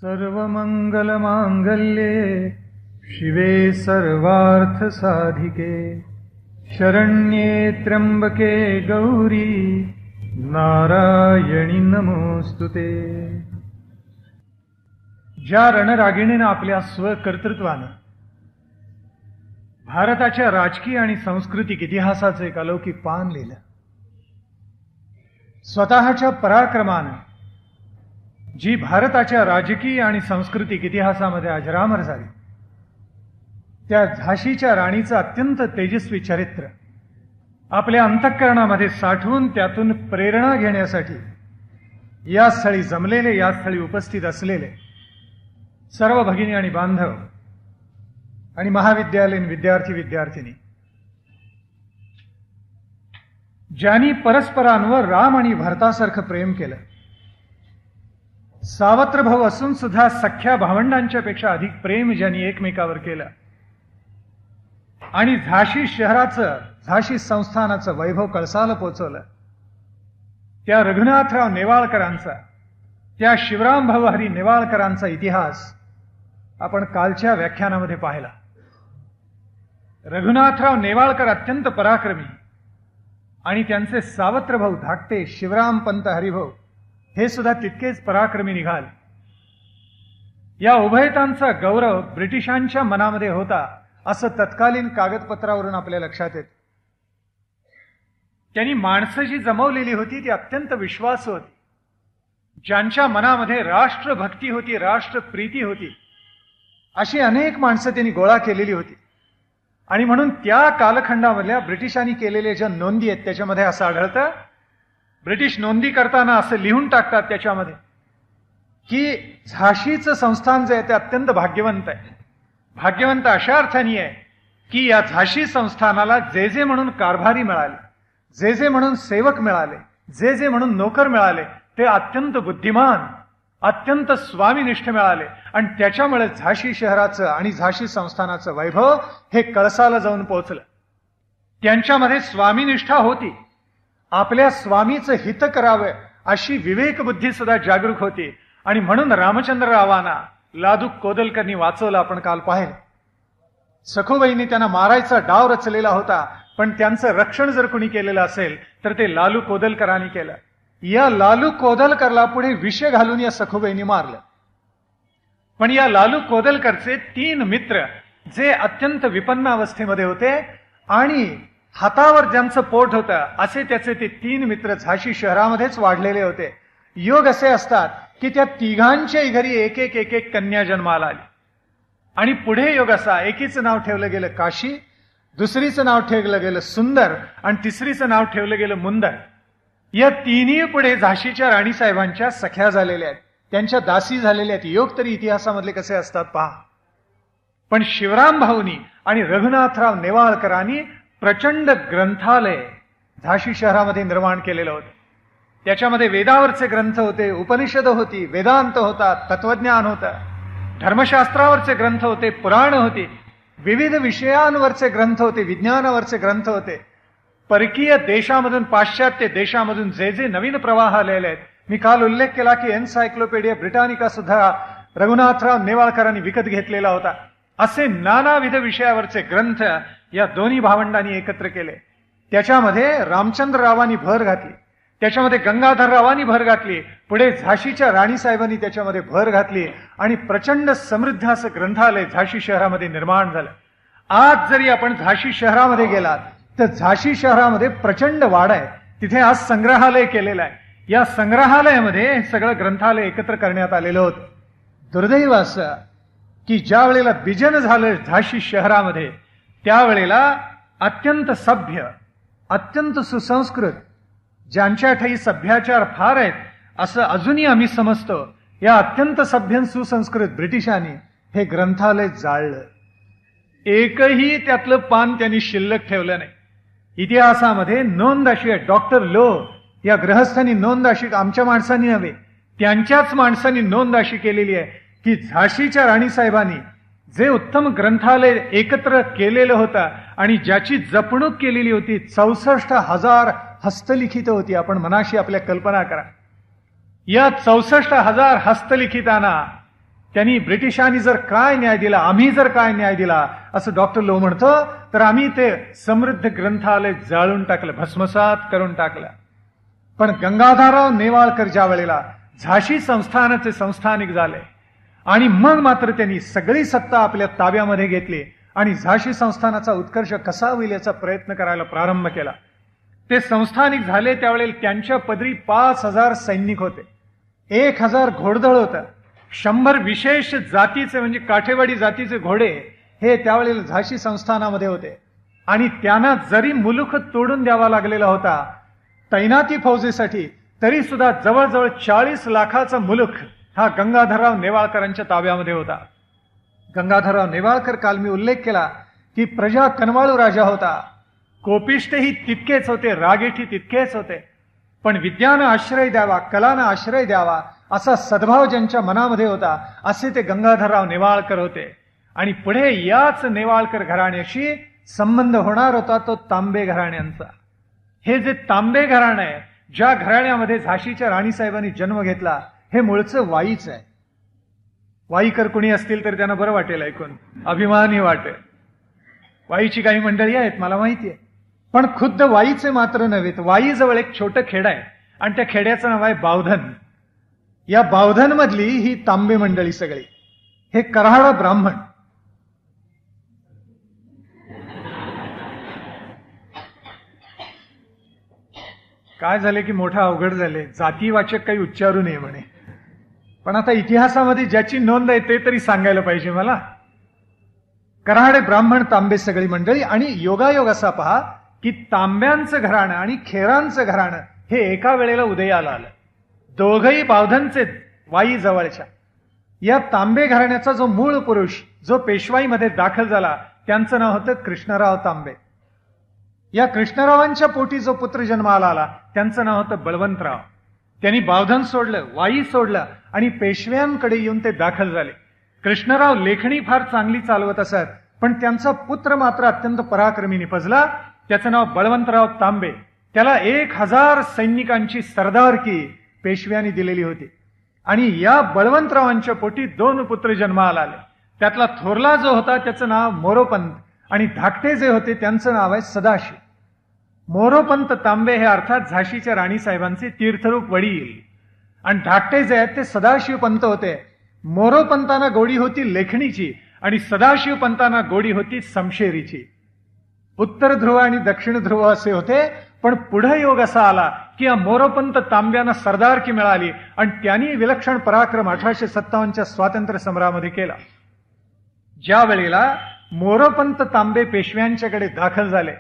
सर्वमंगलमांगल्ये शिवे सर्वार्थसाधिके शरण्ये त्र्यंबके गौरी नारायणी नमोस्तुते। ज्या रणरागिणीने आपल्या स्वकर्तृत्वानं भारताच्या राजकीय आणि सांस्कृतिक इतिहासाचे एक अलौकिक पान लिहिलं, स्वतःच्या पराक्रमानं जी भारताच्या राजकीय आणि सांस्कृतिक इतिहासामध्ये अजरामर झाली, त्या झाशीच्या राणीचं अत्यंत तेजस्वी चरित्र आपल्या अंतःकरणामध्ये साठवून त्यातून प्रेरणा घेण्यासाठी या स्थळी जमलेले, या स्थळी उपस्थित असलेले सर्व भगिनी आणि बांधव आणि महाविद्यालयीन विद्यार्थी विद्यार्थिनी, ज्यांनी परस्परांवर राम आणि भरतासारखं प्रेम केलं, सावत्र भाऊ असून सुद्धा सख्या भावंडांच्या पेक्षा अधिक प्रेम ज्यांनी एकमेकावर केलं आणि झाशी शहराचं, झाशी संस्थानाचं वैभव कळसाला पोचवलं, त्या रघुनाथराव नेवाळकरांचा, त्या शिवराम भाऊ हरी नेवाळकरांचा इतिहास आपण कालच्या व्याख्यानामध्ये पाहिला। रघुनाथराव नेवाळकर अत्यंत पराक्रमी आणि त्यांचे सावत्र भाऊ धाकटे शिवराम पंत हरिभाऊ हे सुद्धा तितकेच पराक्रमी निघाले। या उभयतांचा गौरव ब्रिटिशांच्या मनामध्ये होता असं तत्कालीन कागदपत्रावरून आपल्या लक्षात येतं। त्यांनी माणसं जी जमवलेली होती ती अत्यंत विश्वासू होती, ज्यांच्या मनामध्ये राष्ट्रभक्ती होती, राष्ट्रप्रीती होती, अशी अनेक माणसं त्यांनी गोळा केलेली होती। आणि म्हणून त्या कालखंडामधल्या ब्रिटिशांनी केलेल्या ज्या नोंदी आहेत त्याच्यामध्ये असं आढळतं, ब्रिटिश नोंदी करताना असं लिहून टाकतात त्याच्यामध्ये की झाशीचं संस्थान जे आहे ते अत्यंत भाग्यवंत आहे। भाग्यवंत अशा अर्थाने आहे की या झाशी संस्थानाला जे जे म्हणून कारभारी मिळाले, जे जे म्हणून सेवक मिळाले, जे जे म्हणून नोकर मिळाले, ते अत्यंत बुद्धिमान, अत्यंत स्वामीनिष्ठ मिळाले आणि त्याच्यामुळे झाशी शहराचं आणि झाशी संस्थानाचं वैभव हे कळसाला जाऊन पोहोचलं। त्यांच्यामध्ये स्वामीनिष्ठा होती, आपल्या स्वामीचं हित करावं अशी विवेक बुद्धी सुद्धा जागरूक होती आणि म्हणून रामचंद्ररावांना लादूक कोदलकरनी वाचवलं। आपण काल पाहिलं, सखूबाईंनी त्यांना मारायचा डाव रचलेला होता, पण त्यांचं रक्षण जर कोणी केलेलं असेल तर ते लालू कोदलकरांनी केलं। या लालू कोदलकरला पुढे विष घालून या सखूबाईंनी मारलं। पण या लालू कोदलकरचे 3 मित्र जे अत्यंत विपन्न अवस्थेमध्ये होते आणि हातावर ज्यांचं पोट होतं असे त्याचे ते 3 मित्र झाशी शहरामध्येच वाढलेले होते। योग असे असतात की त्या तिघांच्याही घरी एक एक कन्या जन्माला आली आणि पुढे योग असा, एकीचं नाव ठेवलं गेलं काशी, दुसरीचं नाव ठेवलं गेलं सुंदर आणि तिसरीचं नाव ठेवलं गेलं मुंदर। या तिन्ही पुढे झाशीच्या राणीसाहेबांच्या सख्या झालेल्या आहेत, त्यांच्या दासी झालेल्या आहेत। योग तरी इतिहासामधले कसे असतात पहा। पण शिवराम भाऊनी आणि रघुनाथराव नेवाळकरांनी प्रचंड ग्रंथालय झाशी शहरामध्ये निर्माण केलेलं होतं। त्याच्यामध्ये वेदावरचे ग्रंथ होते, उपनिषद होती, वेदांत होता, तत्वज्ञान होतं, धर्मशास्त्रावरचे ग्रंथ होते, पुराण होती, विविध विषयांवरचे ग्रंथ होते, विज्ञानावरचे ग्रंथ होते। परकीय देशामधून, पाश्चात्य देशामधून जे जे नवीन प्रवाह आलेले आहेत, मी काल उल्लेख केला की एन्सायक्लोपीडिया ब्रिटानिका सुद्धा रघुनाथराव नेवाळकरांनी विकत घेतलेला होता। असे नानाविध विषयावरचे ग्रंथ या दोन्ही भावंडांनी एकत्र केले। त्याच्यामध्ये रामचंद्ररावांनी भर घातली, त्याच्यामध्ये गंगाधररावांनी भर घातली, पुढे झाशीच्या राणीसाहेबांनी त्याच्यामध्ये भर घातली आणि प्रचंड समृद्ध असं ग्रंथालय झाशी शहरामध्ये निर्माण झालं। आज जरी आपण झाशी शहरामध्ये गेलात तर झाशी शहरामध्ये प्रचंड वाडा आहे, तिथे आज संग्रहालय केलेलं आहे। या संग्रहालयामध्ये हे सगळं ग्रंथालय एकत्र करण्यात आलेलं होतं। दुर्दैव असं की ज्या वेळेला बिजन झालं झाशी शहरामध्ये, त्यावेळेला अत्यंत सभ्य, अत्यंत सुसंस्कृत, ज्यांच्या ठाई सभ्याचार फार आहेत असं अजूनही आम्ही समजतो, या अत्यंत सभ्य सुसंस्कृत ब्रिटिशांनी हे ग्रंथालय जाळलं। एकही त्यातलं पान त्यांनी शिल्लक ठेवलं नाही। इतिहासामध्ये नोंद अशी आहे, डॉक्टर लो या गृहस्थांनी नोंद अशी, आमच्या माणसांनी नव्हे त्यांच्याच माणसांनी नोंद अशी केलेली आहे की झाशीच्या राणीसाहेबांनी जे उत्तम ग्रंथालय एकत्र केलेलं होतं आणि ज्याची जपणूक केलेली होती, 64,000 हस्तलिखित होती। आपण मनाशी आपल्या कल्पना करा, या 64,000 हस्तलिखितांना त्यांनी ब्रिटिशांनी जर काय न्याय दिला, आम्ही जर काय न्याय दिला, असं डॉक्टर लो म्हणतो, तर आम्ही ते समृद्ध ग्रंथालय जाळून टाकलं, भस्मसात करून टाकलं. पण गंगाधरराव नेवाळकर ज्या वेळेला झाशी संस्थानाचे संस्थानिक झाले आणि मग मात्र त्यांनी सगळी सत्ता आपल्या ताब्यामध्ये घेतली आणि झाशी संस्थानाचा उत्कर्ष कसा होईल याचा प्रयत्न करायला प्रारंभ केला. ते संस्थानिक झाले त्यावेळेला त्यांच्या पदरी 5,000 सैनिक होते, 1,000 घोडदळ होतं, 100 विशेष जातीचे म्हणजे काठेवाडी जातीचे घोडे हे त्यावेळेला झाशी संस्थानामध्ये होते. आणि त्यांना जरी मुलुख तोडून द्यावा लागलेला होता तैनाती फौजेसाठी, तरी सुद्धा जवळजवळ 40 लाखाचा मुलुख हा गंगाधरराव नेवाळकरांच्या ताब्यामध्ये होता. गंगाधरराव नेवाळकर, काल मी उल्लेख केला की प्रजा कनवाळू राजा होता, कोपिष्टही तितकेच होते, रागेठी तितकेच होते, पण विद्यानं आश्रय द्यावा, कलानं आश्रय द्यावा असा सद्भाव ज्यांच्या मनामध्ये होता, असे ते गंगाधरराव नेवाळकर होते. आणि पुढे याच नेवाळकर घराण्याशी संबंध होणार होता तो तांबे घराण्यांचा. हे जे तांबे घराणं आहे, ज्या घराण्यामध्ये झाशीच्या राणीसाहेबांनी जन्म घेतला, हे मूळचं वाईच आहे. वाईकर कुणी असतील तर त्यांना बरं वाटेल ऐकून, अभिमानही वाटेल. वाईची काही मंडळी आहेत मला माहिती आहे, पण खुद्द वाईचे मात्र नव्हे. वाईजवळ एक छोटं खेड आहे आणि त्या खेड्याचं नाव आहे बावधन. या बावधन मधली ही तांबे मंडळी सगळी, हे कराडा ब्राह्मण. काय झाले की मोठा अवघड झाले, जातीवाचक काही उच्चारू नये म्हणे. पण आता इतिहासामध्ये ज्याची नोंद आहे ते तरी सांगायला पाहिजे मला. कराडे ब्राह्मण तांबे सगळी मंडळी. आणि योगायोग असा पहा की तांब्यांचं घराणं आणि खेरांचं घराणं हे एका वेळेला उदयाला आलं, दोघही बावधनचे, वाई जवळच्या. या तांबे घराण्याचा जो मूळ पुरुष जो पेशवाईमध्ये दाखल झाला त्यांचं नाव होतं कृष्णराव तांबे. या कृष्णरावांच्या पोटी जो पुत्र जन्माला आला त्यांचं नाव होतं बळवंतराव. त्यांनी बावधन सोडलं, वाई सोडलं आणि पेशव्यांकडे येऊन ते दाखल झाले. कृष्णराव लेखणी फार चांगली चालवत असत, पण त्यांचा पुत्र मात्र अत्यंत पराक्रमी निपजला. त्याचं नाव बळवंतराव तांबे. त्याला 1,000 सैनिकांची सरदारकी पेशव्यांनी दिलेली होती. आणि या बळवंतरावांच्या पोटी 2 पुत्र जन्माला आले. त्यातला थोरला जो होता त्याचं नाव मोरोपंत आणि धाकटे जे होते त्यांचं नाव आहे सदाशिव. मोरोपंत तांबे हे अर्थात झाशीच्या राणीसाहेबांचे तीर्थरूप वडील, आणि धाकटे जे आहेत ते सदाशिव पंत होते. मोरोपंतांना गोडी होती लेखणीची आणि सदाशिव पंतांना गोडी होती समशेरीची. उत्तर ध्रुव आणि दक्षिण ध्रुव असे होते. पण पुढे योग असा आला की या मोरोपंत तांब्यांना सरदारकी मिळाली आणि त्यांनी विलक्षण पराक्रम 1857च्या स्वातंत्र्य समरामध्ये केला. ज्या वेळेला मोरोपंत तांबे पेशव्यांच्याकडे दाखल झाले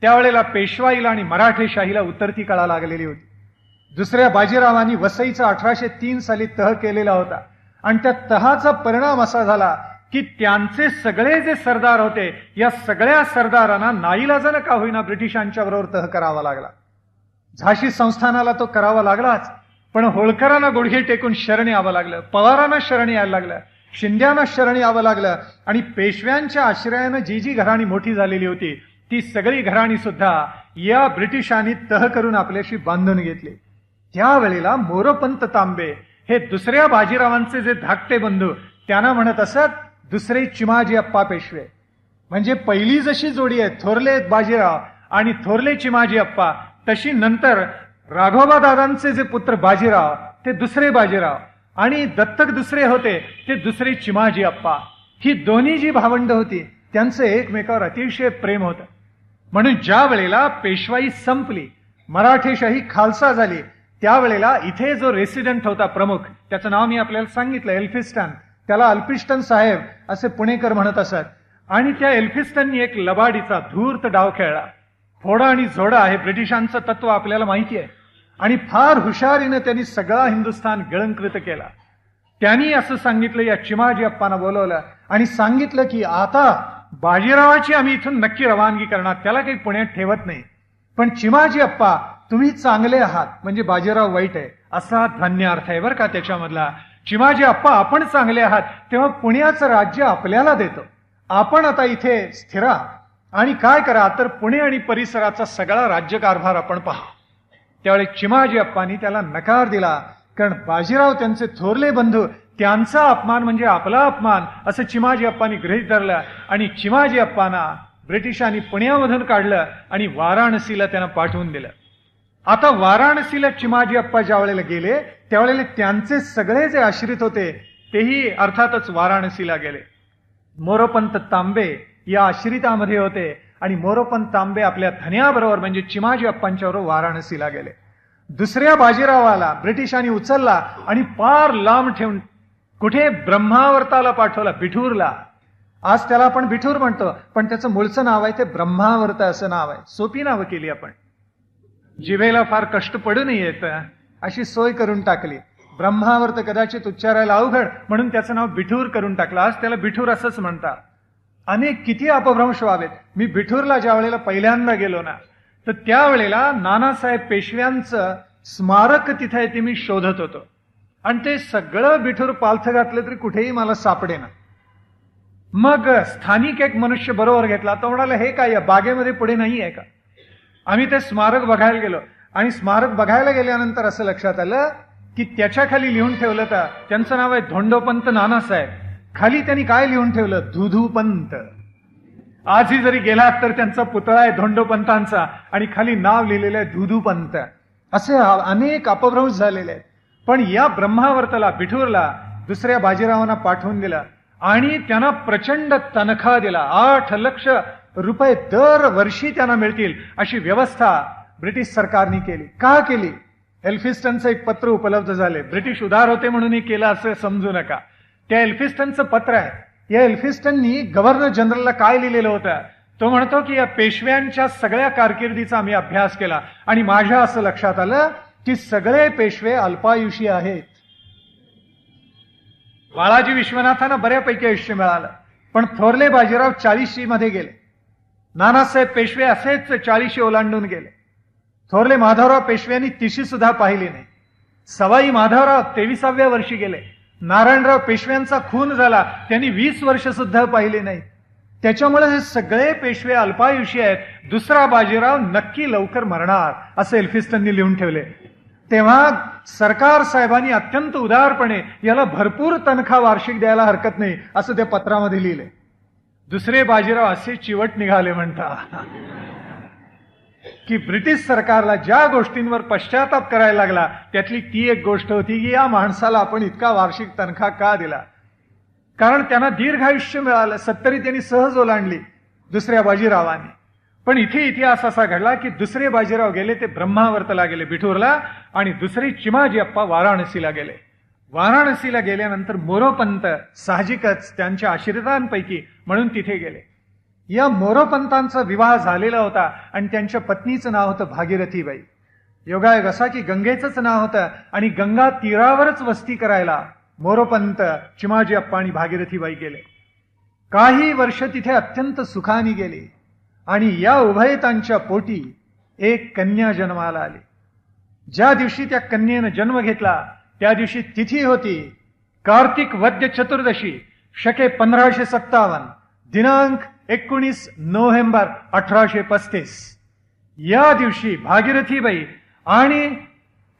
त्यावेळेला पेशवाईला आणि मराठेशाहीला उतरती कळा लागलेली होती. दुसऱ्या बाजीरावांनी वसईचा 1803 साली तह केलेला होता आणि त्या तहाचा परिणाम असा झाला की त्यांचे सगळे जे सरदार होते या सगळ्या सरदारांना नाईलाजानं का होईना ब्रिटिशांच्या बरोबर तह करावा लागला. झाशी संस्थानाला तो करावा लागलाच, पण होळकरांना गुडघे टेकून शरण यावं लागलं, पवारांना शरण यायला लागलं, शिंद्यांना शरण यावं लागलं. आणि पेशव्यांच्या आश्रयानं जी जी घराणी मोठी झालेली होती ती सगळी घराणी सुद्धा या ब्रिटिशांनी तह करून आपल्याशी बांधून घेतली. त्यावेळेला मोरोपंत तांबे हे दुसऱ्या बाजीरावांचे जे धाकटे बंधू त्यांना म्हणत असत दुसरे चिमाजी अप्पा पेशवे. म्हणजे पहिली जशी जोडी आहे थोरले बाजीराव आणि थोरले चिमाजी अप्पा, तशी नंतर राघोबा दादांचे जे पुत्र बाजीराव ते दुसरे बाजीराव आणि दत्तक दुसरे होते ते दुसरे चिमाजी अप्पा. ही दोन्ही जी भावंड होती त्यांचं एकमेकावर अतिशय प्रेम होतं. म्हणून ज्या वेळेला पेशवाई संपली, मराठेशाही खालसा झाली, त्यावेळेला इथे जो रेसिडेंट होता प्रमुख, त्याचं नाव मी आपल्याला सांगितलं, एल्फिस्टन. त्याला अल्फिस्टन साहेब असे पुणेकर म्हणत असत. आणि त्या एल्फिस्टननी एक लबाडीचा धूर्त डाव खेळला. फोडा आणि झोडा हे ब्रिटिशांचं तत्व आपल्याला माहिती आहे. आणि फार हुशारीनं त्यांनी सगळा हिंदुस्थान गिळंकृत केला. त्यांनी असं सांगितलं, या चिमाजी अप्पांना बोलवलं आणि सांगितलं की आता बाजीरावाची आम्ही इथून नक्की रवानगी करणार, त्याला काही पुण्यात ठेवत नाही, पण चिमाजी अप्पा तुम्ही चांगले आहात, म्हणजे बाजीराव वाईट आहे असा ध्वन्य अर्थ आहे बरं का त्याच्यामधला. चिमाजी अप्पा आपण चांगले आहात तेव्हा पुण्याचं राज्य आपल्याला देतो, आपण आता इथे स्थिरा आणि काय करा तर पुणे आणि परिसराचा सगळा राज्यकारभार आपण पहा. त्यावेळी चिमाजी अप्पांनी त्याला नकार दिला, कारण बाजीराव त्यांचे थोरले बंधू त्यांचा अपमान म्हणजे आपला अपमान असं चिमाजी अप्पांनी गृहीत धरलं आणि चिमाजी अप्पांना ब्रिटिशांनी पुण्यामधून काढलं आणि वाराणसीला त्यांना पाठवून दिलं. आता वाराणसीला चिमाजी अप्पा ज्या वेळेला गेले त्यावेळेला त्यांचे सगळे जे आश्रित होते तेही अर्थातच वाराणसीला गेले. मोरोपंत तांबे या आश्रितामध्ये होते आणि मोरोपंत तांबे आपल्या धन्याबरोबर म्हणजे चिमाजी अप्पांच्याबरोबर वाराणसीला गेले. दुसऱ्या बाजीरावाला ब्रिटिशांनी उचलला आणि पार लांब ठेवून कुठे ब्रह्मावर्ताला पाठवला, बिठूरला. आज त्याला आपण बिठूर म्हणतो पण त्याचं मूळचं नाव आहे ते ब्रह्मावर्त असं नाव आहे. सोपी नावं केली आपण, जिभेला फार कष्ट पडू नये येत अशी सोय करून टाकली. ब्रह्मावर्त कदाचित उच्चारायला अवघड म्हणून त्याचं नाव बिठूर करून टाकलं. आज त्याला बिठूर असंच म्हणतात. अनेक किती अपभ्रंश व्हावेत. मी बिठूरला ज्या वेळेला पहिल्यांदा गेलो ना तर त्यावेळेला नानासाहेब पेशव्यांचं स्मारक तिथे आहे ते मी शोधत होतो आणि ते सगळं बिठूर पालथं घातलं तरी कुठेही मला सापडेना. मग स्थानिक एक मनुष्य बरोबर घेतला, तो म्हणाला हे काय बागेमध्ये पुढे नाही आहे का? आम्ही ते स्मारक बघायला गेलो आणि स्मारक बघायला गेल्यानंतर असं लक्षात आलं की त्याच्या खाली लिहून ठेवलं तर त्यांचं नाव आहे धोंडोपंत नानासाहेब. खाली त्यांनी काय लिहून ठेवलं? धुधुपंत. आजही जरी गेलात तर त्यांचा पुतळा आहे धोंडोपंतांचा आणि खाली नाव लिहिलेलं आहे धुधुपंत. असे अनेक अपभ्रंश झालेले आहेत. पण या ब्रह्मावर्तला बिठूरला दुसऱ्या बाजीरावांना पाठवून दिलं आणि त्यांना प्रचंड तनखा दिला. 8 लक्ष रुपये दरवर्षी त्यांना मिळतील अशी व्यवस्था ब्रिटिश सरकारने केली. का केली? एल्फिस्टनचं एक पत्र उपलब्ध झाले. ब्रिटिश उदार होते म्हणून केलं असं समजू नका. त्या एल्फिस्टनचं पत्र आहे. या एल्फिस्टननी गव्हर्नर जनरलला काय लिहिलेलं होतं? तो म्हणतो की या पेशव्यांच्या सगळ्या कारकिर्दीचा आम्ही अभ्यास केला आणि माझ्या असं लक्षात आलं की सगळे पेशवे अल्पायुषी आहेत. बाळाजी विश्वनाथांना बऱ्यापैकी आयुष्य मिळालं पण थोरले बाजीराव 40 मध्ये गेले. नानासाहेब पेशवे असेच 40 ओलांडून गेले. थोरले माधवराव पेशव्यांनी 30 सुद्धा पाहिली नाही. सवाई माधवराव 23व्या वर्षी गेले. नारायणराव पेशव्यांचा खून झाला, त्यांनी 20 वर्ष सुद्धा पाहिली नाही. त्याच्यामुळे हे सगळे पेशवे अल्पायुषी आहेत. दुसरा बाजीराव नक्की लवकर मरणार असं एल्फिस्टननी लिहून ठेवले. तेव्हा सरकार साहेबांनी अत्यंत उदारपणे याला भरपूर तनखा वार्षिक द्यायला हरकत नाही असं त्या पत्रामध्ये लिहिले. दुसरे बाजीराव असे चिवट निघाले म्हणतात की ब्रिटिश सरकारला ज्या गोष्टींवर पश्चाताप करायला लागला त्यातली ती एक गोष्ट होती की या माणसाला आपण इतका वार्षिक तनखा का दिला. कारण त्यांना दीर्घायुष्य मिळालं. 70 त्यांनी सहज ओलांडली दुसऱ्या बाजीरावांनी. पण इथे इतिहास असा घडला की दुसरे बाजीराव गेले ते ब्रह्मावर्तला गेले बिठूरला आणि दुसरे चिमाजी अप्पा वाराणसीला गेले. वाराणसीला गेल्यानंतर मोरोपंत साहजिकच त्यांच्या आश्रितांपैकी म्हणून तिथे गेले. या मोरोपंतांचा विवाह झालेला होता आणि त्यांच्या पत्नीचं नाव होतं भागीरथीबाई. योगायोग असा की गंगेचंच नाव होतं आणि गंगा तीरावरच वस्ती करायला मोरोपंत, चिमाजी अप्पा आणि भागीरथीबाई गेले. काही वर्ष तिथे अत्यंत सुखाने गेली आणि या उभयतांच्या पोटी एक कन्या जन्माला आली. ज्या दिवशी त्या कन्येनं जन्म घेतला त्या दिवशी तिथी होती कार्तिक वद्य चतुर्दशी शके 1557 दिनांक 19 नोव्हेंबर 1835. या दिवशी भागीरथीबाई आणि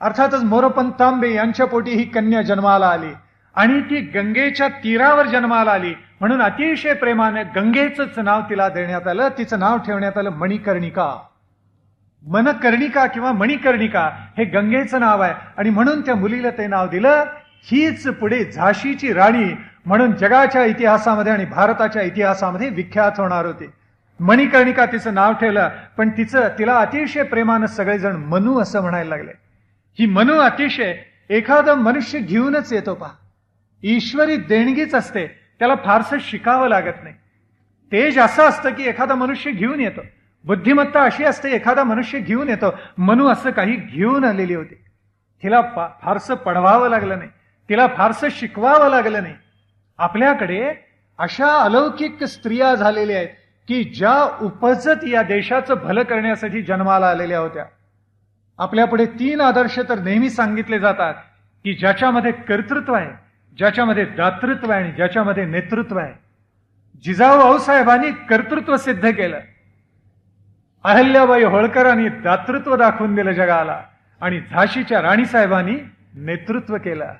अर्थातच मोरोपंत तांबे यांच्या पोटी ही कन्या जन्माला आली आणि ती गंगेच्या तीरावर जन्माला आली म्हणून अतिशय प्रेमाने गंगेचंच नाव तिला देण्यात आलं. तिचं नाव ठेवण्यात आलं मणिकर्णिका. मनकर्णिका किंवा मणिकर्णिका हे गंगेचं नाव आहे आणि म्हणून त्या मुलीला ते नाव दिलं. हीच पुढे झाशीची राणी म्हणून जगाच्या इतिहासामध्ये आणि भारताच्या इतिहासामध्ये विख्यात होणार होती. मणिकर्णिका तिचं नाव ठेवलं पण तिला अतिशय प्रेमानं सगळेजण मनू असं म्हणायला लागले. ही मनू अतिशय एखादं मनुष्य घेऊनच येतो पहा. ईश्वरी देणगीच असते, त्याला फारसं शिकावं लागत नाही. तेज असं असतं की एखादा मनुष्य घेऊन येतो. बुद्धिमत्ता अशी असते एखादा मनुष्य घेऊन येतो. मनू असं काही घेऊन आलेली होती. तिला फारसं पढवावं लागलं नाही, तिला फारसं शिकवावं लागलं नाही. आपल्याकडे अशा अलौकिक स्त्रिया झालेल्या आहेत की ज्या उपजत या देशाचं भलं करण्यासाठी जन्माला आलेल्या होत्या. आपल्यापुढे 3 आदर्श तर नेहमी सांगितले जातात की ज्याच्यामध्ये कर्तृत्व आहे, ज्याच्यामध्ये दातृत्व आहे आणि ज्याच्यामध्ये नेतृत्व आहे. जिजाऊ आऊसाहेबांनी कर्तृत्व सिद्ध केलं. अहल्याबाई होळकरांनी दातृत्व दाखवून दिलं जगाला आणि झाशीच्या राणीसाहेबांनी नेतृत्व केलं.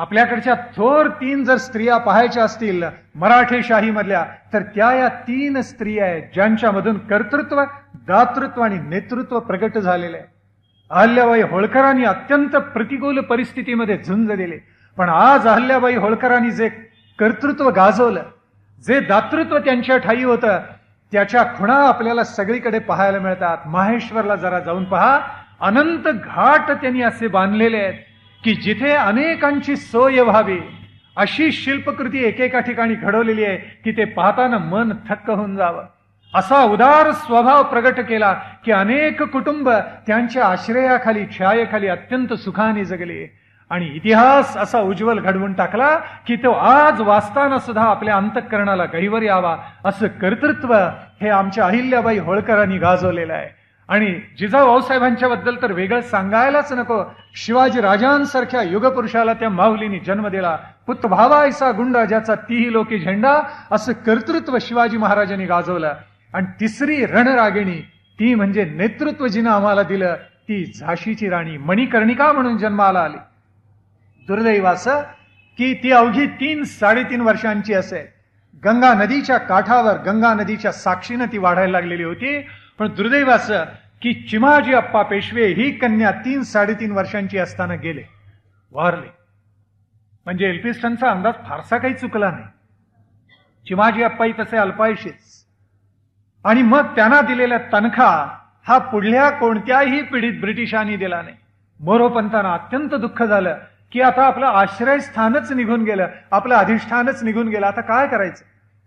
आपल्याकडच्या थोर 3 जर स्त्रिया पाहायच्या असतील मराठेशाही मधल्या, तर त्या या 3 स्त्रिया आहेत ज्यांच्यामधून कर्तृत्व, दातृत्व आणि नेतृत्व प्रगट झालेले आहे. अहल्याबाई होळकरांनी अत्यंत प्रतिकूल परिस्थितीमध्ये झुंज दिली, पण आज अहल्याबाई होळकरांनी जे कर्तृत्व गाजवलं, जे दातृत्व त्यांच्या ठायी होतं, त्याच्या खुणा आपल्याला सगळीकडे पाहायला मिळतात. माहेश्वरला जरा जाऊन पहा, अनंत घाट त्यांनी असे बांधलेले आहेत की जिथे अनेकांची सोय व्हावी अशी शिल्पकृती एकेका ठिकाणी घडवलेली आहे की ते पाहताना मन थक्क होऊन जावं. असा उदार स्वभाव प्रगट केला की अनेक कुटुंब त्यांच्या आश्रयाखाली, छायेखाली अत्यंत सुखाने जगले आणि इतिहास असा उज्ज्वल घडवून टाकला की तो आज वाचताना सुद्धा आपल्या अंतःकरणाला गहिवर यावा असं कर्तृत्व हे आमच्या अहिल्याबाई होळकरांनी गाजवलेलं आहे. आणि जिजाऊसाहेबांच्या बद्दल तर वेगळं सांगायलाच नको. शिवाजी राजांसारख्या युगपुरुषाला त्या माऊलींनी जन्म दिला. पुत भावायचा गुंडा ज्याचा तीही लोकी झेंडा, असं कर्तृत्व शिवाजी महाराजांनी गाजवलं. आणि तिसरी रणरागिणी ती म्हणजे नेतृत्व जिनं आम्हाला दिलं, ती झाशीची राणी मणिकर्णिका म्हणून जन्माला आली. दुर्दैव असं की ती अवघी 3-3.5 वर्षांची असे. गंगा नदीच्या काठावर, गंगा नदीच्या साक्षीनं ती वाढायला लागलेली होती. पण दुर्दैव असं की चिमाजी अप्पा पेशवे ही कन्या 3-3.5 वर्षांची असताना गेले, वारले. म्हणजे एल्फिस्टनचा अंदाज फारसा काही चुकला नाही. चिमाजी अप्पाही तसे अल्पायुषीच. आणि मग त्यांना दिलेला तनखा हा पुढल्या कोणत्याही पिढीत ब्रिटिशांनी दिला नाही. मोरोपंतांना अत्यंत दुःख झालं की आता आपलं आश्रयस्थानच निघून गेलं, आपलं अधिष्ठानच निघून गेलं, आता काय करायचं.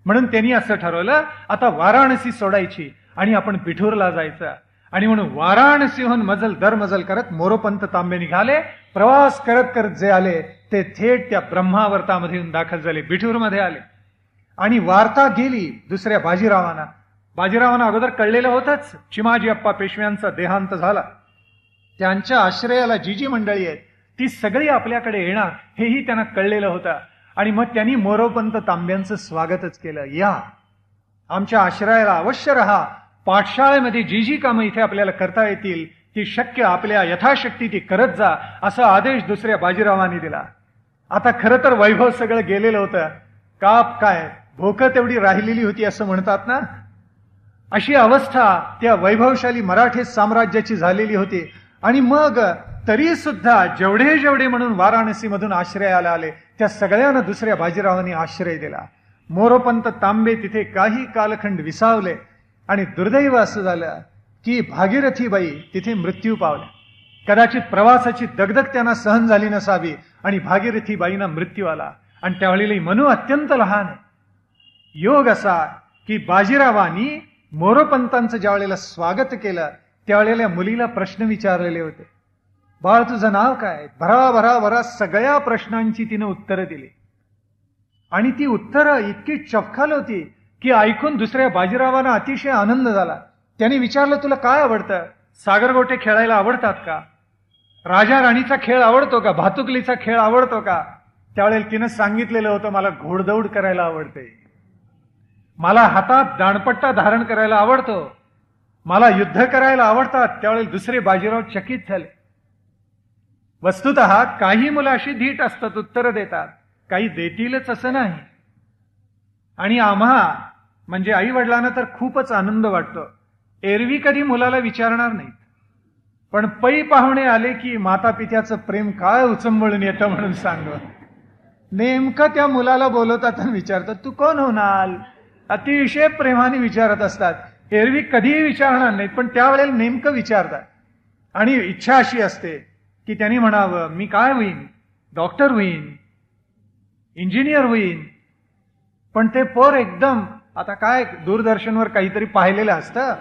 म्हणून त्यांनी असं ठरवलं, आता वाराणसी सोडायची आणि आपण बिठूरला जायचं. आणि म्हणून वाराणसीहून मजल दर मजल करत मोरोपंत तांबे निघाले. प्रवास करत करत जे आले ते थेट त्या ब्रह्मावर्तामध्ये येऊन दाखल झाले, बिठूरमध्ये आले. आणि वार्ता गेली दुसऱ्या बाजीरावांना. बाजीरावांना अगोदर कळलेलं होतंच चिमाजी अप्पा पेशव्यांचा देहांत झाला. त्यांच्या आश्रयाला जी जी मंडळी आहेत ती सगळी आपल्याकडे येणार हेही त्यांना कळलेलं होतं. आणि मग त्यांनी मोरोपंत तांब्यांचं स्वागतच केलं. या आमच्या आश्रयाला अवश्य राहा, पाठशाळेमध्ये जी जी कामं इथे आपल्याला करता येतील ती शक्य आपल्या यथाशक्ती ती करत जा, असा आदेश दुसऱ्या बाजीरावांनी दिला. आता खरं तर वैभव सगळं गेलेलं होतं, काप काय भोकं तेवढी राहिलेली होती असं म्हणतात ना, अशी अवस्था त्या वैभवशाली मराठी साम्राज्याची झालेली होती. आणि मग तरी सुद्धा जेवढे जेवढे म्हणून वाराणसीमधून आश्रयाला आले त्या सगळ्यांना दुसऱ्या बाजीरावांनी आश्रय दिला. मोरोपंत तांबे तिथे काही कालखंड विसावले आणि दुर्दैव असं झालं की भागीरथीबाई तिथे मृत्यू पावल्या. कदाचित प्रवासाची दगदग त्यांना सहन झाली नसावी आणि भागीरथीबाईंना मृत्यू आला. आणि त्यावेळेला मनू अत्यंत लहान आहे. योग असा की बाजीरावांनी मोरोपंतांचं ज्या वेळेला स्वागत केलं त्यावेळेला मुलीला प्रश्न विचारलेले होते, बाळ तुझं नाव काय. भरा सगळ्या प्रश्नांची तिने उत्तरं दिली. आणि ती उत्तरं इतकी चपखाल होती की ऐकून दुसऱ्या बाजीरावांना अतिशय आनंद झाला. त्यांनी विचारलं, तुला काय आवडतं. सागरगोटे खेळायला आवडतात का. राजा राणीचा खेळ आवडतो का. भातुकलीचा खेळ आवडतो का. त्यावेळेला तिनं सांगितलेलं होतं, मला घोडदौड करायला आवडते, मला हातात दाणपट्टा धारण करायला आवडतो, मला युद्ध करायला आवडतात. त्यावेळेला दुसरे बाजीराव चकित झाले. वस्तुतः काही मुलं अशी धीट असतात, उत्तरं देतात, काही देतीलच असं नाही. आणि आम्हा म्हणजे आई वडिलांना तर खूपच आनंद वाटतो. एरवी कधी मुलाला विचारणार नाहीत, पण पै पाहुणे आले की माता पित्याचं प्रेम काय उचंबळून येतं म्हणून सांग. नेमकं त्या मुलाला बोलवतात आणि विचारतात, तू कोण होणार. अतिशय प्रेमाने विचारत असतात. एरवी कधीही विचारणार नाहीत, पण त्यावेळेला नेमकं विचारतात. आणि इच्छा अशी असते की त्यांनी म्हणावं, मी काय होईन, डॉक्टर होईन, इंजिनियर होईन. पण ते पोर एकदम, आता काय दूरदर्शनवर काहीतरी पाहिलेलं असतं,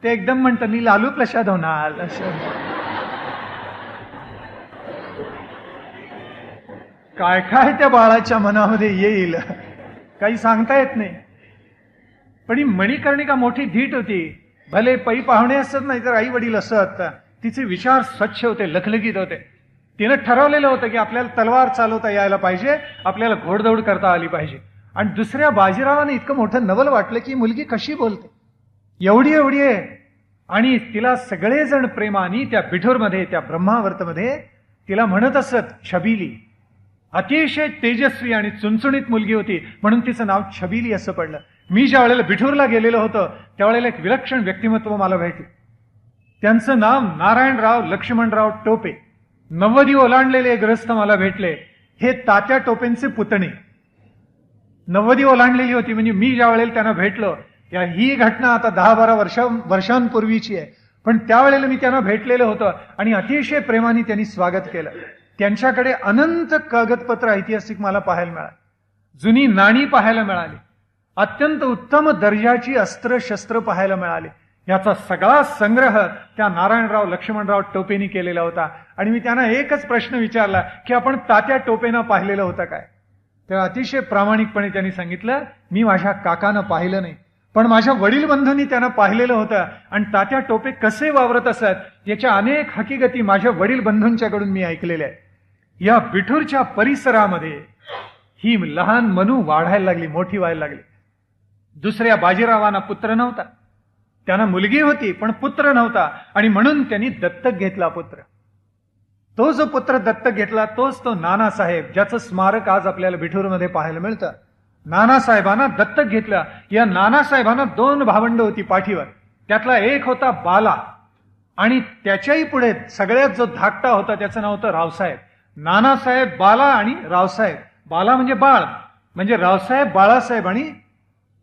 ते एकदम म्हणतं मी लालू प्रसाद होणार. असं काय काय त्या बाळाच्या मनामध्ये येईल काही सांगता येत नाही. पण ही मणिकर्णिका मोठी धीट होती. भले पै पाहुणे असत नाही तर आई वडील असत. तिचे विचार स्वच्छ होते, लखलखीत होते. तिनं ठरवलेलं होतं की आपल्याला तलवार चालवता यायला पाहिजे, आपल्याला घोडदौड करता आली पाहिजे. आणि दुसऱ्या बाजीरावाने इतकं मोठं नवल वाटलं की मुलगी कशी बोलते, एवढी एवढी आहे. आणि तिला सगळेजण प्रेमाने त्या बिठूरमध्ये, त्या ब्रह्मावर्तमध्ये तिला म्हणत असत छबिली. अतिशय तेजस्वी आणि चुणचुणीत मुलगी होती, म्हणून तिचं नाव छबिली असं पडलं. मी ज्या वेळेला बिठूरला गेलेलो होतो त्यावेळेला एक विलक्षण व्यक्तिमत्व मला भेटलं. त्यांचं नाव नारायणराव लक्ष्मणराव टोपे. 90 ओलांडलेले ग्रस्त मला भेटले. हे तात्या टोपेंचे पुतणे. 90 ओलांडलेली होती. म्हणजे मी ज्या वेळेला त्यांना भेटलो, ही घटना आता 10-12 वर्षांपूर्वीची आहे, पण त्यावेळेला मी त्यांना भेटलेलं होतं आणि अतिशय प्रेमाने त्यांनी स्वागत केलं. त्यांच्याकडे अनंत कागदपत्र ऐतिहासिक मला पाहायला मिळाली. जुनी नाणी पाहायला मिळाली. अत्यंत उत्तम दर्जाची अस्त्र शस्त्र पाहायला मिळाली. याचा सगळा संग्रह त्या नारायणराव लक्ष्मणराव टोपेंनी केलेला होता. आणि मी त्यांना एकच प्रश्न विचारला की आपण तात्या टोपेंना पाहिलेलं होतं काय? तेव्हा अतिशय प्रामाणिकपणे त्यांनी सांगितलं, मी माझ्या काकानं पाहिलं नाही, पण माझ्या वडील बंधूंनी त्यांना पाहिलेलं होतं. आणि तात्या टोपे कसे वावरत असत याच्या अनेक हकीकती माझ्या वडील बंधूंच्याकडून मी ऐकलेल्या आहेत. या बिठूरच्या परिसरामध्ये ही लहान मनू वाढायला लागली, मोठी व्हायला लागली. दुसऱ्या बाजीरावांना पुत्र नव्हता, त्यांना मुलगी होती पण पुत्र नव्हता, आणि म्हणून त्यांनी दत्तक घेतला पुत्र. तो जो पुत्र दत्तक घेतला तोच तो नानासाहेब, ज्याचं स्मारक आज आपल्याला बिठूरमध्ये पाहायला मिळतं. नानासाहेबांना दत्तक घेतलं. या नानासाहेबांना 2 भावंड होती पाठीवर. त्यातला एक होता बाला, आणि त्याच्याही पुढे सगळ्यात जो धाकटा होता त्याचं नाव होतं रावसाहेब. नानासाहेब, बाला आणि रावसाहेब. बाला म्हणजे बाळ, म्हणजे रावसाहेब, बाळासाहेब आणि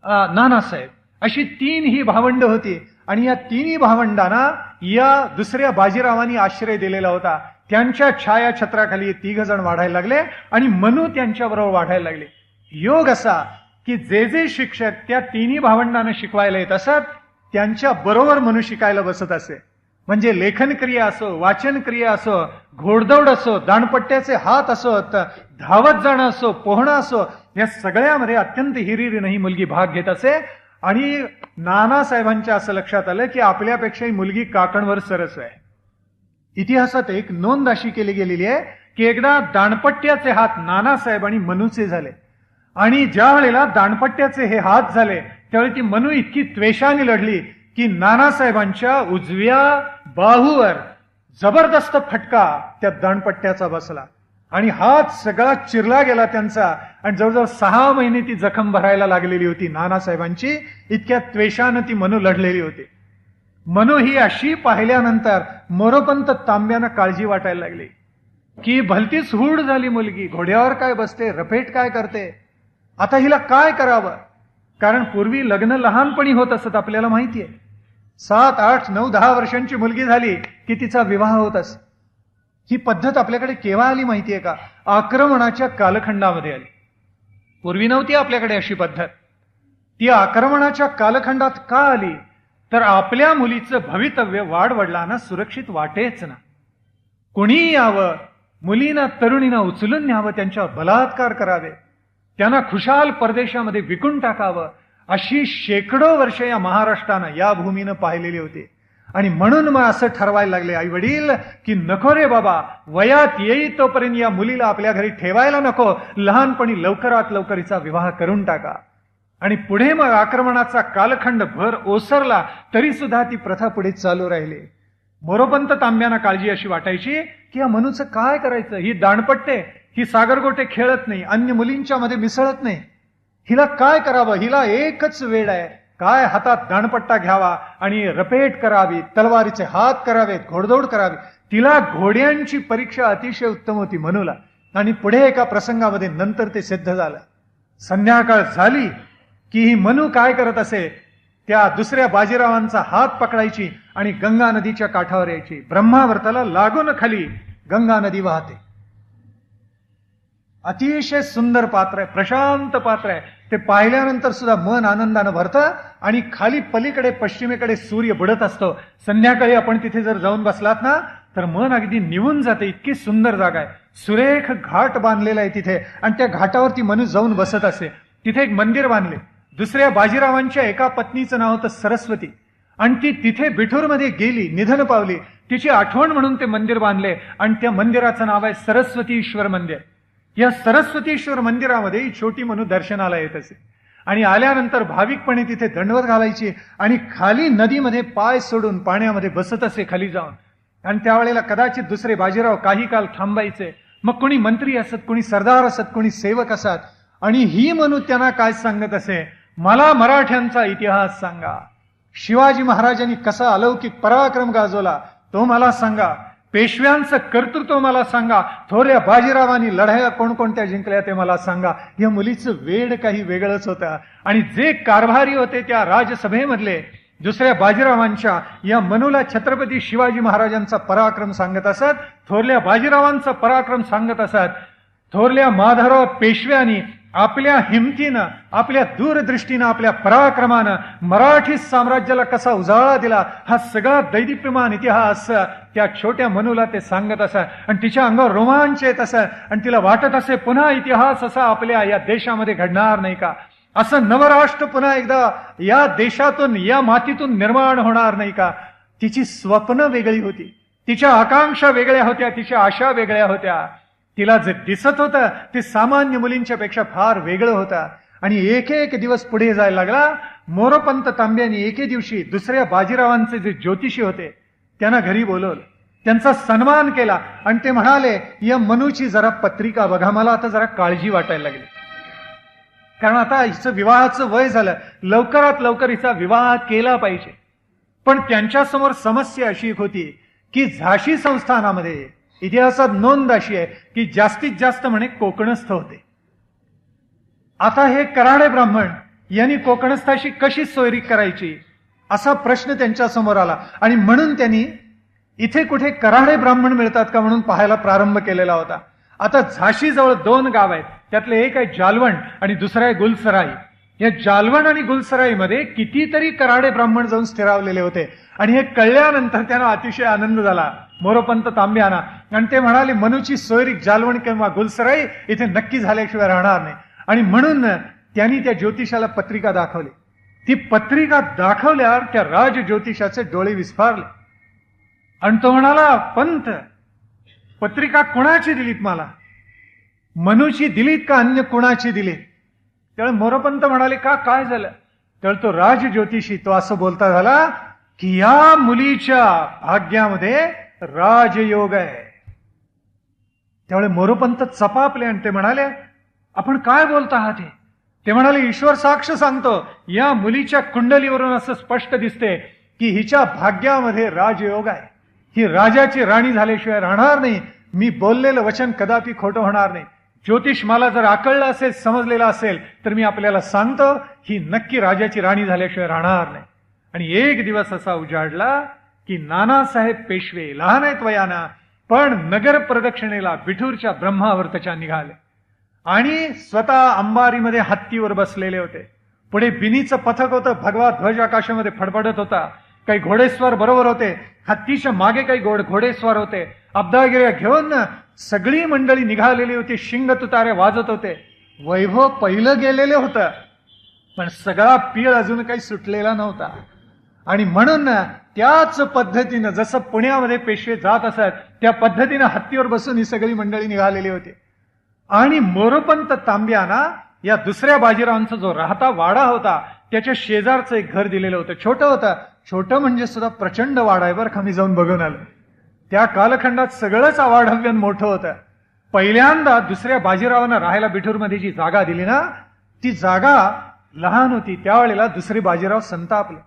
नानासाहेब, अशी 3 ही भावंड होती. आणि या 3 भावंडांना या दुसऱ्या बाजीरावांनी आश्रय दिलेला होता. त्यांच्या छायाछत्राखाली 3 जण वाढायला लागले आणि मनू त्यांच्याबरोबर वाढायला लागले. योग असा की जे जे शिक्षक त्या 3 भावंडांना शिकवायला येत असत त्यांच्या बरोबर मनू शिकायला बसत असे. म्हणजे लेखन क्रिया असो, वाचन क्रिया असो, घोडदौड असो, दाणपट्ट्याचे हात असो, धावत जाणं असो, पोहणं असो, या सगळ्यामध्ये अत्यंत हिरिरीनं ही मुलगी भाग घेत असे. आणि नानासाहेबांच्या असं लक्षात आलं की आपल्यापेक्षा ही मुलगी काकणवर सरस आहे. इतिहासात एक नोंद अशी केली गेलेली आहे की एकदा दाणपट्ट्याचे हात नानासाहेब आणि मनूचे झाले, आणि ज्या वेळेला दाणपट्ट्याचे हे हात झाले त्यावेळी ती मनू इतकी त्वेषाने लढली की नानासाहेबांच्या उजव्या बाहूवर जबरदस्त फटका त्या दाणपट्ट्याचा बसला आणि हात सगळा चिरला गेला त्यांचा. आणि जवळजवळ 6 महिने ती जखम भरायला लागलेली होती नानासाहेबांची. इतक्या त्वेषानं ती मनू लढलेली होती. मनू ही अशी पाहिल्यानंतर मोरोपंत तांब्यानं काळजी वाटायला लागली की भलतीच हूड झाली मुलगी, घोड्यावर काय बसते, रफेट काय करते, आता हिला काय करावं. कारण पूर्वी लग्न लहानपणी होत असत, आपल्याला माहितीये. 7, 8, 9, 10 वर्षांची मुलगी झाली की तिचा विवाह होत असत. ही पद्धत आपल्याकडे केव्हा आली माहितीये का? आक्रमणाच्या कालखंडामध्ये आली. पूर्वी नव्हती आपल्याकडे अशी पद्धत. ती आक्रमणाच्या कालखंडात का आली? तर आपल्या मुलीचं भवितव्य वाडवडिलांना सुरक्षित वाटेच ना. कोणीही यावं, मुलींना तरुणींना उचलून न्यावं, त्यांच्यावर बलात्कार करावे, त्यांना खुशाल परदेशामध्ये विकून टाकावं, अशी शेकडो वर्ष या महाराष्ट्रानं, या भूमीनं पाहिलेली होती. आणि म्हणून मग असं ठरवायला लागले आई वडील की नको रे बाबा, वयात येई तोपर्यंत या मुलीला आपल्या घरी ठेवायला नको, लहानपणी लवकरात लवकर हिचा विवाह करून टाका. आणि पुढे मग आक्रमणाचा कालखंड भर ओसरला तरी सुद्धा ती प्रथा पुढे चालू राहिली. मोरोपंत तांब्यांना काळजी अशी वाटायची की या मनूचं काय करायचं, ही दाणपट्टे, ही सागरगोटे खेळत नाही, अन्य मुलींच्या मध्ये मिसळत नाही, हिला काय करावं, हिला एकच वेळ आहे, काय हातात दाणपट्टा घ्यावा आणि रपेट करावी, तलवारीचे हात करावेत, घोडदौड करावी. तिला घोड्यांची परीक्षा अतिशय उत्तम होती मनूला. आणि पुढे एका प्रसंगामध्ये नंतर ते सिद्ध झालं. संध्याकाळ झाली की ही मनू काय करत असे, त्या दुसऱ्या बाजीरावांचा हात पकडायची आणि गंगा नदीच्या काठावर यायची. ब्रह्मावर्ताला लागून खाली गंगा नदी वाहते. अतिशय सुंदर पात्र आहे, प्रशांत पात्र आहे. ते पाहिल्यानंतर सुद्धा मन आनंदानं भरतं. आणि खाली पलीकडे पश्चिमेकडे सूर्य बुडत असतो. संध्याकाळी आपण तिथे जर जाऊन बसलात ना तर मन अगदी निवून जाते, इतकी सुंदर जागा आहे. सुरेख घाट बांधलेला आहे तिथे, आणि त्या घाटावरती मनू जाऊन बसत असे. तिथे एक मंदिर बांधले. दुसऱ्या बाजीरावांच्या एका पत्नीचं नाव होतं सरस्वती, आणि ती तिथे बिठूरमध्ये गेली, निधन पावली. तिची आठवण म्हणून ते मंदिर बांधले, आणि त्या मंदिराचं नाव आहे सरस्वतीश्वर मंदिर. या सरस्वतीश्वर मंदिरामध्ये छोटी मनू दर्शनाला येत असे, आणि आल्यानंतर भाविकपणे तिथे दंडवत घालायची आणि खाली नदीमध्ये पाय सोडून पाण्यामध्ये बसत असे खाली जाऊन. आणि त्यावेळेला कदाचित दुसरे बाजीराव काही काल थांबायचे. मग कोणी मंत्री असत, कोणी सरदार असत, कोणी सेवक असत. आणि ही मनू त्यांना काय सांगत असे, मला मराठ्यांचा इतिहास सांगा. शिवाजी महाराजांनी कसा अलौकिक पराक्रम गाजवला तो मला सांगा. पेशव्यांचं कर्तृत्व मला सांगा. थोड्या बाजीरावांनी लढाया कोणकोणत्या जिंकल्या ते मला सांगा. या मुलीचं वेड काही वेगळंच होतं. आणि जे कारभारी होते त्या राजसभेमधले दुसऱ्या बाजीरावांच्या या मनूला छत्रपती शिवाजी महाराजांचा पराक्रम सांगत असत, थोरल्या बाजीरावांचा पराक्रम सांगत असत. थोरल्या माधवराव पेशव्यांनी आपल्या हिमतीनं, आपल्या दूरदृष्टीनं, आपल्या पराक्रमानं मराठी साम्राज्याला कसा उजाळा दिला, हा सगळा दैदिप्यमान इतिहास त्या छोट्या मनूला ते सांगत असत. आणि तिच्या अंगावर रोमांच येत असत. आणि तिला वाटत असे पुन्हा इतिहास असा आपल्या या देशामध्ये घडणार नाही का, असं नवराष्ट्र पुन्हा एकदा या देशातून, या मातीतून निर्माण होणार नाही का. तिची स्वप्न वेगळी होती, तिच्या आकांक्षा वेगळ्या होत्या, तिच्या आशा वेगळ्या होत्या. तिला जे दिसत होतं ते सामान्य मुलींच्या पेक्षा फार वेगळं होतं. आणि एक एक दिवस पुढे जायला लागला. मोरोपंत तांब्यानी एके दिवशी दुसऱ्या बाजीरावांचे जे ज्योतिषी होते त्यांना घरी बोलवलं, त्यांचा सन्मान केला. आणि ते म्हणाले, या मनूची जरा पत्रिका बघा, मला आता जरा काळजी वाटायला लागली. कारण आता हिचं विवाहाचं वय झालं, लवकरात लवकर हिचा विवाह केला पाहिजे. पण त्यांच्यासमोर समस्या अशी एक होती की झाशी संस्थानामध्ये इतिहासात नोंद अशी आहे की जास्तीत जास्त म्हणे कोकणस्थ होते. आता हे कऱ्हाडे ब्राह्मण यांनी कोकणस्थाशी कशी सोयरी करायची असा प्रश्न त्यांच्या समोर आला. आणि म्हणून त्यांनी इथे कुठे कऱ्हाडे ब्राह्मण मिळतात का म्हणून पाहायला प्रारंभ केलेला होता. आता झाशीजवळ 2 गाव आहेत, त्यातले एक आहे जालवण आणि दुसरं आहे गुलसराई. या जालवण आणि गुलसराईमध्ये कितीतरी कऱ्हाडे ब्राह्मण जाऊन स्थिरावलेले होते. आणि हे कळल्यानंतर त्यांना अतिशय आनंद झाला मोरोपंत तांब्याना. आणि ते म्हणाले, मनूची सोयरी जालवण किंवा गुलसराई इथे नक्की झाल्याशिवाय राहणार नाही. आणि म्हणून त्यांनी त्या ज्योतिषाला पत्रिका दाखवली. ती पत्रिका दाखवल्यावर त्या राज ज्योतिषाचे डोळे विस्फारले. आणि तो म्हणाला, पंत, पत्रिका कुणाची दिलीत मला, मनूची दिलीत का अन्य कुणाची दिलीत? त्यावेळी मोरोपंत म्हणाले, का काय झालं? त्यावेळी तो राज ज्योतिषी तो असं बोलता झाला की या मुलीच्या भाग्यामध्ये राजयोग आहे. त्यावेळी मोरोपंत चपापले आणि ते म्हणाले, आपण काय बोलता आहात? ते म्हणाले, ईश्वर साक्ष सांगतो, या मुलीच्या कुंडलीवरून असं स्पष्ट दिसते की हिच्या भाग्यामध्ये राजयोग आहे. ही राजाची राणी झाल्याशिवाय राहणार नाही. मी बोललेलं वचन कदापि खोटं होणार नाही. ज्योतिष मला जर आकळलं असेल, समजलेलं असेल तर मी आपल्याला सांगतो, ही नक्की राजाची राणी झाल्याशिवाय राहणार नाही. आणि एक दिवस असा उजाडला की नानासाहेब पेशवे लहान आहेत वयाना, पण नगर प्रदक्षिणेला बिठूरच्या ब्रह्मावर्तच्या निघाले. आणि स्वतः अंबारीमध्ये हत्तीवर बसलेले होते. पुढे बिनीचं पथक होतं, भगवा ध्वज आकाशामध्ये फडफडत होता. काही घोडेस्वार बरोबर होते, हत्तीच्या मागे काही घोडेस्वार होते. अब्दागिऱ्या घेऊन सगळी मंडळी निघालेली होती. शिंग तुतारे वाजत होते. वैभव पहिलं गेलेले होतं, पण सगळा पीळ अजून काही सुटलेला नव्हता. आणि म्हणून त्याच पद्धतीनं जसं पुण्यामध्ये पेशवे जात असत त्या पद्धतीनं हत्तीवर बसून ही सगळी मंडळी निघालेली होती. आणि मोरोपंत तांब्याना या दुसऱ्या बाजीरावांचा जो राहता वाडा होता त्याच्या शेजारचं एक घर दिलेलं होतं. छोटं होतं, छोटं म्हणजे सुद्धा प्रचंड वाडा आहे बरं का. मी जाऊन बघून आलो. त्या कालखंडात सगळंच अवाढव्य मोठं होतं. पहिल्यांदा दुसऱ्या बाजीरावांना राहायला बिठूरमध्ये जी जागा दिली ना, ती जागा लहान होती. त्यावेळेला दुसरे बाजीराव संतापले.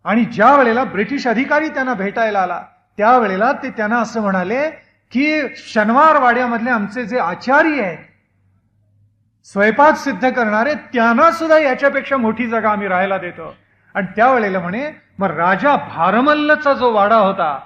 आणि ज्या वेळेला ब्रिटिश अधिकारी त्यांना भेटायला आला त्यावेळेला ते त्यांना असं म्हणाले की शनिवार वाड्यामधले आमचे जे आचार्य आहेत, स्वयंपाक सिद्ध करणारे, त्यांना सुद्धा याच्यापेक्षा मोठी जागा आम्ही राहायला देतो. आणि त्यावेळेला म्हणे, मग राजा भारमल्लचा जो वाडा होता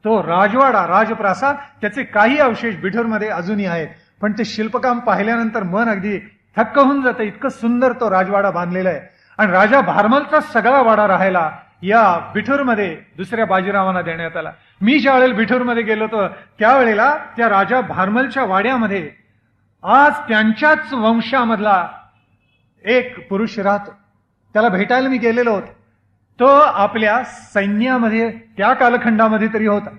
तो राजवाडा, राजप्रासाद, त्याचे काही अवशेष बिठूरमध्ये अजूनही आहेत. पण ते शिल्पकाम पाहिल्यानंतर मन अगदी थक्क होऊन जातं. इतकं सुंदर तो राजवाडा बांधलेला आहे. आणि राजा भारमलचा सगळा वाडा राहायला या बिठूरमध्ये दुसऱ्या बाजीरावांना देण्यात आला. मी ज्या वेळेला बिठूरमध्ये गेलो होतो त्यावेळेला त्या राजा भारमलच्या वाड्यामध्ये आज त्यांच्याच वंशामधला एक पुरुष राहतो. त्याला भेटायला मी गेलेलो होतो. तो आपल्या सैन्यामध्ये त्या कालखंडामध्ये तरी होता.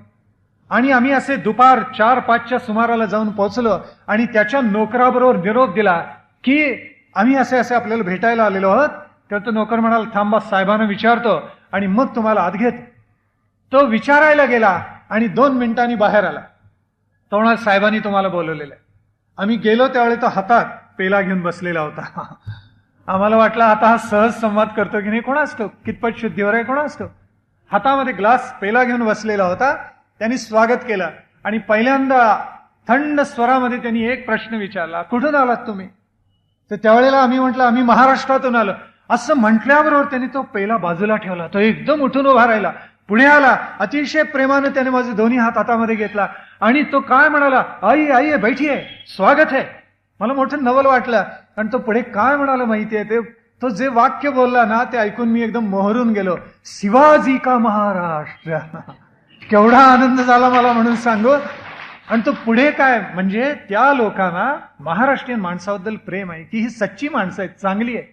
आणि आम्ही असे दुपार 4-5च्या सुमाराला जाऊन पोहोचलो आणि त्याच्या नोकराबरोबर निरोप दिला की आम्ही असे असे आपल्याला भेटायला आलेलो आहोत. तर तो नोकर म्हणाला, थांबा, साहेबांना विचारतो आणि मग तुम्हाला आत घेतो. तो विचारायला गेला आणि 2 मिनिटांनी बाहेर आला. तो म्हणाला, साहेबांनी तुम्हाला बोलवलेलं आहे. आम्ही गेलो त्यावेळी तो हातात पेला घेऊन बसलेला होता. आम्हाला वाटलं आता हा सहज संवाद करतो की नाही कोणास ठाऊक, कितपत शुद्धीवर आहे कोणास ठाऊक. हातामध्ये ग्लास पेला घेऊन बसलेला होता. त्यांनी स्वागत केलं आणि पहिल्यांदा थंड स्वरामध्ये त्यांनी एक प्रश्न विचारला, कुठून आलात तुम्ही? तर त्यावेळेला आम्ही म्हटलं आम्ही महाराष्ट्रातून आलो. असं म्हटल्याबरोबर त्यांनी तो पेला बाजूला ठेवला. तो एकदम उठून उभा राहिला, पुढे आला. अतिशय प्रेमाने त्याने माझे दोन्ही हात हातामध्ये घेतला आणि तो काय म्हणाला, आई आई बैठी आहे, स्वागत आहे. मला मोठं नवल वाटलं. आणि तो पुढे काय म्हणाला माहितीये, ते तो जे वाक्य बोलला ना ते ऐकून मी एकदम मोहरून गेलो. शिवाजी का महाराष्ट्र. केवढा आनंद झाला मला म्हणून सांगू. आणि तो पुढे काय म्हणजे त्या लोकांना महाराष्ट्रीयन माणसाबद्दल प्रेम आहे की ही सच्ची माणसं आहेत, चांगली आहे,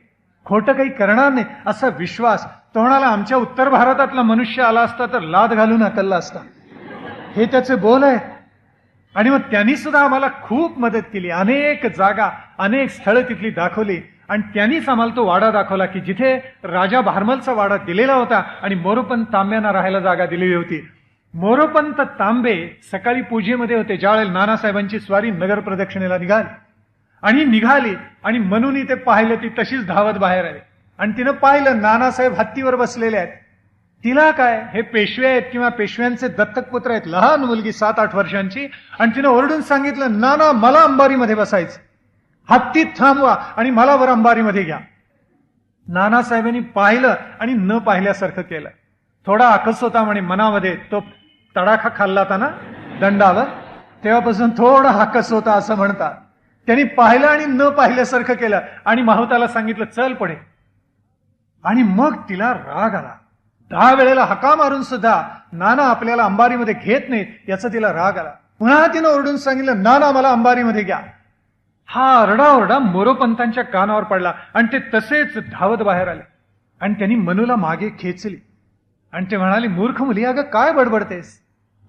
खोटं काही करणार नाही असा विश्वास. तो म्हणाला आमच्या उत्तर भारतातला मनुष्य आला असता तर लाद घालून हकलला असता. हे त्याचे बोल आहेत. आणि मग त्यांनी सुद्धा आम्हाला खूप मदत केली. अनेक जागा, अनेक स्थळं तिथली दाखवली. आणि त्यांनीच आम्हाला तो वाडा दाखवला की जिथे राजा भारमलचा वाडा दिलेला होता आणि मोरोपंत तांब्यांना राहायला जागा दिलेली होती. मोरोपंत तांबे सकाळी पूजेमध्ये होते ज्यावेळेला नानासाहेबांची स्वारी नगर प्रदक्षिणेला निघाली आणि म्हणून ते पाहिलं. ती तशीच धावत बाहेर आली आणि तिनं पाहिलं नानासाहेब हत्तीवर बसलेले आहेत. तिला काय, हे पेशवे आहेत किंवा पेशव्यांचे दत्तक पुत्र आहेत, लहान मुलगी 7-8 वर्षांची. आणि तिनं ओरडून सांगितलं, नाना मला अंबारीमध्ये बसायचं, हत्तीत थांबवा आणि मला वर अंबारीमध्ये घ्या. नानासाहेबांनी पाहिलं आणि न पाहिल्यासारखं केलं. थोडा आकस होता म्हणे मनामध्ये, तो तडाखा खाल्ला होता ना दंडावर, तेव्हापासून थोडा आकस होता असं म्हणतात. त्यांनी पाहिलं आणि न पाहिल्यासारखं केलं आणि माहुताला सांगितलं चल पुढे. आणि मग तिला राग आला. 10 वेळेला हका मारून सुद्धा नाना आपल्याला अंबारीमध्ये घेत नाहीत याचा तिला राग आला. पुन्हा तिनं ओरडून सांगितलं, नाना मला अंबारीमध्ये घ्या. हा रडाओरडा मोरोपंतांच्या कानावर पडला आणि ते तसेच धावत बाहेर आले. आणि त्यांनी मनूला मागे खेचली आणि ते म्हणाले, मूर्ख मुली, अगं काय बडबडतेस?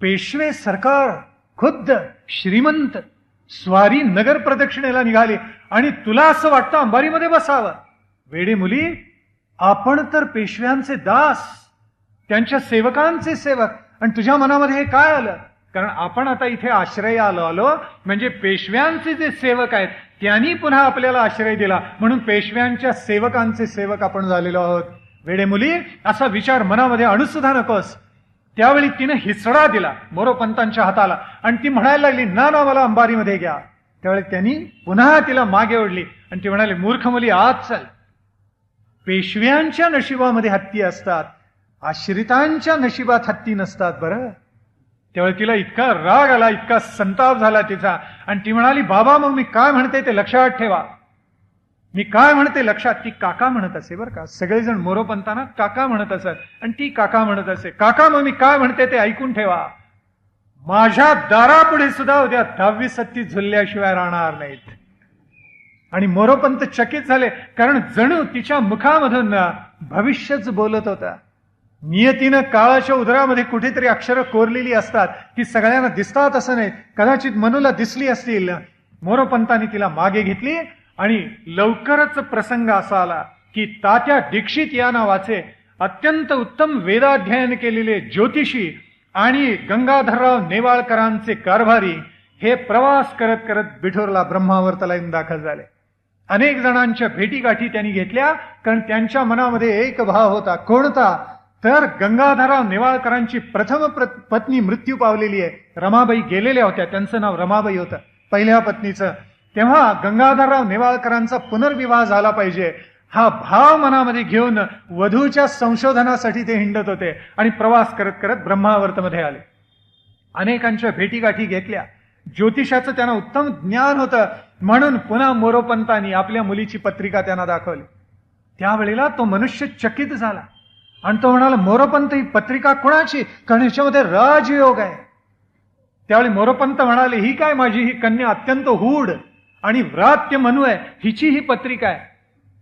पेशवे सरकार खुद्द श्रीमंत स्वारी नगर प्रदक्षिणेला निघाली आणि तुला असं वाटतं अंबारीमध्ये बसावं? वेडे मुली, आपण तर पेशव्यांचे दास, त्यांच्या सेवकांचे सेवक. आणि तुझ्या मनामध्ये हे काय आलं? कारण आपण आता इथे आश्रय आलो म्हणजे पेशव्यांचे जे सेवक आहेत त्यांनी पुन्हा आपल्याला आश्रय दिला म्हणून पेशव्यांच्या सेवकांचे सेवक आपण झालेलो आहोत. वेडे मुली, असा विचार मनामध्ये आणू सुद्धा नकोस. त्यावेळी तिने हिसडा दिला मोरोपंतांच्या हाताला आणि ती म्हणायला लागली, ना ना मला अंबारीमध्ये घ्या. त्यावेळी त्यांनी पुन्हा तिला मागे ओढली आणि ती म्हणाली, मूर्ख मुली आत चल. पेशव्यांच्या नशिबामध्ये हत्ती असतात, आश्रितांच्या नशिबात हत्ती नसतात बरं. त्यावेळी तिला इतका राग आला, इतका संताप झाला तिचा. आणि ती म्हणाली, बाबा मग मी काय म्हणते ते लक्षात ठेवा. मी काय म्हणते लक्षात. ती काका म्हणत असे बरं का, सगळेजण मोरोपंतांना काका म्हणत असत आणि ती काका म्हणत असे. काका मग मी काय म्हणते ते ऐकून ठेवा. माझ्या दारापुढे सुद्धा उद्या 10वी सत्ती झुलल्याशिवाय राहणार नाहीत. आणि मोरोपंत चकित झाले, कारण जणू तिच्या मुखामधून भविष्यच बोलत होता. नियतीनं काळाच्या उदरामध्ये कुठेतरी अक्षरं कोरलेली असतात, ती सगळ्यांना दिसतात असं नाही. कदाचित मनूला दिसली असतील. मोरोपंतांनी तिला मागे घेतली आणि लवकरच प्रसंग असा आला की तात्या दीक्षित या नावाचे अत्यंत उत्तम वेदाध्ययन केलेले ज्योतिषी आणि गंगाधरराव नेवाळकरांचे कारभारी हे प्रवास करत करत बिठोरला ब्रह्मावर्ताला येऊन दाखल झाले. अनेक जणांच्या भेटीगाठी त्यांनी घेतल्या, कारण त्यांच्या मनामध्ये एक भाव होता. कोणता? तर गंगाधरराव नेवाळकरांची प्रथम पत्नी मृत्यू पावलेली आहे. रमाबाई गेलेल्या होत्या, त्यांचं नाव रमाबाई होतं पहिल्या पत्नीचं. तेव्हा गंगाधरराव नेवाळकरांचा पुनर्विवाह झाला पाहिजे हा भाव मनामध्ये घेऊन वधूच्या संशोधनासाठी ते हिंडत होते आणि प्रवास करत करत ब्रह्मावर्तमध्ये आले. अनेकांच्या भेटीगाठी घेतल्या. ज्योतिषाचं त्यांना उत्तम ज्ञान होतं म्हणून पुन्हा मोरोपंतांनी आपल्या मुलीची पत्रिका त्यांना दाखवली. त्यावेळेला तो मनुष्य चकित झाला आणि तो म्हणाला, मोरोपंत ही पत्रिका कोणाची? कारण ह्याच्यामध्ये राजयोग आहे. त्यावेळी मोरोपंत म्हणाले, ही काय, माझी ही कन्या अत्यंत हूढ आणि व्रात्य मनू आहे, हिची ही पत्रिका आहे.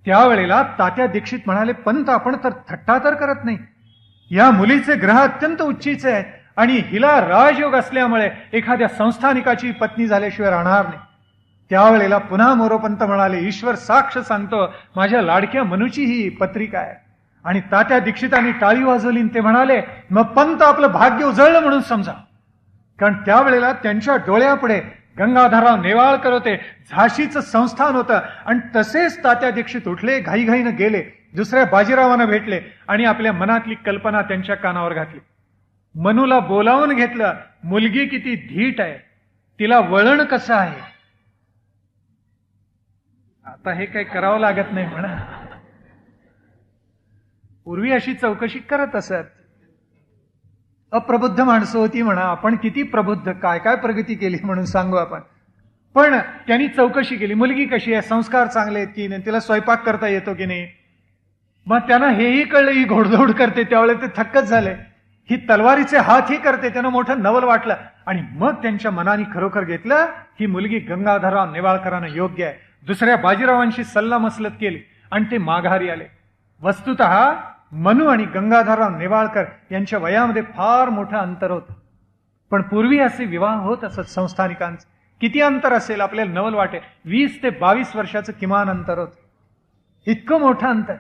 त्यावेळेला तात्या दीक्षित म्हणाले, पंत आपण तर थट्टा तर करत नाही. या मुलीचे ग्रह अत्यंत उच्चीचे आहेत आणि हिला राजयोग असल्यामुळे एखाद्या संस्थानिकाची पत्नी झाल्याशिवाय राहणार नाही. त्यावेळेला पुन्हा मोरोपंत म्हणाले, ईश्वर साक्ष सांगतो, माझ्या लाडक्या मनूची ही पत्रिका आहे. आणि तात्या दीक्षितांनी टाळी वाजवली. ते म्हणाले, मग पंत आपलं भाग्य उजळलं म्हणून समजा. कारण त्यावेळेला त्यांच्या डोळ्यापुढे गंगाधरराव नेवाळकर होते, झाशीचं संस्थान होतं. आणि तसेच तात्या दीक्षित उठले, घाईघाईनं गेले, दुसऱ्या बाजीरावांना भेटले आणि आपल्या मनातली कल्पना त्यांच्या कानावर घातली. मनूला बोलावून घेतलं. मुलगी किती धीट आहे, तिला वळण कसं आहे. आता हे काही करावं लागत नाही म्हणा. पूर्वी अशी चौकशी करत असत. अप्रबुद्ध माणसं होती म्हणा, आपण किती प्रबुद्ध, काय काय प्रगती केली म्हणून सांगू आपण. पण त्यांनी चौकशी केली, मुलगी कशी आहे, संस्कार चांगले आहेत की नाही, तिला स्वयंपाक करता येतो की नाही. मग त्यांना हेही कळलं ही घोडदौड करते, त्यावेळेस ते थक्कच झाले. ही तलवारीचे हातही करते, त्यांना मोठं नवल वाटलं. आणि मग त्यांच्या मनाने खरोखर घेतलं ही मुलगी गंगाधरराव नेवाळकरांना योग्य आहे. दुसऱ्या बाजीरावांशी सल्लामसलत केली आणि ते माघारी आले. वस्तुतः मनू आणि गंगाधरराव नेवाळकर यांच्या वयामध्ये फार मोठं अंतर होतं. पण पूर्वी असे विवाह होत असत संस्थानिकांचे. किती अंतर असेल आपल्याला नवल वाटेल, 20 ते 22 वर्षाचं किमान अंतर होतं. इतकं मोठं अंतर.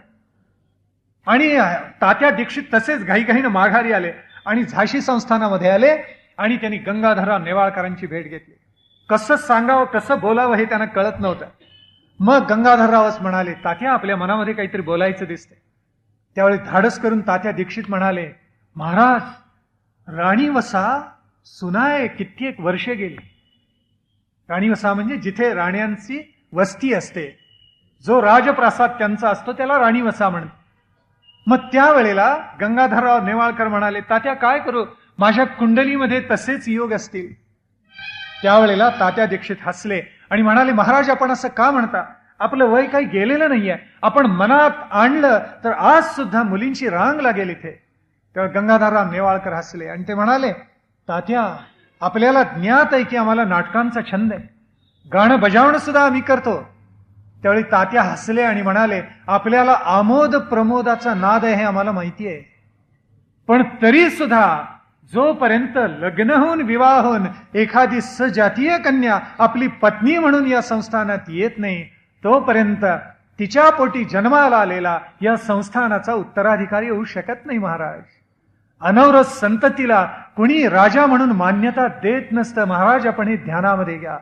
आणि तात्या दीक्षित तसेच घाईघाईनं माघारी आले आणि झाशी संस्थानामध्ये आले आणि त्यांनी गंगाधरराव नेवाळकरांची भेट घेतली. कसं सांगावं, कसं बोलावं हे त्यांना कळत नव्हतं. मग गंगाधररावच म्हणाले, तात्या आपल्या मनामध्ये काहीतरी बोलायचं दिसते. त्यावेळी धाडस करून तात्या दीक्षित म्हणाले, महाराज राणीवसा सुनाय कित्येक वर्षे गेली. राणीवसा म्हणजे जिथे राण्यांची वस्ती असते, जो राजप्रासाद त्यांचा असतो त्याला राणीवसा म्हणतात. मग त्यावेळेला गंगाधरराव नेवाळकर म्हणाले, तात्या काय करू, माझ्या कुंडलीमध्ये तसेच योग असतील. त्यावेळेला तात्या दीक्षित हसले आणि म्हणाले, महाराज आपण असं का म्हणता, आपलं वय काही गेलेलं नाहीये, आपण मनात आणलं तर आज सुद्धा मुलींची रांग लागेल इथे. तेव्हा गंगाधरराव नेवाळकर हसले आणि ते म्हणाले, तात्या आपल्याला ज्ञात आहे की आम्हाला नाटकांचा छंद आहे, गाणं बजावणं सुद्धा आम्ही करतो. त्यावेळी तात्या हसले आणि म्हणाले, आपल्याला आमोद प्रमोदाचा नाद आहे हे आम्हाला माहिती आहे, पण तरी सुद्धा जोपर्यंत लग्न होऊन विवाह होऊन एखादी सजातीय कन्या आपली पत्नी म्हणून या संस्थानात येत नाही, तोपर्यंत तिच्या पोटी जन्माला आलेला या संस्थानाचा उत्तराधिकारी होऊ शकत नाही महाराज. अनवरत संततीला कुणी राजा म्हणून मान्यता देत नसतं महाराज, आपण हे ध्यानामध्ये घ्या.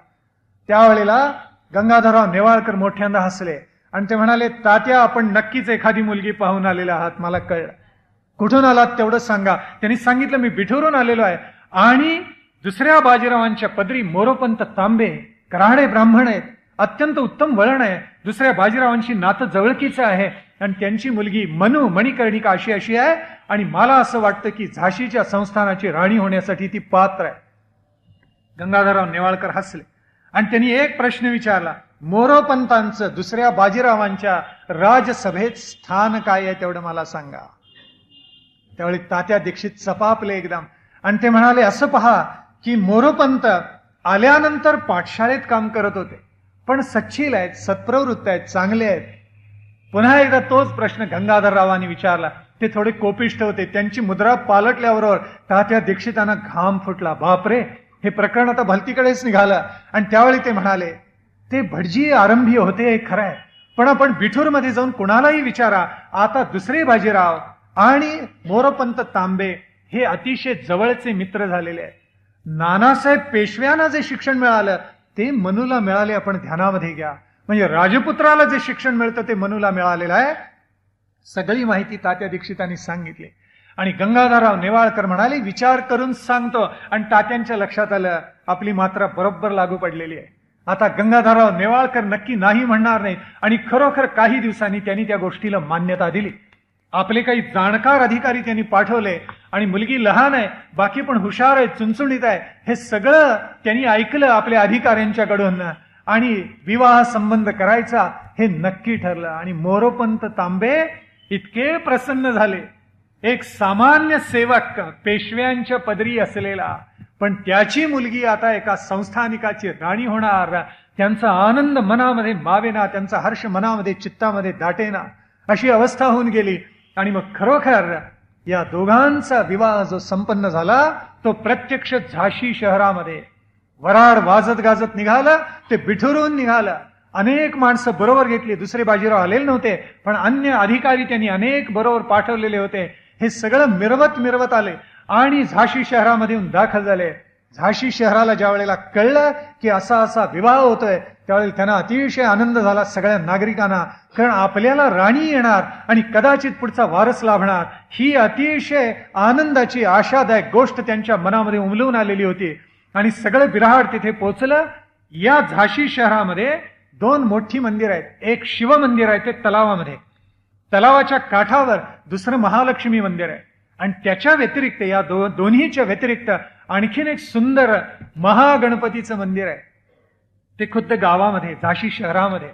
त्यावेळेला गंगाधरराव नेवाळकर मोठ्यांदा हसले आणि ते म्हणाले, तात्या आपण नक्कीच एखादी मुलगी पाहून आलेला आहात, मला कळलं. कुठून आलात तेवढं सांगा. त्यांनी सांगितलं, मी बिठूरून आलेलो आहे आणि दुसऱ्या बाजीरावांच्या पदरी मोरोपंत तांबे कराडे ब्राह्मण आहेत, अत्यंत उत्तम वळण आहे, दुसऱ्या बाजीरावांशी नातं जवळकीचं आहे आणि त्यांची मुलगी मनू मणिकर्णिका अशी अशी आहे आणि मला असं वाटतं की झाशीच्या संस्थानाची राणी होण्यासाठी ती पात्र आहे. गंगाधरराव नेवाळकर हसले आणि त्यांनी एक प्रश्न विचारला, मोरोपंतांचं दुसऱ्या बाजीरावांच्या राजसभेत स्थान काय आहे तेवढं मला सांगा. त्यावेळी तात्या दीक्षित चपापले एकदम आणि ते म्हणाले, असं पहा की मोरोपंत आल्यानंतर पाठशाळेत काम करत होते, पण सच्छील आहेत, सत्प्रवृत्त आहेत, चांगले आहेत. पुन्हा एकदा तोच प्रश्न गंगाधररावांनी विचारला. ते थोडे कोपिष्ठ होते. त्यांची मुद्रा पालटल्याबरोबर तात्या दीक्षितांना घाम फुटला. बापरे, हे प्रकरण आता भलतीकडेच निघालं. आणि त्यावेळी ते म्हणाले, ते भटजी आरंभी होते हे खरं आहे, पण आपण बिठूरमध्ये जाऊन कुणालाही विचारा, आता दुसरे बाजीराव आणि मोरोपंत तांबे हे अतिशय जवळचे मित्र झालेले आहेत. नानासाहेब पेशव्यांना जे शिक्षण मिळालं ते मनूला मिळाले, आपण ध्यानामध्ये घ्या. म्हणजे राजपुत्राला जे शिक्षण मिळतं ते मनूला मिळालेलं आहे. सगळी माहिती तात्या दीक्षितांनी सांगितली आणि गंगाधरराव नेवाळकर म्हणाले, विचार करून सांगतो. आणि तात्यांच्या लक्षात आलं, आपली मात्रा बरोबर लागू पडलेली आहे. आता गंगाधरराव नेवाळकर नक्की नाही म्हणणार नाहीत आणि खरोखर काही दिवसांनी त्यांनी त्या गोष्टीला मान्यता दिली. आपले काही जाणकार अधिकारी त्यांनी पाठवले आणि मुलगी लहान आहे, बाकी पण हुशार आहे, चुणचुणीत आहे, हे सगळं त्यांनी ऐकलं आपल्या अधिकाऱ्यांच्याकडून आणि विवाह संबंध करायचा हे नक्की ठरलं. आणि मोरोपंत तांबे इतके प्रसन्न झाले. एक सामान्य सेवक पेशव्यांच्या पदरी असलेला, पण त्याची मुलगी आता एका संस्थानिकाची राणी होणार, त्यांचा आनंद मनामध्ये मावेना, त्यांचा हर्ष मनामध्ये चित्तामध्ये दाटेना, अशी अवस्था होऊन गेली. आणि मग खरोखर या दोघांचा विवाह जो संपन्न झाला तो प्रत्यक्ष झाशी शहरामध्ये वराड वाजत गाजत निघाला. ते बिठूरून निघालं. अनेक माणसं बरोबर घेतली. दुसरे बाजीराव आलेले नव्हते, पण अन्य अधिकारी त्यांनी अनेक बरोबर पाठवलेले होते. हे सगळं मिरवत मिरवत आले आणि झाशी शहरामध्ये दाखल झाले. झाशी शहराला ज्या वेळेला कळलं की असा असा विवाह होतोय, त्यावेळेला त्यांना अतिशय आनंद झाला सगळ्या नागरिकांना. कारण आपल्याला राणी येणार आणि कदाचित पुढचा वारस लाभणार, ही अतिशय आनंदाची आशादायक गोष्ट त्यांच्या मनामध्ये उमलून आलेली होती. आणि सगळं बिऱ्हाड तिथे पोचलं. या झाशी शहरामध्ये 2 मोठी मंदिर आहेत. एक शिव मंदिर आहे ते तलावामध्ये, तलावाच्या काठावर दुसरं महालक्ष्मी मंदिर आहे. आणि त्याच्या व्यतिरिक्त या दोन्हीच्या व्यतिरिक्त आणखीन एक सुंदर महागणपतीचं मंदिर आहे, ते खुद्द गावामध्ये झाशी शहरामध्ये.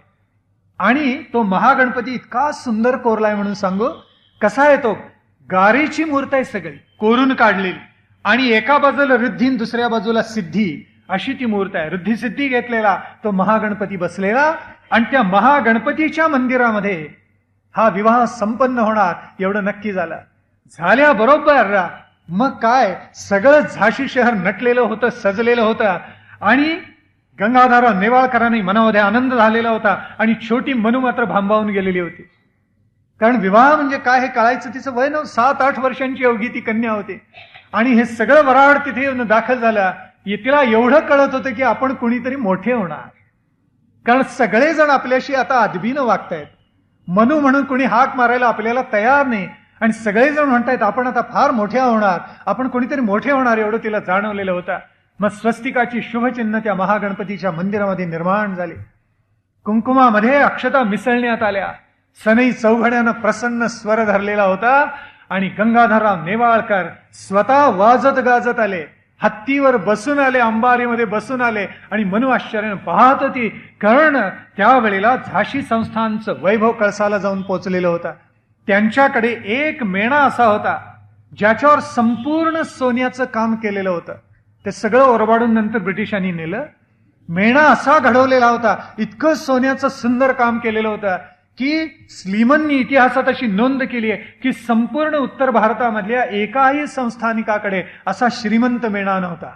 आणि तो महागणपती इतका सुंदर कोरलाय म्हणून सांगू. कसा आहे तो? गारेची मूर्त आहे, सगळी कोरून काढलेली. आणि एका बाजूला रिद्धी, दुसऱ्या बाजूला सिद्धी, अशी ती मूर्त आहे. रिद्धी सिद्धी घेतलेला तो महागणपती बसलेला. आणि त्या महागणपतीच्या मंदिरामध्ये हा विवाह संपन्न होणार एवढं नक्की झालं. झाल्याबरोबर मग काय, सगळं झाशी शहर नटलेलं होतं, सजलेलं होतं. आणि गंगाधरराव नेवाळकरांनी मनामध्ये आनंद झालेला होता. आणि छोटी मनू मात्र भांबावून गेलेली होती. कारण विवाह म्हणजे काय हे कळायचं. तिचं वय 7-8 वर्षांची अवघी ती कन्या होती. आणि हे सगळं वराड तिथे येऊन दाखल झालं. तिला एवढं कळत होतं की आपण कुणीतरी मोठे होणार. कारण सगळेजण आपल्याशी आता अदबीनं वागतायत. मनू म्हणून कुणी हाक मारायला आपल्याला तयार नाही. आणि सगळेजण म्हणतायत आपण आता फार मोठ्या होणार, आपण कोणीतरी मोठे होणार, एवढं तिला जाणवलेलं होतं. मग स्वस्तिकाची शुभचिन्ह त्या महागणपतीच्या मंदिरामध्ये निर्माण झाली. कुंकुमामध्ये अक्षता मिसळण्यात आल्या. सनई चौघड्यानं प्रसन्न स्वर धरलेला होता. आणि गंगाधरराव नेवाळकर स्वतः वाजत गाजत आले, हत्तीवर बसून आले, अंबारीमध्ये बसून आले. आणि मनू आश्चर्यानं पाहत होती, कारण त्यावेळेला झाशी संस्थानचं वैभव कळसाला जाऊन पोचलेलं होतं. त्यांच्याकडे एक मेणा असा होता ज्याच्यावर संपूर्ण सोन्याचं काम केलेलं होतं. ते सगळं ओरबाडून नंतर ब्रिटिशांनी नेलं. मेणा असा घडवलेला होता, इतकं सोन्याचं सुंदर काम केलेलं होतं की स्लीमननी इतिहासात अशी नोंद केली आहे की संपूर्ण उत्तर भारतामधल्या एकाही संस्थानिकाकडे असा श्रीमंत मेणा नव्हता.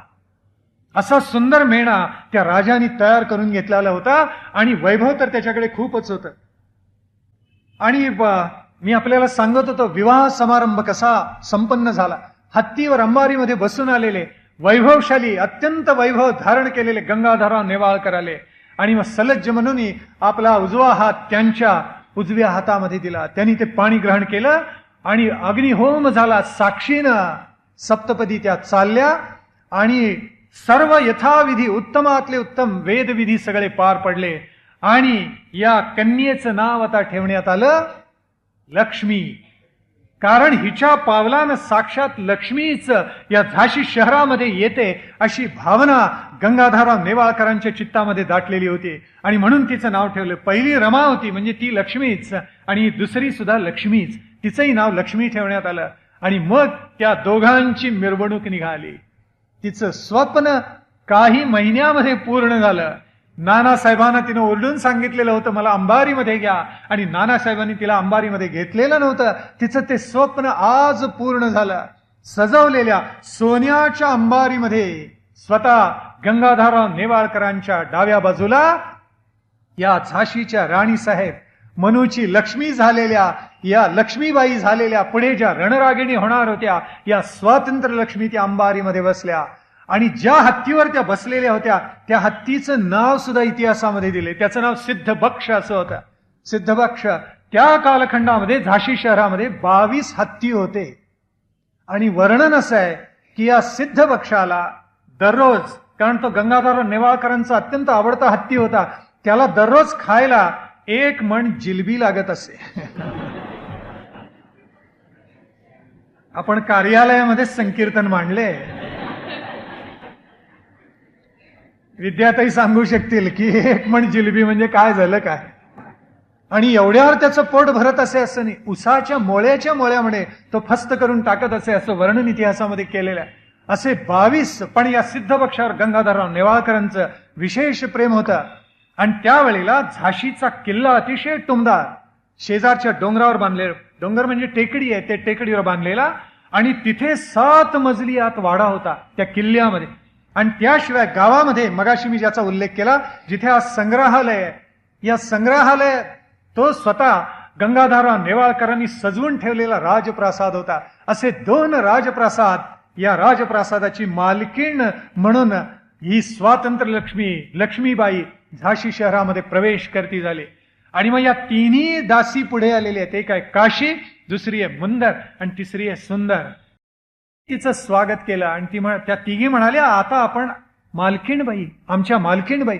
असा सुंदर मेणा त्या राजांनी तयार करून घेतलेला होता. आणि वैभव तर त्याच्याकडे खूपच होतं. आणि मी आपल्याला सांगत होतो विवाह समारंभ कसा संपन्न झाला. हत्तीवर अंबारीमध्ये बसून आलेले वैभवशाली, अत्यंत वैभव धारण केलेले गंगाधरराव नेवाळकर आले. आणि मग सलज्ज म्हणून आपला उजवा हात त्यांच्या उजव्या हातामध्ये दिला. त्यांनी ते पाणी ग्रहण केलं आणि अग्निहोम झाला. साक्षीनं सप्तपदी त्या चालल्या आणि सर्व यथाविधी उत्तमातले उत्तम वेदविधी सगळे पार पडले. आणि या कन्येचं नाव आता ठेवण्यात आलं लक्ष्मी. कारण हिच्या पावलानं साक्षात लक्ष्मीच या झाशी शहरामध्ये येते अशी भावना गंगाधरराव नेवाळकरांच्या चित्तामध्ये दाटलेली होती. आणि म्हणून तिचं नाव ठेवलं. पहिली रमा होती म्हणजे ती लक्ष्मीच, आणि दुसरी सुद्धा लक्ष्मीच, तिचंही नाव लक्ष्मी ठेवण्यात आलं. आणि मग त्या दोघांची मिरवणूक निघाली. तिचं स्वप्न काही महिन्यामध्ये पूर्ण झालं. नानासाहेबांना तिनं ओरडून सांगितलेलं होतं मला अंबारीमध्ये घ्या, आणि नानासाहेबांनी तिला अंबारीमध्ये घेतलेलं नव्हतं. तिचं ते स्वप्न आज पूर्ण झालं. सजवलेल्या सोन्याच्या अंबारीमध्ये स्वतः गंगाधरराव नेवाळकरांच्या डाव्या बाजूला या झाशीच्या राणीसाहेब, मनूची लक्ष्मी झालेल्या, या लक्ष्मीबाई झालेल्या, पुढे ज्या रणरागिणी होणार होत्या या स्वातंत्र्य लक्ष्मी त्या अंबारीमध्ये बसल्या. आणि ज्या हत्तीवर त्या बसलेल्या होत्या त्या हत्तीचं नाव सुद्धा इतिहासामध्ये दिले. त्याचं नाव सिद्धबक्ष असं होतं. सिद्धबक्ष. त्या कालखंडामध्ये झाशी शहरामध्ये 22 हत्ती होते. आणि वर्णन असं आहे की या सिद्धबक्षाला दररोज, कारण तो गंगाधरराव नेवाळकरांचा अत्यंत आवडता हत्ती होता, त्याला दररोज खायला 1 मण जिलबी लागत असे. आपण कार्यालयामध्ये संकीर्तन मांडले. विद्याताई सांगू शकतील की 1 मण जिलबी म्हणजे काय झालं काय. आणि एवढ्यावर त्याचं पोट भरत असे असं नाही. उसाच्या मोळ्यामध्ये तो फस्त करून टाकत असे असं वर्णन इतिहासामध्ये केलेलं आहे. असे 22. पण या सिद्धबक्षावर गंगाधरराव नेवाळकरांचं विशेष प्रेम होतं. आणि त्यावेळेला झाशीचा किल्ला अतिशय टुमदार शेजारच्या डोंगरावर बांधलेला, डोंगर म्हणजे टेकडी आहे, ते टेकडीवर बांधलेला. आणि तिथे 7 मजली आत वाडा होता त्या किल्ल्यामध्ये. आणि त्याशिवाय गावामध्ये मगाशी मी ज्याचा उल्लेख केला, जिथे आज संग्रहालय आहे, या संग्रहालय तो स्वतः गंगाधरराव नेवाळकरांनी सजवून ठेवलेला राजप्रासाद होता. असे 2 राजप्रासाद या राजप्रासादाची मालकीण म्हणून ही स्वातंत्र्य लक्ष्मी लक्ष्मीबाई झाशी शहरामध्ये प्रवेश करती झाली. आणि मग या तिन्ही दासी पुढे आलेली आहेत. एक आहे काशी, दुसरी आहे मुंदर आणि तिसरी आहे सुंदर. तिचं स्वागत केलं आणि त्या तिघी म्हणाल्या, आता आपण मालकीणबाई, आमच्या मालकीणबाई.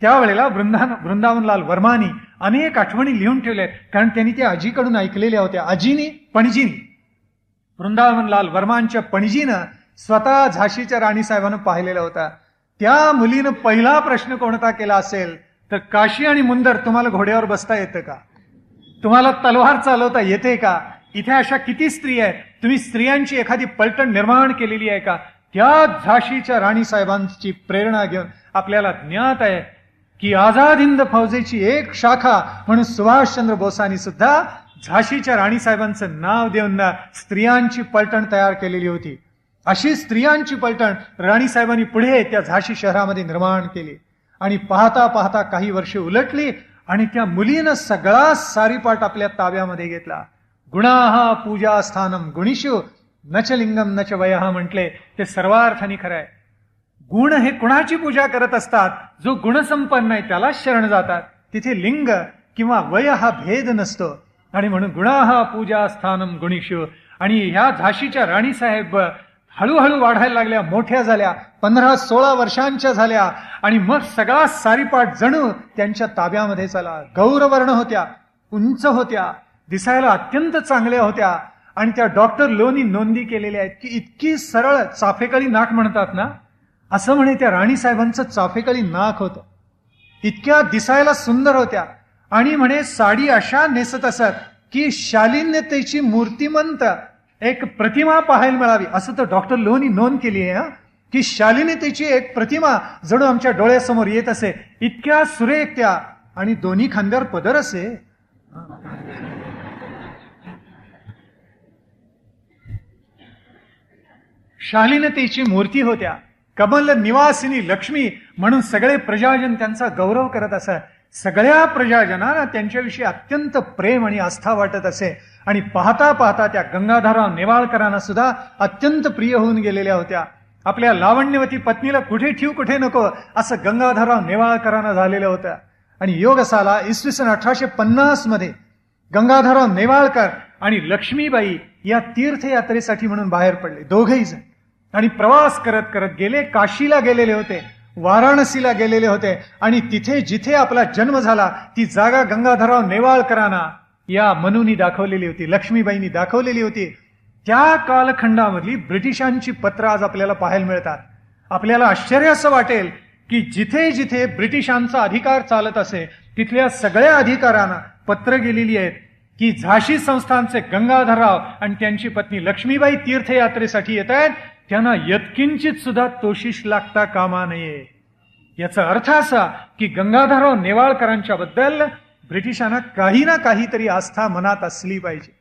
त्यावेळेला वृंदावनलाल वर्मानी अनेक आठवणी लिहून ठेवल्या, कारण त्यांनी त्या आजीकडून ऐकलेल्या होत्या. आजीनी पणजीनी, वृंदावनलाल वर्मांच्या पणजीनं स्वतः झाशीच्या राणीसाहेबांना पाहिलेला होता. त्या मुलीनं पहिला प्रश्न कोणता केला असेल तर, काशी आणि मुंदर, तुम्हाला घोड्यावर बसता येतं का? तुम्हाला तलवार चालवता येते का? इथे अशा किती स्त्री आहेत, तुम्ही स्त्रियांची एखादी पलटण निर्माण केलेली आहे का? त्या झाशीच्या राणीसाहेबांची प्रेरणा घेऊन आपल्याला ज्ञात आहे की आझाद हिंद फौजेची एक शाखा म्हणून सुभाषचंद्र बोसांनी सुद्धा झाशीच्या राणीसाहेबांचं नाव देऊन स्त्रियांची पलटण तयार केलेली होती. अशी स्त्रियांची पलटण राणीसाहेबांनी पुढे त्या झाशी शहरामध्ये निर्माण केली. आणि पाहता पाहता काही वर्षे उलटली आणि त्या मुलीनं सगळा सारीपाट आपल्या ताब्यामध्ये घेतला. गुणाहा पूजा स्थानम गुणिषु नच लिंगम नच वयः म्हटले ते सर्वार्थाने खरं आहे. गुण हे कुणाची पूजा करत असतात? जो गुणसंपन्न आहे त्यालाच शरण जातात. तिथे लिंग किंवा वय हा भेद नसतो. आणि म्हणून गुणाहा पूजा स्थानम गुणिषु. आणि ह्या झाशीच्या राणीसाहेब हळूहळू वाढायला लागल्या, मोठ्या झाल्या, 15-16 वर्षांच्या झाल्या. आणि मग सगळा सारीपाट जणू त्यांच्या ताब्यामध्ये चला. गौरवर्ण होत्या, उंच होत्या, दिसायला अत्यंत चांगल्या होत्या. आणि त्या डॉक्टर लोनी नोंदी केलेल्या आहेत की इतकी सरळ, चाफेकळी नाक म्हणतात ना, असं म्हणे त्या राणीसाहेबांचं चाफेकळी नाक होतं. इतक्या दिसायला सुंदर होत्या. आणि म्हणे साडी अशा नेसत असत की शालीनतेची मूर्तिमंत एक प्रतिमा पाहायला मिळावी, असं तर डॉक्टर लोनी नोंद केली आहे की शालीनतेची एक प्रतिमा जणू आमच्या डोळ्यासमोर येत असे. इतक्या सुरेख त्या, आणि दोन्ही खांद्यावर पदर असे. शालीनतेची मूर्ती होत्या. कमल निवासिनी लक्ष्मी म्हणून सगळे प्रजाजन त्यांचा गौरव करत असत. सगळ्या प्रजाजनांना त्यांच्याविषयी अत्यंत प्रेम आणि आस्था वाटत असे. आणि पाहता पाहता त्या गंगाधरराव नेवाळकरांना सुद्धा अत्यंत प्रिय होऊन गेलेल्या होत्या. आपल्या लावण्यवती पत्नीला कुठे ठेवू कुठे नको असं गंगाधरराव नेवाळकरांना झालेलं होतं. आणि योग साला इसवी सन 1850 मध्ये गंगाधरराव नेवाळकर आणि लक्ष्मीबाई या तीर्थयात्रेसाठी म्हणून बाहेर पडले, दोघेही जण. आणि प्रवास करत करत गेले. काशीला गेलेले होते, वाराणसीला गेलेले होते. आणि तिथे जिथे आपला जन्म झाला ती जागा गंगाधरराव नेवाळकरांना या मनूनी दाखवलेली होती, लक्ष्मीबाईंनी दाखवलेली होती. त्या कालखंडामधली ब्रिटिशांची पत्र आज आपल्याला पाहायला मिळतात. आपल्याला आश्चर्य असं वाटेल की जिथे जिथे ब्रिटिशांचा अधिकार चालत असे तिथल्या सगळ्या अधिकाऱ्यांना पत्र गेलेली आहेत की झाशी संस्थानचे गंगाधरराव आणि त्यांची पत्नी लक्ष्मीबाई तीर्थयात्रेसाठी येत आहेत, त्यांना यत्किंचित सुद्धा तोशिष लागता कामा नये. याचा अर्थ असा की गंगाधरराव नेवाळकरांच्या बद्दल ब्रिटिशांना काही ना काहीतरी आस्था मनात असली पाहिजे.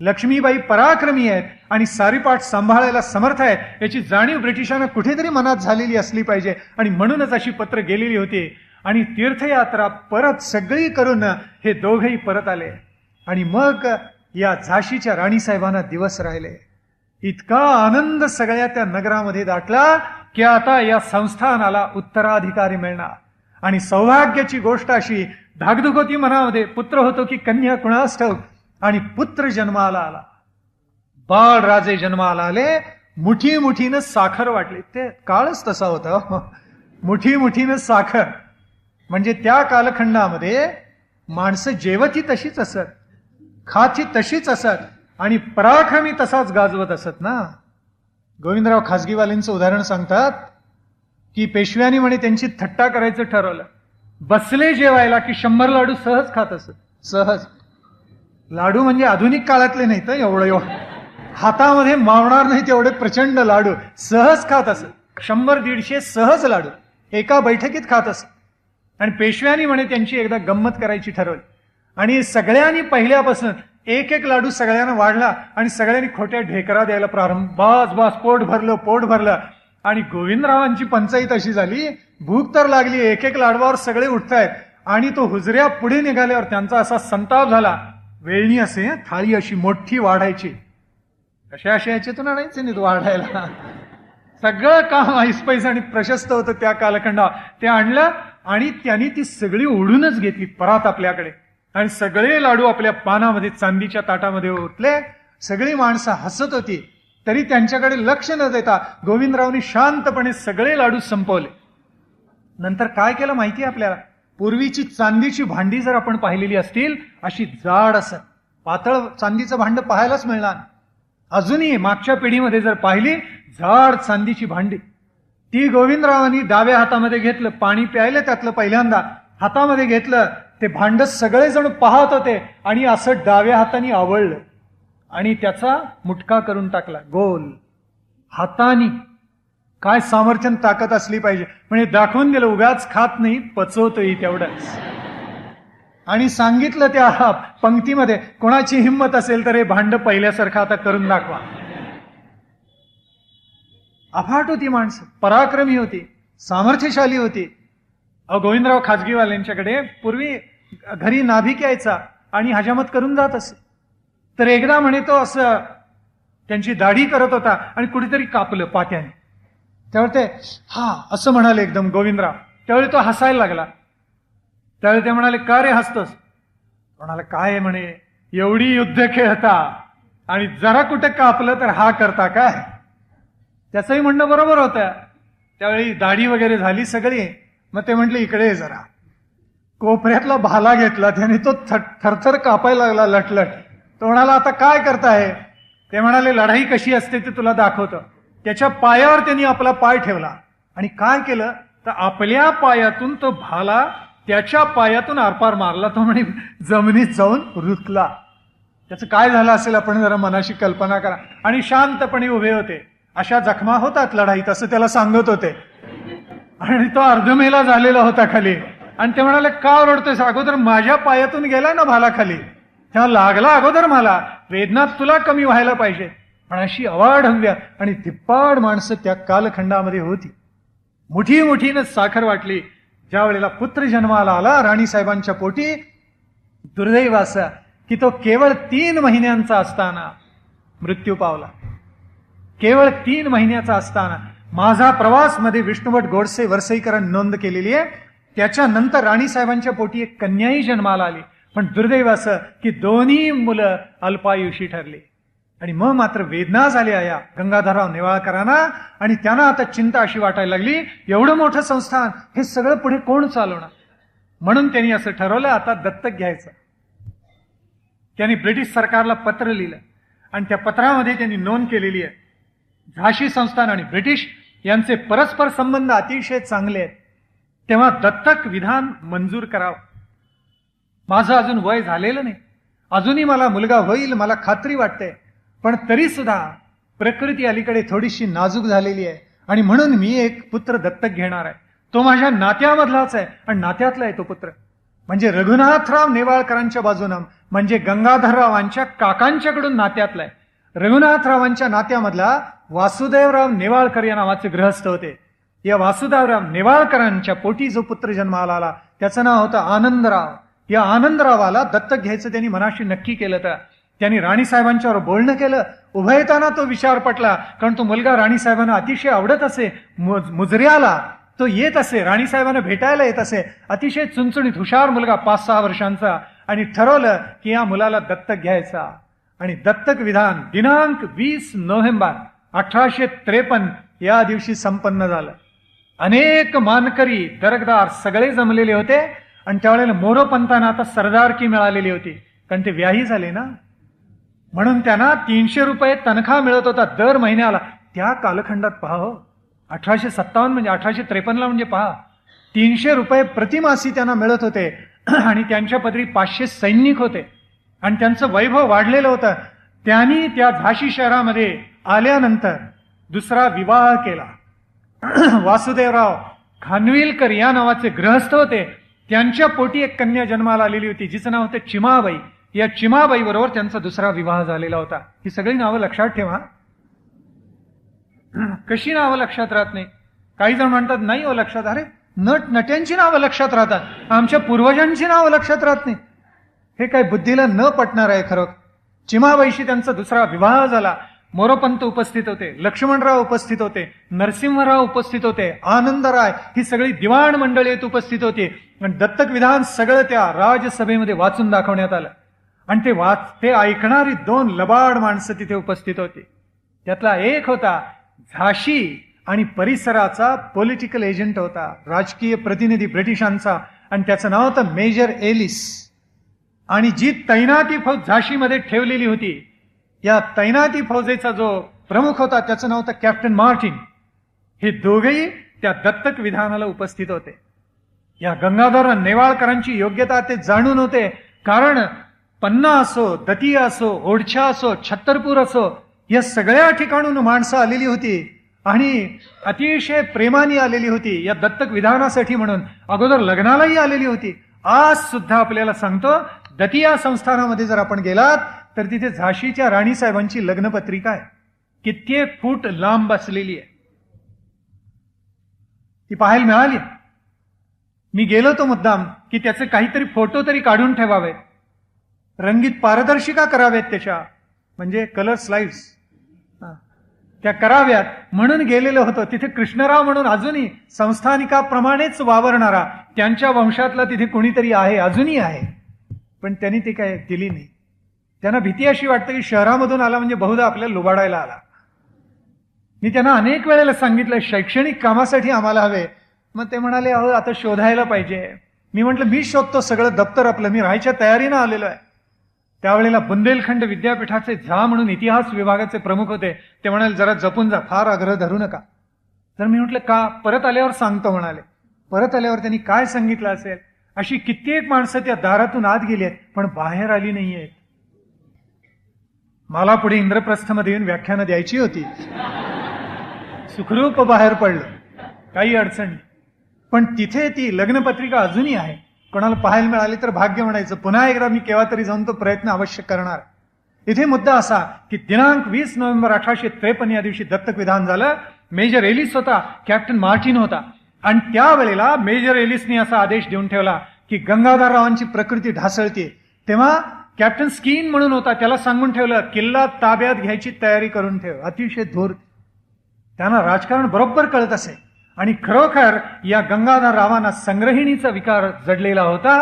लक्ष्मीबाई पराक्रमी आहेत आणि सारीपाट सांभाळायला समर्थ आहेत याची जाणीव ब्रिटिशांना कुठेतरी मनात झालेली असली पाहिजे. आणि म्हणूनच अशी पत्र गेलेली होती. आणि तीर्थयात्रा परत सगळी करून हे दोघेही परत आले. आणि मग या झाशीच्या राणीसाहेबांना दिवस राहिले. इतका आनंद सगळ्या त्या नगरामध्ये दाटला की आता या संस्थानाला उत्तराधिकारी मिळणार. आणि सौभाग्याची गोष्ट अशी, धाकधूक होती मनामध्ये, पुत्र होतो की कन्या कुणास ठाऊक. आणि पुत्र जन्माला आला, बाळराजे जन्माला आले. मुठी मुठीनं साखर वाटली. ते काळच तसा होता, मुठी मुठीनं साखर. म्हणजे त्या कालखंडामध्ये माणसं जेवती तशीच असत, खाती तशीच असत आणि पराक्रमी तसाच गाजवत असत ना. गोविंदराव खाजगीवालेंचं उदाहरण सांगतात की पेशव्यांनी म्हणे त्यांची थट्टा करायचं ठरवलं. बसले जेवायला की 100 लाडू सहज खात असत. सहज लाडू म्हणजे आधुनिक काळातले नाही तर एवढं हातामध्ये मावणार नाही तेवढे प्रचंड लाडू सहज खात असत. 100-150 सहज लाडू एका बैठकीत खात असत. आणि पेशव्यांनी म्हणे त्यांची एकदा गंमत करायची ठरवली. आणि सगळ्यांनी पहिल्यापासून एक एक लाडू सगळ्यांना वाढला आणि सगळ्यांनी खोट्या ढेकरा द्यायला प्रारंभ. बास पोट भरलं, पोट भरलं. आणि गोविंदरावांची पंचायत अशी झाली, भूक तर लागली, एक एक लाडवावर सगळे उठतायत. आणि तो हुजऱ्या पुढे निघाल्यावर त्यांचा असा संताप झाला. वेळणी असे थाळी अशी मोठी वाढायची कशा अशा याच्यातून आणायचे नाहीत वाढायला. सगळं काम ऐसपैस आणि प्रशस्त होतं त्या कालखंडात. ते आणलं आणि त्यांनी ती सगळी ओढूनच घेतली परत आपल्याकडे, आणि सगळे लाडू आपल्या पानामध्ये चांदीच्या ताटामध्ये ओतले. सगळी माणसं हसत होती, तरी त्यांच्याकडे लक्ष न देता गोविंदरावनी शांतपणे सगळे लाडू संपवले. नंतर काय केलं माहिती आपल्याला? पूर्वीची चांदीची भांडी जर आपण पाहिलेली असतील, अशी जाड असत, पातळ चांदीचं भांड पाहायलाच मिळणार. अजूनही मागच्या पिढीमध्ये जर पाहिली, जाड चांदीची भांडी, ती गोविंदरावांनी डाव्या हातामध्ये घेतलं, पाणी प्यायलं त्यातलं पहिल्यांदा, हातामध्ये घेतलं, ते भांड सगळेजण पाहत होते आणि असं डाव्या हाताने आवळलं आणि त्याचा मुटका करून टाकला गोल हातानी. काय सामर्थ्य ताकद असली पाहिजे, म्हणजे दाखवून दिलं उगाच खात नाही, पचवतोही तेवढंच. आणि सांगितलं त्या पंक्तीमध्ये, कोणाची हिंमत असेल तर हे भांड पहिल्यासारखं आता करून दाखवा. अफाट होती माणसं, पराक्रमी होती, सामर्थ्यशाली होती. गोविंदराव खाजगीवाल्यांच्याकडे पूर्वी घरी नाभिक यायचा आणि हजामत करून जात असे. तर एकदा म्हणे तो असं त्यांची दाढी करत होता आणि कुठेतरी कापलं पाट्याने. त्यावेळी ते हा असं म्हणाले एकदम गोविंदराव. त्यावेळी तो हसायला लागला. त्यावेळी ते म्हणाले, का रे हसतोस? म्हणाला, काय म्हणे, एवढी युद्ध खेळता आणि जरा कुठे कापलं तर हा करता काय? त्याचंही म्हणणं बरोबर होतं. त्यावेळी दाढी वगैरे झाली सगळी. मग ते म्हटले, इकडे ये जरा. कोपऱ्यातला भाला घेतला त्याने, तो थरथर कापायला लागला लटलट. तो म्हणाला, आता काय करताय? ते म्हणाले, लढाई कशी असते ते तुला दाखवतो. त्याच्या पायावर त्यांनी आपला पाय ठेवला आणि काय केलं तर आपल्या पायातून तो भाला त्याच्या पायातून आरपार मारला. तो म्हणे जमिनीत जाऊन रुतला. त्याचं काय झालं असेल आपण जरा मनाशी कल्पना करा. आणि शांतपणे उभे होते. अशा जखमा होतात लढाईत असं त्याला सांगत होते. आणि तो अर्धमेला झालेला होता खाली. आणि ते म्हणाले, का ओरडतोयस? अगोदर माझ्या पायातून गेला ना भाला खाली, तेव्हा लागला अगोदर मला, वेदना तुला कमी व्हायला पाहिजे. पण अशी अवाढव्य आणि धिप्पाड माणसं त्या कालखंडामध्ये होती. मुठीनं साखर वाटली. ज्या वेळेला पुत्र जन्माला आला राणीसाहेबांच्या पोटी, दुर्दैव असं की तो केवळ 3 महिन्यांचा असताना मृत्यू पावला. केवळ 3 महिन्याचा असताना. माझा प्रवास मध्ये विष्णुभट गोडसे वरसईकरांनी नोंद केलेली आहे. त्याच्यानंतर राणीसाहेबांच्या पोटी एक कन्याही जन्माला आली. पण दुर्दैव असं की दोन्ही मुलं अल्पायुषी ठरली. आणि मग मात्र वेदना झाल्या या गंगाधरराव नेवाळकरांना. आणि त्यांना आता चिंता अशी वाटायला लागली, एवढं मोठं संस्थान, हे सगळं पुढे कोण चालवणार? म्हणून त्यांनी असं ठरवलं, आता दत्तक घ्यायचं. त्यांनी ब्रिटिश सरकारला पत्र लिहिलं आणि त्या पत्रामध्ये त्यांनी नोंद केलेली आहे, झाशी संस्थान आणि ब्रिटिश यांचे परस्पर संबंध अतिशय चांगले आहेत, तेव्हा दत्तक विधान मंजूर करावं. माझं अजून वय झालेलं नाही, अजूनही मला मुलगा होईल मला खात्री वाटते, पण तरी सुद्धा प्रकृती अलीकडे थोडीशी नाजूक झालेली आहे आणि म्हणून मी एक पुत्र दत्तक घेणार आहे. तो माझ्या नात्यामधलाच आहे आणि नात्यातला आहे तो पुत्र. म्हणजे रघुनाथराव नेवाळकरांच्या बाजूनं, म्हणजे गंगाधररावांच्या काकांच्याकडून नात्यातला आहे. रघुनाथरावांच्या नात्यामधला वासुदेवराव नेवाळकर या नावाचे गृहस्थ होते. या वासुदेवराव नेवाळकरांच्या पोटी जो पुत्र जन्माला आला त्याचं नाव होतं आनंदराव. या आनंदरावाला दत्तक घ्यायचं त्यांनी मनाशी नक्की केलं. तर त्यांनी राणीसाहेबांच्यावर बोलणं केलं. उभयताना तो विचार पटला, कारण तो मुलगा राणीसाहेबांना अतिशय आवडत असे. मुजऱ्याला तो येत असे, राणीसाहेबांना भेटायला येत असे. अतिशय चुणचुणीत हुशार मुलगा, 5-6 वर्षांचा. आणि ठरवलं की या मुलाला दत्तक घ्यायचा. आणि दत्तक विधान दिनांक 20 नोव्हेंबर 1853 या दिवशी संपन्न झालं. अनेक मानकरी दरकदार सगळे जमलेले होते. आणि त्यावेळेला मोरोपंतांना आता सरदारकी मिळालेली होती, कारण ते व्याही झाले ना. म्हणून त्यांना 300 रुपये तनखा मिळत होता दर महिन्याला. त्या कालखंडात पहा हो, 1857 म्हणजे 1853 म्हणजे पहा, 300 रुपये प्रतिमासी त्यांना मिळत होते. आणि त्यांच्या पदरी 500 सैनिक होते आणि त्यांचं वैभव वाढलेलं होतं. त्यांनी त्या झाशी शहरामध्ये आल्यानंतर दुसरा विवाह केला. वासुदेवराव खानविलकर या नावाचे गृहस्थ होते. त्यांच्या पोटी एक कन्या जन्माला आलेली होती, जिचं नाव होतं चिमाबाई. या चिमाबाई बरोबर त्यांचा दुसरा विवाह झालेला होता. ही सगळी नावं लक्षात ठेवा. कशी नावं लक्षात राहत नाही? काही जण म्हणतात नाही हो लक्षात. अरे नट्यांची नावं लक्षात राहतात, आमच्या पूर्वजांची नावं लक्षात राहत नाही. हे काय बुद्धीला न पटणार आहे खरं. चिमाबाईशी त्यांचा दुसरा विवाह झाला. मोरोपंत उपस्थित होते, लक्ष्मणराव उपस्थित होते, नरसिंहराव उपस्थित होते, आनंदराय, ही सगळी दिवाण मंडळीत उपस्थित होती. आणि दत्तक विधान सगळं त्या राजसभेमध्ये वाचून दाखवण्यात आलं. आणि ते ऐकणारी 2 लबाड माणसं तिथे उपस्थित होती. त्यातला एक होता झाशी आणि परिसराचा पॉलिटिकल एजंट होता, राजकीय प्रतिनिधी ब्रिटिशांचा, आणि त्याचं नाव होतं मेजर एलिस. आणि जी तैनाती फौज झाशीमध्ये ठेवलेली होती, या तैनाती फौजेचा जो प्रमुख होता त्याचं नाव होतं कॅप्टन मार्टिन. हे दोघेही त्या दत्तक विधानाला उपस्थित होते. या गंगाधर नेवाळकरांची योग्यता ते जाणून होते, कारण पन्ना असो, दतिया असो, ओढछा असो, छत्तरपूर असो, या सगळ्या ठिकाणून माणसं आलेली होती आणि अतिशय प्रेमाने आलेली होती या दत्तक विधानासाठी. म्हणून अगोदर लग्नालाही आलेली होती. आज सुद्धा आपल्याला सांगतो, दतिया संस्थानामध्ये जर आपण गेलात तर तिथे झाशीच्या राणीसाहेबांची लग्नपत्रिका आहे, कित्येक फूट लांब बसलेली आहे. ती पाहायला मिळाली. मी गेलो तो मुद्दाम की त्याचे काहीतरी फोटो तरी काढून ठेवावे, रंगीत पारदर्शिका कराव्यात त्याच्या, म्हणजे कलर स्लाइड्स त्या कराव्यात म्हणून गेलेलो होतो. तिथे कृष्णराव म्हणून अजूनही संस्थानिकाप्रमाणेच वावरणारा त्यांच्या वंशातला तिथे कोणीतरी आहे, अजूनही आहे, पण त्यांनी ते काय दिली नाही. त्यांना भीती अशी वाटते की शहरामधून आला म्हणजे बहुधा आपल्याला लुबाडायला आला. मी त्यांना अनेक वेळेला सांगितलं शैक्षणिक कामासाठी आम्हाला हवे. मग ते म्हणाले अहो आता शोधायला पाहिजे. मी म्हटलं मी शोधतो, सगळं दप्तर आपलं, मी राहायच्या तयारीनं आलेलो आहे. त्यावेळेला बुंदेलखंड विद्यापीठाचे झा म्हणून इतिहास विभागाचे प्रमुख होते. ते म्हणाले जरा जपून जा, फार आग्रह धरू नका. तर मी म्हटलं का? परत आल्यावर सांगतो म्हणाले. परत आल्यावर त्यांनी काय सांगितलं असेल, अशी कित्येक माणसं त्या दारातून आत गेली आहेत पण बाहेर आली नाहीयेत. मला पुढे इंद्रप्रस्थमध्ये येऊन व्याख्यानं द्यायची होती. सुखरूप बाहेर पडलं, काही अडचण नाही. पण तिथे ती लग्नपत्रिका अजूनही आहे. कोणाला पाहायला मिळाली तर भाग्य म्हणायचं. पुन्हा एकदा मी केव्हा तरी जाऊन तो प्रयत्न अवश्य करणार. इथे मुद्दा असा की दिनांक 20 नोव्हेंबर 1853 या दिवशी दत्तक विधान झालं. मेजर एलिस होता, कॅप्टन मार्टिन होता. आणि त्यावेळेला मेजर एलिसने असा आदेश देऊन ठेवला की गंगाधररावांची प्रकृती ढासळते. तेव्हा कॅप्टन स्कीन म्हणून होता, त्याला सांगून ठेवलं किल्ला ताब्यात घ्यायची तयारी करून ठेव. अतिशय धूर्त, त्यांना राजकारण बरोबर कळत असे. आणि खरोखर या गंगाधररावांना संग्रहिणीचा विकार जडलेला होता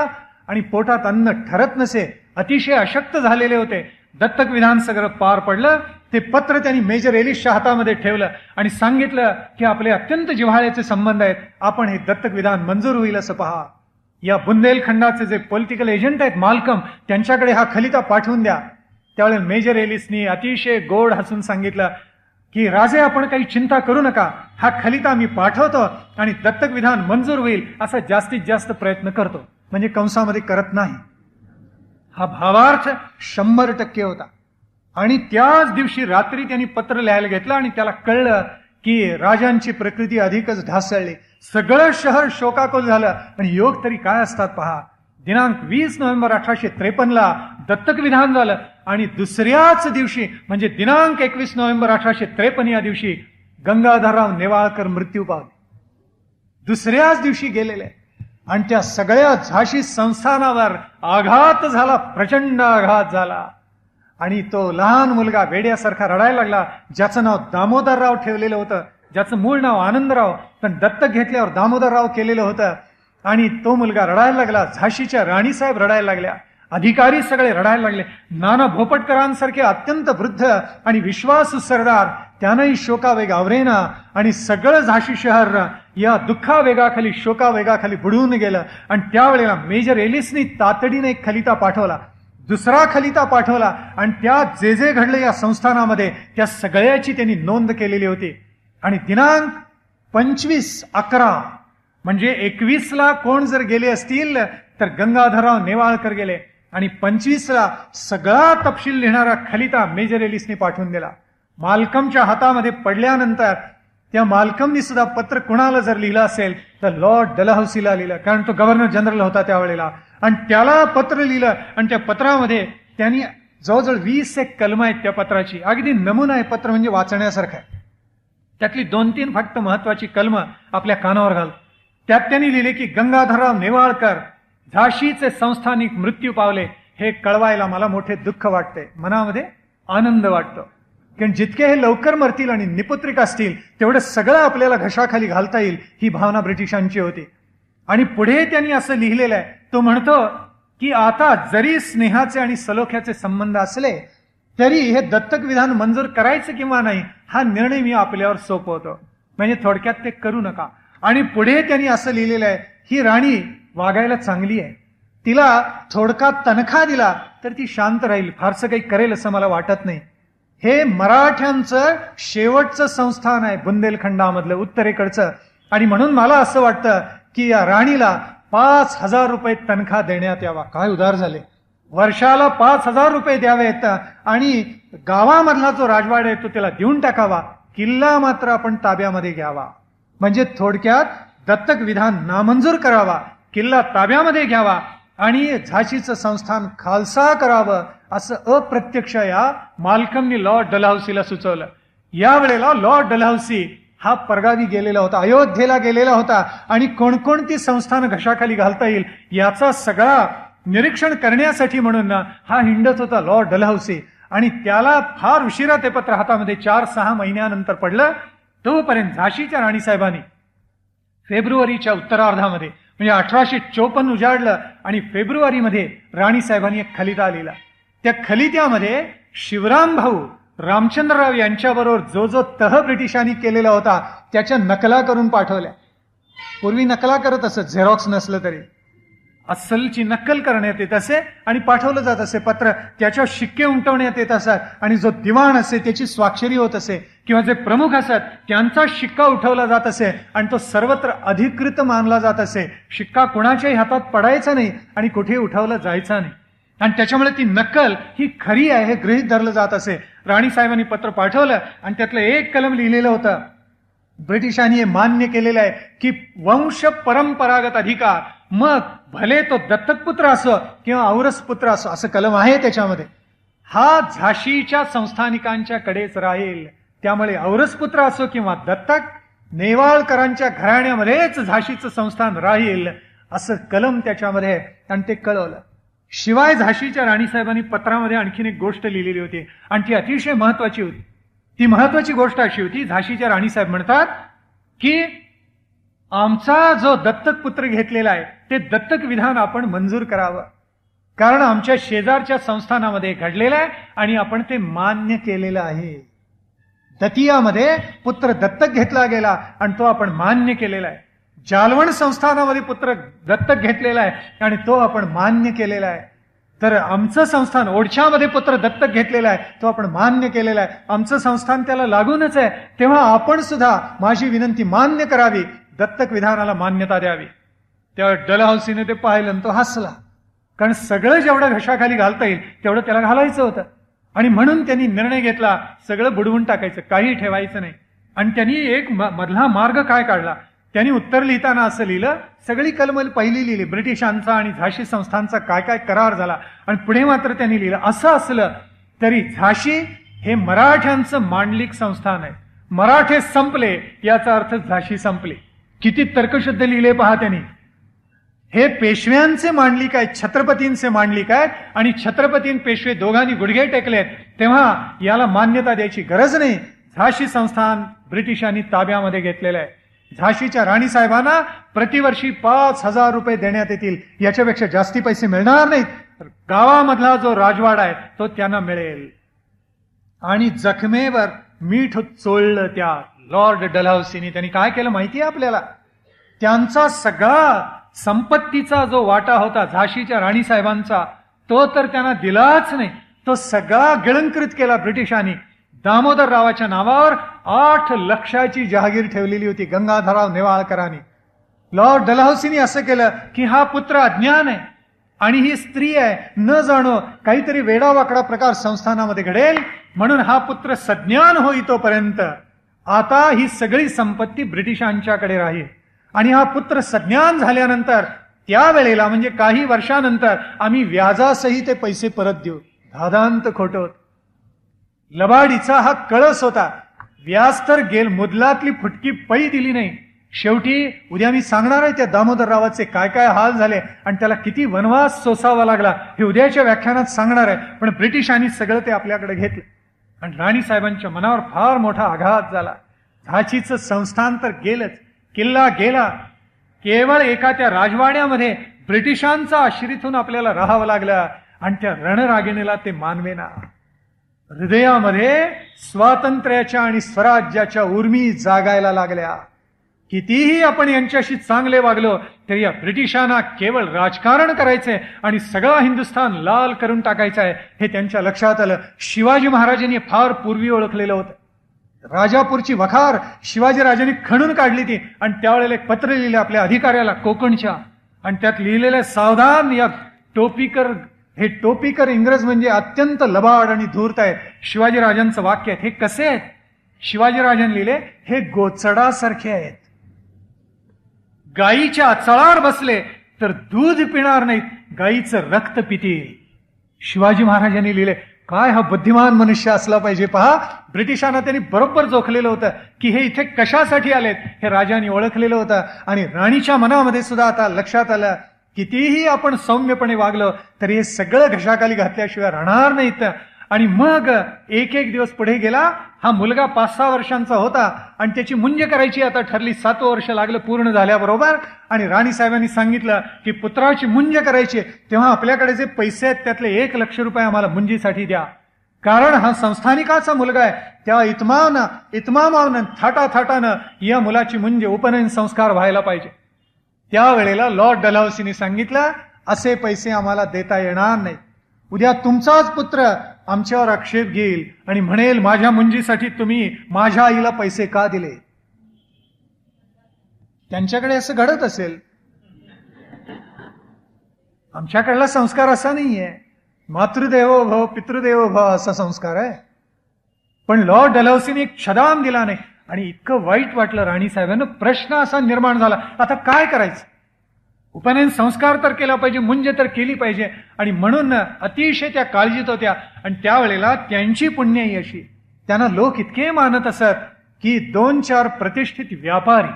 आणि पोटात अन्न ठरत नसे, अतिशय अशक्त झालेले होते. दत्तक विधान सगळं पार पडलं. ते पत्र त्यांनी मेजर एलिसच्या हातामध्ये ठेवलं आणि सांगितलं की आपले अत्यंत जिव्हाळ्याचे संबंध आहेत, आपण हे दत्तक विधान मंजूर होईल असं पहा. या बुंदेलखंडाचे जे पॉलिटिकल एजंट आहेत मालकम, त्यांच्याकडे हा खलिता पाठवून द्या. त्यावेळेला मेजर एलिसनी अतिशय गोड हसून सांगितलं की राजे आपण काही चिंता करू नका, हा खलिता मी पाठवतो आणि दत्तक विधान मंजूर होईल असा जास्तीत जास्त प्रयत्न करतो. म्हणजे कंसामध्ये करत नाही. हा भावार्थ 100% होता. आणि त्याच दिवशी रात्री त्यांनी पत्र लिहायला घेतलं आणि त्याला कळलं की राजांची प्रकृती अधिकच ढासळली. सगळं शहर शोकाकुल झालं. आणि योग तरी काय असतात पहा. दिनांक 20 नोव्हेंबर 1853 दत्तक विधान झालं आणि दुसऱ्याच दिवशी म्हणजे दिनांक 21 नोव्हेंबर 1853 या दिवशी गंगाधरराव नेवाळकर मृत्यू पावले. दुसऱ्याच दिवशी गेलेले. आणि त्या सगळ्या झाशी संस्थानावर आघात झाला, प्रचंड आघात झाला. आणि तो लहान मुलगा वेड्यासारखा रडायला लागला, ज्याचं नाव दामोदरराव ठेवलेलं होतं, ज्याचं मूळ नाव आनंदराव, पण दत्तक घेतल्यावर दामोदरराव केलेलं होतं. आणि तो मुलगा रडायला लागला. झाशीच्या राणीसाहेब रडायला लागल्या, अधिकारी सगळे रडायला लागले. नाना भोपटकरांसारखे अत्यंत वृद्ध आणि विश्वासू सरदार, त्यानंही शोकावेग आवरेना. आणि सगळं झाशी शहर या दुःखावेगाखाली, शोकावेगाखाली बुडून गेलं. आणि त्यावेळेला मेजर एलिसनी तातडीने एक खलिता पाठवला, दुसरा खलिता पाठवला. आणि त्यात जे जे घडलं या संस्थानामध्ये त्या सगळ्याची त्यांनी नोंद केलेली होती. आणि दिनांक 25/11 म्हणजे 21ला कोण जर गेले असतील तर गंगाधरराव नेवाळकर गेले. आणि 25ला सगळा तपशील लिहिणारा खलिता मेजर एलिसने पाठवून दिला. मालकमच्या हातामध्ये पडल्यानंतर त्या मालकमनी सुद्धा पत्र कुणाला जर लिहिलं असेल तर लॉर्ड डलहौसीला लिहिलं, कारण तो गव्हर्नर जनरल होता त्यावेळेला. आणि त्याला पत्र लिहिलं. आणि त्या पत्रामध्ये त्यांनी जवळजवळ 20 कलमं आहेत त्या पत्राची. अगदी नमुना आहे पत्र, म्हणजे वाचण्यासारखं आहे. त्यातली 2-3 फक्त महत्वाची कलमं आपल्या कानावर घाल. त्यात त्यांनी लिहिले की गंगाधरराव नेवाळकर झाशीचे संस्थानिक मृत्यू पावले, हे कळवायला मला मोठे दुःख वाटते, मनामध्ये आनंद वाटतो. कारण जितके हे लवकर मरतील आणि निपुत्रिक असतील तेवढं सगळं आपल्याला घशाखाली घालता येईल, ही भावना ब्रिटिशांची होती. आणि पुढे त्यांनी असं लिहिलेलं आहे, तो म्हणतो की आता जरी स्नेहाचे आणि सलोख्याचे संबंध असले तरी हे दत्तक विधान मंजूर करायचं किंवा नाही हा निर्णय मी आपल्यावर सोपवतो. म्हणजे थोडक्यात ते करू नका. आणि पुढे त्यांनी असं लिहिलेलं आहे, ही राणी वागायला चांगली आहे, तिला थोडका तनखा दिला तर ती शांत राहील, फारसं काही करेल असं मला वाटत नाही. हे मराठ्यांचं शेवटचं संस्थान आहे बुंदेलखंडामधलं, उत्तरेकडचं. आणि म्हणून मला असं वाटतं की या राणीला 5,000 रुपये तनखा देण्यात यावा. काय उदार झाले, वर्षाला 5,000 रुपये द्यावेत आणि गावामधला जो राजवाडा आहे तो त्याला देऊन टाकावा, किल्ला मात्र आपण ताब्यामध्ये घ्यावा. म्हणजे थोडक्यात दत्तक विधान नामंजूर करावा, किल्ला ताब्यामध्ये घ्यावा आणि झाशीचं संस्थान खालसा करावं, असं अप्रत्यक्ष या माल्कमनी लॉर्ड डलहौसीला सुचवलं. यावेळेला लॉर्ड डलहौसी हा परगावी गेलेला होता, अयोध्येला गेलेला होता आणि कोणकोणती संस्थानं घशाखाली घालता येईल याचा सगळा निरीक्षण करण्यासाठी म्हणून हा हिंडत होता लॉर्ड डलहौसी. आणि त्याला फार उशिरा ते पत्र हातामध्ये 4-6 महिन्यानंतर पडलं. तोपर्यंत झाशीच्या राणीसाहेबांनी फेब्रुवारीच्या उत्तरार्धामध्ये म्हणजे 1854 उजाडलं आणि फेब्रुवारीमध्ये राणीसाहेबांनी एक खलिता लिहिला. त्या खलित्यामध्ये शिवराम भाऊ रामचंद्रराव यांच्याबरोबर जो जो तह ब्रिटिशांनी केलेला होता त्याच्या नकला करून पाठवल्या. पूर्वी नकला करत असत, झेरॉक्स नसलं तरी अस्सलची नक्कल करण्यात येत असे आणि पाठवलं जात असे पत्र. त्याच्यावर शिक्के उमटवण्यात येत असत आणि जो दिवाण असे त्याची स्वाक्षरी होत असे किंवा जे प्रमुख असत त्यांचा शिक्का उठवला जात असे आणि तो सर्वत्र अधिकृत मानला जात असे. शिक्का कुणाच्याही हातात पडायचा नाही आणि कुठेही उठवला जायचा नाही. आणि त्याच्यामुळे ती नक्कल ही खरी आहे हे गृहीत धरलं जात असे. राणीसाहेबांनी पत्र पाठवलं आणि त्यातलं एक कलम लिहिलेलं होतं, ब्रिटिशांनी हे मान्य केलेलं आहे की वंश परंपरागत अधिकार, मग भले तो दत्तक पुत्र असो किंवा औरस पुत्र असो, असं कलम आहे त्याच्यामध्ये, हा झाशीच्या संस्थानिकांच्या कडेच राहील. त्यामुळे औरस पुत्र असो किंवा दत्तक, नेवाळकरांच्या घराण्यामध्येच झाशीचं संस्थान राहील असं कलम त्याच्यामध्ये आणि ते कळवलं. शिवाय झाशीच्या राणीसाहेबांनी पत्रामध्ये आणखीन एक गोष्ट लिहिलेली होती आणि ती अतिशय महत्वाची होती. ती महत्वाची गोष्ट अशी होती, झाशीच्या राणीसाहेब म्हणतात की आमचा जो दत्तक पुत्र घेतलेला आहे ते दत्तक विधान आपण मंजूर करावं, कारण आमच्या शेजारच्या संस्थानामध्ये घडलेलं आहे आणि आपण ते मान्य केलेलं आहे. दतियामध्ये पुत्र दत्तक घेतला गेला आणि तो आपण मान्य केलेला आहे. जालवण संस्थानामध्ये पुत्र दत्तक घेतलेला आहे आणि तो आपण मान्य केलेला आहे. तर आमचं संस्थान ओढछामध्ये पुत्र दत्तक घेतलेला आहे, तो आपण मान्य केलेला आहे. आमचं संस्थान त्याला लागूनच आहे, तेव्हा आपण सुद्धा माझी विनंती मान्य करावी, दत्तक विधानाला मान्यता द्यावी. तेव्हा डलहौसीने ते पाहिलं आणि तो हसला, कारण सगळं जेवढं घशाखाली घालता येईल तेवढं त्याला घालायचं होतं. आणि म्हणून त्यांनी निर्णय घेतला सगळं बुडवून टाकायचं, काही ठेवायचं नाही. आणि त्यांनी एक मधला मार्ग काय काढला, त्यांनी उत्तर लिहिताना असं लिहिलं, सगळी कलम पहिली लिहिली ब्रिटिशांचा आणि झाशी संस्थांचा काय काय करार झाला आणि पुढे मात्र त्यांनी लिहिलं, असं असलं तरी झाशी हे मराठ्यांचं मांडलिक संस्थान आहे, मराठे संपले याचा अर्थ झाशी संपली. किती तर्कशुद्ध लिहिले पहा त्यांनी. हे पेशव्यांचे मांडलिक आहेत, छत्रपतींचे मांडलिक आहेत आणि छत्रपती पेशवे दोघांनी गुडघे टेकलेत, तेव्हा याला मान्यता द्यायची गरज नाही. झाशी संस्थान ब्रिटिशांनी ताब्यामध्ये घेतलेलं आहे. झाशीच्या राणीसाहेबांना प्रतिवर्षी 5,000 रुपये देण्यात येतील, याच्यापेक्षा जास्ती पैसे मिळणार नाहीत. गावामधला जो राजवाडा आहे तो त्यांना मिळेल. आणि जखमेवर मीठ चोळलं त्या लॉर्ड डलहौसीनी. त्यांनी काय केलं माहितीये आपल्याला, त्यांचा सगळा संपत्तीचा जो वाटा होता झाशीच्या राणीसाहेबांचा तो तर त्यांना दिलाच नाही, तो सगळा गिळंकृत केला ब्रिटिशांनी. दामोदररावाच्या नावावर 8 लक्षाची जहागीर ठेवलेली होती गंगाधरराव नेवाळकरांनी. लॉर्ड डलहौसीनी असं केलं की हा पुत्र अज्ञान आहे आणि ही स्त्री आहे, न जाणो काहीतरी वेडावाकडा प्रकार संस्थानामध्ये घडेल, म्हणून हा पुत्र सज्ञान होईतोपर्यंत आता ही सगळी संपत्ती ब्रिटिशांच्याकडे राहील आणि हा पुत्र सज्ञान झाल्यानंतर त्यावेळेला म्हणजे काही वर्षानंतर आम्ही व्याजासही ते पैसे परत देऊ. धादांत खोटं. लबाडीचा हा कळस होता. व्याज तर गेल, मुदलातली फुटकी पै दिली नाही. शेवटी उद्या मी सांगणार आहे त्या दामोदररावाचे काय काय हाल झाले आणि त्याला किती वनवास सोसावा लागला, हे उद्याच्या व्याख्यानात सांगणार आहे. पण ब्रिटिशांनी सगळं ते आपल्याकडे घेतलं आणि राणीसाहेबांच्या मनावर फार मोठा आघात झाला. झाशीचं संस्थान तर गेलंच, किल्ला गेला. केवळ एका त्या राजवाड्यामध्ये ब्रिटिशांचा आश्रितून आपल्याला राहावं लागलं आणि त्या रणरागिणीला ते मानवेना. हृदयामध्ये स्वातंत्र्याच्या आणि स्वराज्याच्या उर्मी जागायला लागल्या. कितीही आपण यांच्याशी चांगले वागलो तरी या ब्रिटिशांना केवळ राजकारण करायचंय आणि सगळा हिंदुस्थान लाल करून टाकायचं आहे हे त्यांच्या लक्षात आलं. शिवाजी महाराजांनी फार पूर्वी ओळखलेलं होतं. राजापूरची वखार शिवाजीराजांनी खणून काढली ती आणि त्यावेळेला एक पत्र लिहिलं आपल्या अधिकाऱ्याला कोकणच्या, आणि त्यात लिहिलेलं सावधान या टोपीकर, हे टोपीकर इंग्रज म्हणजे अत्यंत लबाड आणि धूर्त आहेत. शिवाजीराजांचं वाक्य आहे. हे कसे आहेत? शिवाजीराजांनी लिहिले, हे गोचडासारखे आहेत. गायीच्या चळावर बसले तर दूध पिणार नाहीत, गायीचं रक्त पितील. शिवाजी महाराजांनी लिहिले. काय हा बुद्धिमान मनुष्य असला पाहिजे पहा. ब्रिटिशांना त्यांनी बरोबर जोखलेलं होतं की हे इथे कशासाठी आलेत हे राजांनी ओळखलेलं होतं. आणि राणीच्या मनामध्ये सुद्धा आता लक्षात आलं, कितीही आपण सौम्यपणे वागलो तरी हे सगळं घशाखाली घातल्याशिवाय राहणार नाहीत. आणि मग एक एक दिवस पुढे गेला. हा मुलगा 5-6 वर्षांचा होता आणि त्याची मुंज करायची आता ठरली. 7वं वर्ष लागलं पूर्ण झाल्याबरोबर. आणि राणीसाहेबांनी सांगितलं की पुत्राची मुंज करायची, तेव्हा आपल्याकडे जे पैसे आहेत त्यातले 1 लक्ष रुपये आम्हाला मुंजीसाठी द्या, कारण हा संस्थानिकाचा मुलगा आहे. त्या इतमामानं थाटाथाटानं या मुलाची मुंज उपनयन संस्कार व्हायला पाहिजे. त्यावेळेला लॉर्ड डलहौसीने सांगितलं, असे पैसे आम्हाला देता येणार नाही. उद्या तुमचाच पुत्र आमच्यावर आक्षेप घेईल आणि म्हणेल माझ्या मुंजीसाठी तुम्ही माझ्या आईला पैसे का दिले. त्यांच्याकडे असं घडत असेल. आमच्याकडला संस्कार असा नाहीये. मातृदेवो भव पितृदेवो भव असा संस्कार आहे. पण लॉर्ड डलहौसीने एक छदाम दिला नाही आणि इतकं वाईट वाटलं राणीसाहेबांना. प्रश्न असा निर्माण झाला, आता काय करायचं. उपनयन संस्कार तर केला पाहिजे, मुंज तर केली पाहिजे. आणि म्हणून अतिशय त्या काळजीत होत्या. आणि त्यावेळेला त्यांची पुण्याई अशी, त्यांना लोक इतके मानत असत की 2-4 प्रतिष्ठित व्यापारी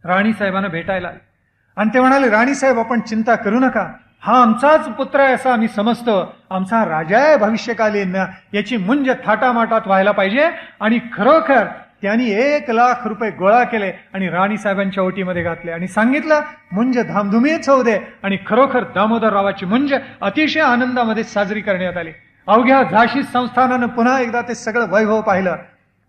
राणीसाहेबांना भेटायला आले आणि ते म्हणाले, राणीसाहेब आपण चिंता करू नका, हा आमचाच पुत्र आहे असं आम्ही समजतो, आमचा राजा आहे भविष्यकालीन, याची मुंज थाटामाटात व्हायला पाहिजे. आणि खरोखर त्यांनी 1 लाख रुपये गोळा केले आणि राणीसाहेबांच्या ओटीमध्ये घातले आणि सांगितलं मुंज धामधुमीच होऊ दे. आणि खरोखर दामोदररावाची मुंज अतिशय आनंदामध्ये साजरी करण्यात आली. अवघ्या झाशी संस्थानानं पुन्हा एकदा ते सगळं वैभव पाहिलं.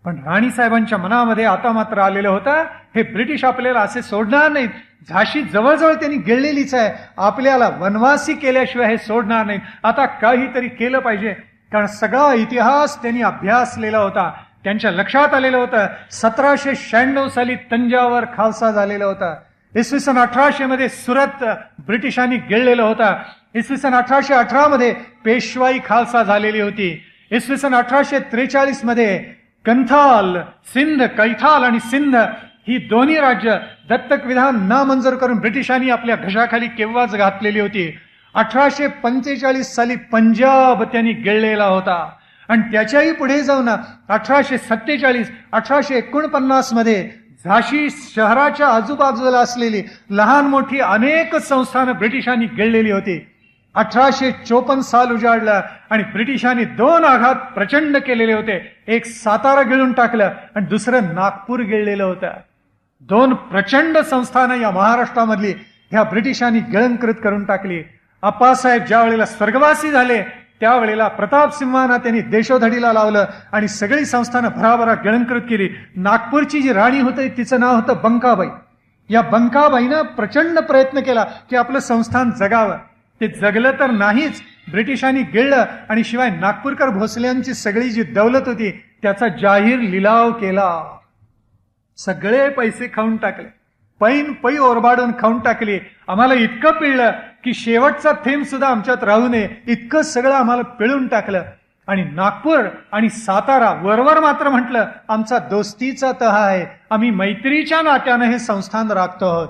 पण राणीसाहेबांच्या मनामध्ये आता मात्र आलेलं होतं, हे ब्रिटिश आपल्याला असे सोडणार नाहीत. झाशी जवळजवळ त्यांनी गिळलेलीच आहे, आपल्याला वनवासी केल्याशिवाय हे सोडणार नाहीत. आता काहीतरी केलं पाहिजे, कारण सगळा इतिहास त्यांनी अभ्यासलेला होता. त्यांच्या लक्षात आलेलं होतं 1796 साली तंजावर खालसा झालेला होता. इसवी सन 1800 मध्ये सुरत ब्रिटिशांनी गिळलेलं होतं. इसवी सन 1818 मध्ये पेशवाई खालसा झालेली होती. इसवी सन 1843 मध्ये कंथाल, सिंध, कैथाल आणि सिंध ही दोन्ही राज्य दत्तक विधान नामंजूर करून ब्रिटिशांनी आपल्या घशाखाली केव्हाच घातलेली होती. 1845 साली पंजाब त्यांनी गिळलेला होता. आणि त्याच्याही पुढे जाऊन 1847, 1849 मध्ये झाशी शहराच्या आजूबाजूला असलेली लहान मोठी अनेक संस्थानं ब्रिटिशांनी गिळलेली होती. 1854 साल उजाडलं आणि ब्रिटिशांनी 2 आघात प्रचंड केलेले होते. एक सातारा गिळून टाकलं आणि दुसरं नागपूर गिळलेलं होतं. 2 प्रचंड संस्थानं या महाराष्ट्रामधली ह्या ब्रिटिशांनी गिळंकृत करून टाकली. आप्पासाहेब ज्या वेळेला स्वर्गवासी झाले त्यावेळेला प्रताप सिंहांना त्यांनी देशोधडीला लावलं आणि सगळी संस्थानं भराभरा गिळंकृत केली. नागपूरची जी राणी होती तिचं नाव होतं बंकाबाई. या बंकाबाईनं प्रचंड प्रयत्न केला की आपलं संस्थान जगावं. ते जगलं तर नाहीच, ब्रिटिशांनी गिळलं आणि शिवाय नागपूरकर भोसल्यांची सगळी जी दौलत होती त्याचा जाहीर लिलाव केला. सगळे पैसे खाऊन टाकले, पैन पै ओरबाडून खाऊन टाकली. आम्हाला इतकं पिळलं की शेवटचा थेंब सुद्धा आमच्यात राहू नये इतकं सगळं आम्हाला पिळून टाकलं. आणि नागपूर आणि सातारा वरवर मात्र म्हटलं आमचा दोस्तीचा तह आहे, आम्ही मैत्रीच्या नात्यानं हे संस्थान राखतो आहोत.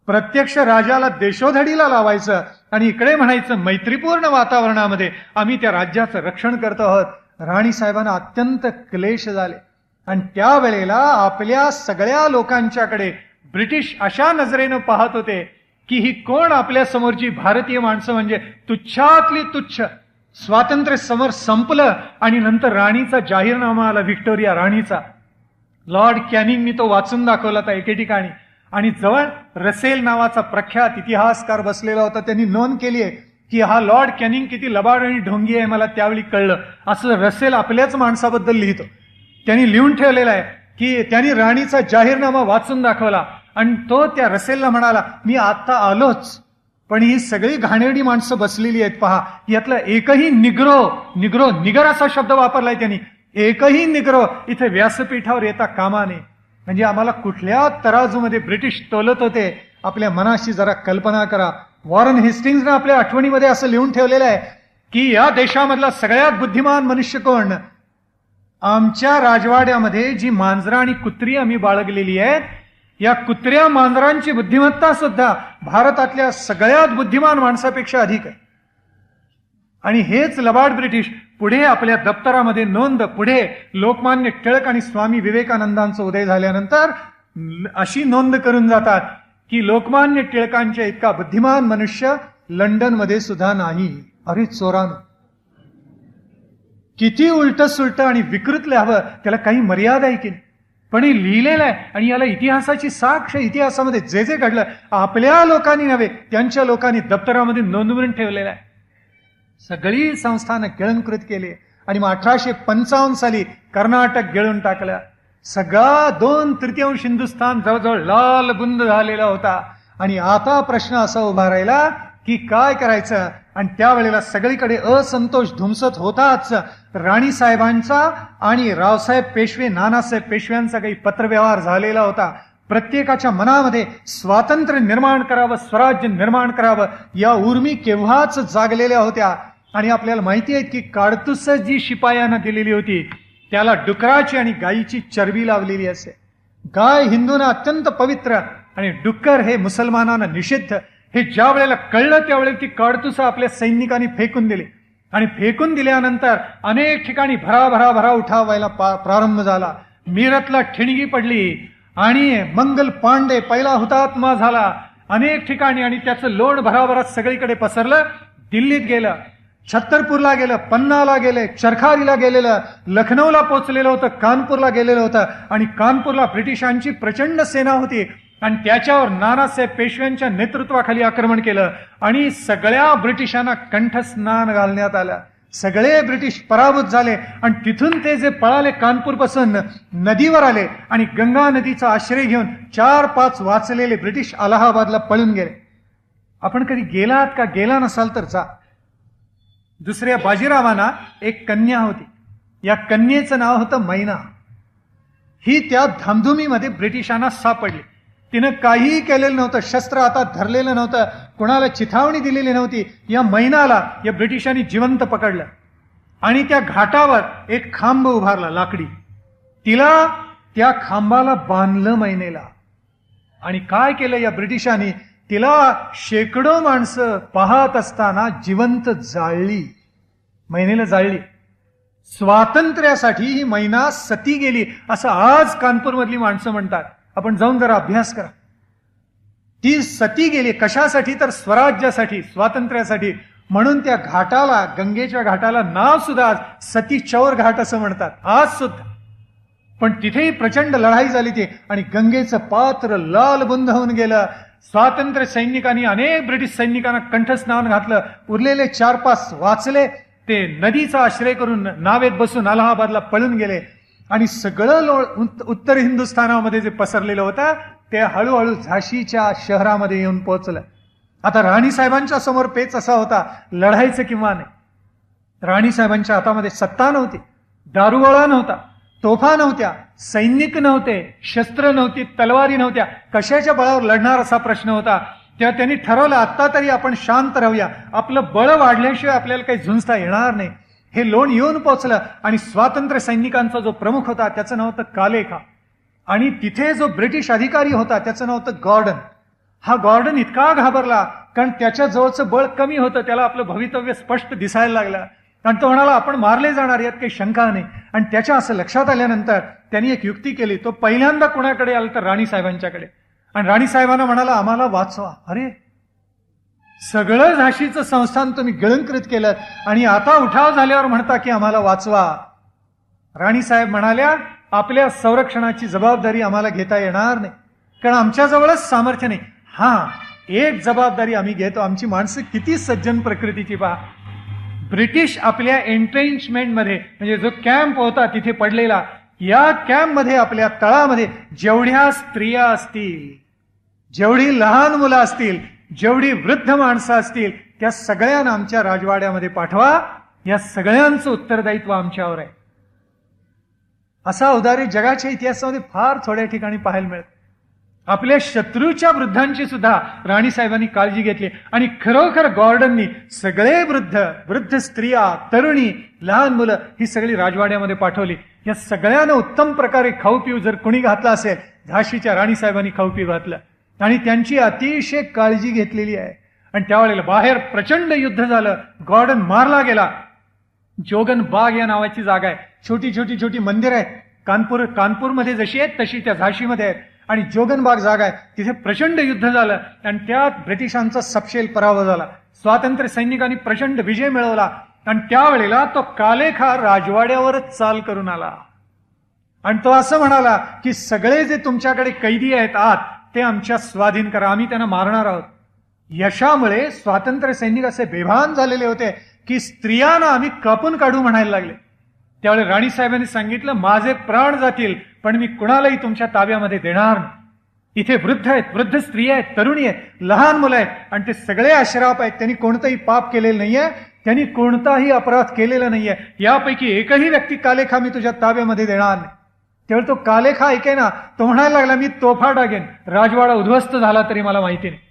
प्रत्यक्ष राजाला देशोधडीला लावायचं आणि इकडे म्हणायचं मैत्रीपूर्ण वातावरणामध्ये आम्ही त्या राज्याचं रक्षण करतो आहोत. राणीसाहेबांना अत्यंत क्लेश झाले आणि त्यावेळेला आपल्या सगळ्या लोकांच्याकडे ब्रिटिश अशा नजरेनं पाहत होते की ही कोण आपल्या समोरची भारतीय माणसं म्हणजे तुच्छातली तुच्छ, स्वातंत्र्य समर संपलं आणि नंतर राणीचा जाहीरनामा आला, व्हिक्टोरिया राणीचा. लॉर्ड कॅनिंगनी तो वाचून दाखवला होता एके ठिकाणी, आणि जवळ रसेल नावाचा प्रख्यात इतिहासकार बसलेला होता. त्यांनी नोंद केली आहे की हा लॉर्ड कॅनिंग किती लबाड आणि ढोंगी आहे, मला त्यावेळी कळलं, असं रसेल आपल्याच माणसाबद्दल लिहितो. त्यांनी लिहून ठेवलेलं आहे की त्यांनी राणीचा जाहीरनामा वाचून दाखवला आणि तो त्या रसेलला म्हणाला, मी आता आलोच, पण ही सगळी घाणेरडी माणसं बसलेली आहेत पहा, यातलं एकही निगर असा शब्द वापरलाय त्यांनी, एकही निग्रो इथे व्यासपीठावर येता कामा नये. म्हणजे आम्हाला कुठल्या तराजूमध्ये ब्रिटिश तोलत होते आपल्या मनाशी जरा कल्पना करा. वॉरन हेस्टिंग्सनं आपल्या आठवणीमध्ये असं लिहून ठेवलेलं आहे की या देशामधला सगळ्यात बुद्धिमान मनुष्य कोण? आमच्या राजवाड्यामध्ये जी मांजरं आणि कुत्री आम्ही बाळगलेली आहेत, या कुत्र्या मांजरांची बुद्धिमत्ता सुद्धा भारतातल्या सगळ्यात बुद्धिमान माणसापेक्षा अधिक आहे. आणि हेच लबाड ब्रिटिश पुढे आपल्या दप्तरामध्ये नोंद, पुढे लोकमान्य टिळक आणि स्वामी विवेकानंदांचा उदय झाल्यानंतर अशी नोंद करून जातात की लोकमान्य टिळकांच्या इतका बुद्धिमान मनुष्य लंडनमध्ये सुद्धा नाही. अरे चोरानो, किती उलट सुलट आणि विकृत लिहावं, त्याला काही मर्यादा आहे की नाही? पण हे लिहिलेलं आहे आणि याला इतिहासाची साक्ष, इतिहासामध्ये जे जे घडलं आपल्या लोकांनी नव्हे त्यांच्या लोकांनी दप्तरामध्ये नोंदवून ठेवलेलं आहे. सगळी संस्थानं गिळंकृत केली आणि मग 1855 साली कर्नाटक गिळून टाकलं. सगळा 2/3 हिंदुस्थान जवळजवळ लालबुंद झालेला होता. आणि आता प्रश्न असा उभा राहिला की काय करायचं. आणि त्यावेळेला सगळीकडे असंतोष धुमसत होताच. राणी साहेबांचा आणि रावसाहेब पेशवे, नानासाहेब पेशव्यांचा काही पत्रव्यवहार झालेला होता. प्रत्येकाच्या मनामध्ये स्वातंत्र्य निर्माण करावं, स्वराज्य निर्माण करावं या उर्मी केव्हाच जागलेल्या होत्या. आणि आपल्याला माहिती आहे की काडतुस जी शिपायांना दिलेली होती त्याला डुकराची आणि गायीची चरबी लावलेली असे. गाय हिंदूंना अत्यंत पवित्र आणि डुक्कर हे मुसलमानांना निषिद्ध. हे ज्या वेळेला कळलं त्यावेळेला ती काडतुस आपल्या सैनिकांनी फेकून दिली. आणि फेकून दिल्यानंतर अनेक ठिकाणी भरा उठाव व्हायला प्रारंभ झाला. मीरतला ठिणगी पडली आणि मंगल पांडे पहिला हुतात्मा झाला अनेक ठिकाणी. आणि त्याचं लोण भराभरात सगळीकडे पसरलं. दिल्लीत गेलं, छत्तरपूरला गेलं, पन्नाला गेले, चरखारीला गेलेलं, लखनौला पोहोचलेलं होतं, कानपूरला गेलेलं होतं. आणि कानपूरला ब्रिटिशांची प्रचंड सेना होती आणि त्याच्यावर नानासाहेब पेशव्यांच्या नेतृत्वाखाली आक्रमण केलं आणि सगळ्या ब्रिटिशांना कंठस्नान घालण्यात आलं. सगळे ब्रिटिश पराभूत झाले आणि तिथून ते जे पळाले कानपूरपासून नदीवर आले आणि गंगा नदीचा आश्रय घेऊन 4-5 वाचलेले ब्रिटिश अलाहाबादला पळून गेले. आपण कधी गेलात का? गेला नसाल तर जा. दुसऱ्या बाजीरावांना एक कन्या होती. या कन्येचं नाव होतं मैना. ही त्या धामधुमीमध्ये ब्रिटिशांना सापडली. तिनं काहीही केलेलं नव्हतं, शस्त्र हातात धरलेलं नव्हतं, कुणाला चिथावणी दिलेली नव्हती. या मैनाला या ब्रिटिशांनी जिवंत पकडलं आणि त्या घाटावर एक खांब उभारला लाकडी. तिला त्या खांबाला बांधलं मैनेला. आणि काय केलं या ब्रिटिशांनी? तिला शेकडो माणसं पाहत असताना जिवंत जाळली. मैनेला जाळली. स्वातंत्र्यासाठी ही मैना सती गेली असं आज कानपूरमधली माणसं म्हणतात. आपण जाऊन जरा अभ्यास करा. ती सती गेली कशासाठी? तर स्वराज्यासाठी, स्वातंत्र्यासाठी. म्हणून त्या घाटाला, गंगेच्या घाटाला नाव सुद्धा आज सती चौर घाट असं म्हणतात आज सुद्धा. पण तिथेही प्रचंड लढाई झाली ती आणि गंगेचं पात्र लालबुंद होऊन गेलं. स्वातंत्र्य सैनिकांनी अनेक ब्रिटिश सैनिकांना कंठस्नान घातलं. उरलेले 4-5 वाचले. ते नदीचा आश्रय करून नावेत बसून अलाहाबादला पळून गेले. आणि सगळं उत्तर हिंदुस्थानामध्ये जे पसरलेलं होतं ते हळूहळू झाशीच्या शहरामध्ये येऊन पोहोचलं. आता राणीसाहेबांच्या समोर पेच असा होता, लढायचं किंवा नाही. राणीसाहेबांच्या हातामध्ये सत्ता नव्हती, दारुगोळा नव्हता, तोफा नव्हत्या, सैनिक नव्हते, शस्त्र नव्हती, तलवारी नव्हत्या. कशाच्या बळावर लढणार असा प्रश्न होता. तेव्हा त्यांनी ठरवलं आता तरी आपण शांत राहूया, आपलं बळ वाढल्याशिवाय आपल्याला काही झुंजता येणार नाही. हे लोण येऊन पोहोचलं आणि स्वातंत्र्य सैनिकांचा जो प्रमुख होता त्याचं नाव होतं कालेखा. आणि तिथे जो ब्रिटिश अधिकारी होता त्याचं नाव होतं गॉर्डन. हा गॉर्डन इतका घाबरला कारण त्याच्या जवळचं बळ कमी होतं, त्याला आपलं भवितव्य स्पष्ट दिसायला लागलं आणि तो म्हणाला आपण मारले जाणार यात काही शंका नाही. आणि त्याच्या असं लक्षात आल्यानंतर त्यांनी एक युक्ती केली. तो पहिल्यांदा कोणाकडे आला तर राणीसाहेबांच्याकडे. आणि राणीसाहेबांना म्हणाला आम्हाला वाचवा. अरे सगळं झाशीचं संस्थान तुम्ही गिळंकृत केलं आणि आता उठाव झाल्यावर म्हणता की आम्हाला वाचवा. राणीसाहेब म्हणाल्या, आपल्या संरक्षणाची जबाबदारी आम्हाला घेता येणार नाही, कारण आमच्याजवळच सामर्थ्य नाही. हा, एक जबाबदारी आम्ही घेतो. आमची माणसं किती सज्जन प्रकृतीची पहा. ब्रिटिश आपल्या एंट्रेंचमेंटमध्ये, म्हणजे जो कॅम्प होता तिथे पडलेला, या कॅम्पमध्ये आपल्या तळामध्ये जेवढ्या स्त्रिया असतील, जेवढी लहान मुलं असतील, जेवढी वृद्ध माणसं असतील, त्या सगळ्यांना आमच्या राजवाड्यामध्ये पाठवा. या सगळ्यांचं उत्तरदायित्व आमच्यावर आहे. असा उदाहरण जगाच्या इतिहासामध्ये फार थोड्या ठिकाणी पाहायला मिळत. आपल्या शत्रूच्या वृद्धांची सुद्धा राणीसाहेबांनी काळजी घेतली आणि खरोखर गॉर्डननी सगळे वृद्ध स्त्रिया, तरुणी, लहान मुलं ही सगळी राजवाड्यामध्ये पाठवली. या सगळ्यांना उत्तम प्रकारे खाऊ पिऊ जर कोणी घातलं असेल, झाशीच्या राणीसाहेबांनी खाऊ पिऊ घातलं आणि त्यांची अतिशय काळजी घेतलेली आहे. आणि त्यावेळेला बाहेर प्रचंड युद्ध झालं, गॉर्डन मारला गेला. जोगन बाग या नावाची जागा आहे, छोटी छोटी छोटी मंदिर आहेत. कानपूरमध्ये जशी आहेत तशी त्या झाशीमध्ये आहेत. आणि जोगनबाग जागा आहे, तिथे प्रचंड युद्ध झालं आणि त्यात ब्रिटिशांचा सपशेल पराभव झाला. स्वातंत्र्य सैनिकांनी प्रचंड विजय मिळवला आणि त्यावेळेला तो कालेखा राजवाड्यावरच चाल करून आला आणि तो असं म्हणाला की सगळे जे तुमच्याकडे कैदी आहेत आत, ते आमच्या स्वाधीन करा, आम्ही त्यांना मारणार आहोत. यशामुळे स्वातंत्र्य सैनिक असे बेभान झालेले होते की स्त्रियांना आम्ही कापून काढू म्हणायला लागले. त्यावेळी राणीसाहेबांनी सांगितलं, माझे प्राण जातील पण मी कुणालाही तुमच्या ताब्यामध्ये देणार नाही. इथे वृद्ध आहेत, वृद्ध स्त्रिया आहेत, तरुणी आहेत, लहान मुलं आहेत आणि ते सगळे अश्राप आहेत. त्यांनी कोणतंही पाप केलेलं नाहीये, त्यांनी कोणताही अपराध केलेला नाहीये. यापैकी एकही व्यक्ती कालेखा मी तुझ्या ताब्यामध्ये देणार नाही. त्यावेळी तो कालेखा ऐके ना, तो म्हणायला लागला, मी तोफा डागेन, राजवाडा उद्ध्वस्त झाला तरी मला माहिती नाही.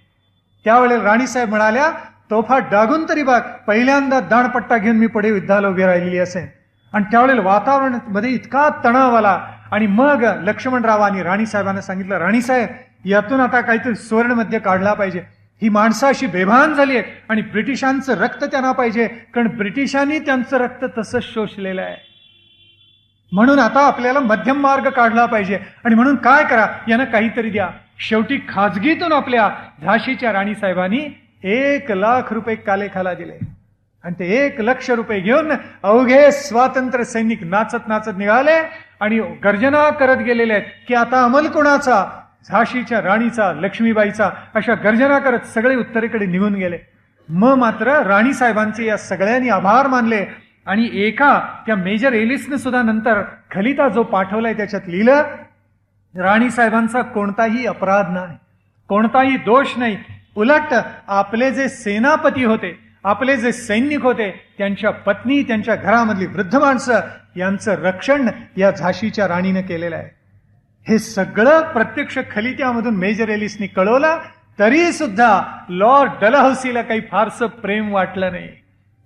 त्यावेळेला राणीसाहेब म्हणाल्या, तोफा डागून तरी बघ, पहिल्यांदा दाणपट्टा घेऊन मी पुढे युद्धाला उभी राहिलेली असेल. आणि त्यावेळेला वातावरणामध्ये इतका तणाव आला आणि मग लक्ष्मणरावांनी राणीसाहेबांना सांगितलं, राणीसाहेब, यातून आता काहीतरी सुवर्णमध्य काढला पाहिजे. ही माणसं अशी बेभान झाली आहेत आणि ब्रिटिशांचं रक्त त्यांना पाहिजे, कारण ब्रिटिशांनी त्यांचं रक्त तसंच शोषलेलं आहे. म्हणून आता आपल्याला मध्यम मार्ग काढला पाहिजे आणि म्हणून काय करा, यांना काहीतरी द्या. शेवटी खाजगीतून आपल्या झाशीच्या राणीसाहेबांनी 1,00,000 रुपये कालेखाला दिले आणि ते 1,00,000 रुपये घेऊन अवघे स्वातंत्र्य सैनिक नाचत नाचत निघाले आणि गर्जना करत गेलेले आहेत की आता अंमल कोणाचा, झाशीच्या राणीचा, लक्ष्मीबाईचा, अशा गर्जना करत सगळे उत्तरेकडे निघून गेले. मग मात्र राणीसाहेबांचे या सगळ्यांनी आभार मानले आणि एका त्या मेजर एलिसने सुद्धा नंतर खलिता जो पाठवलाय त्याच्यात लिहिलं, राणीसाहेबांचा कोणताही अपराध नाही, कोणताही दोष नाही. उलट आपले जे सेनापती होते, आपले जे सैनिक होते, त्यांच्या पत्नी, त्यांच्या घरामधली वृद्ध माणसं यांचं रक्षण या झाशीच्या राणीनं केलेलं आहे. हे सगळं प्रत्यक्ष खलित्यामधून मेजर एलिसनी कळवलं, तरी सुद्धा लॉर्ड डलहौसीला काही फारसं प्रेम वाटलं नाही.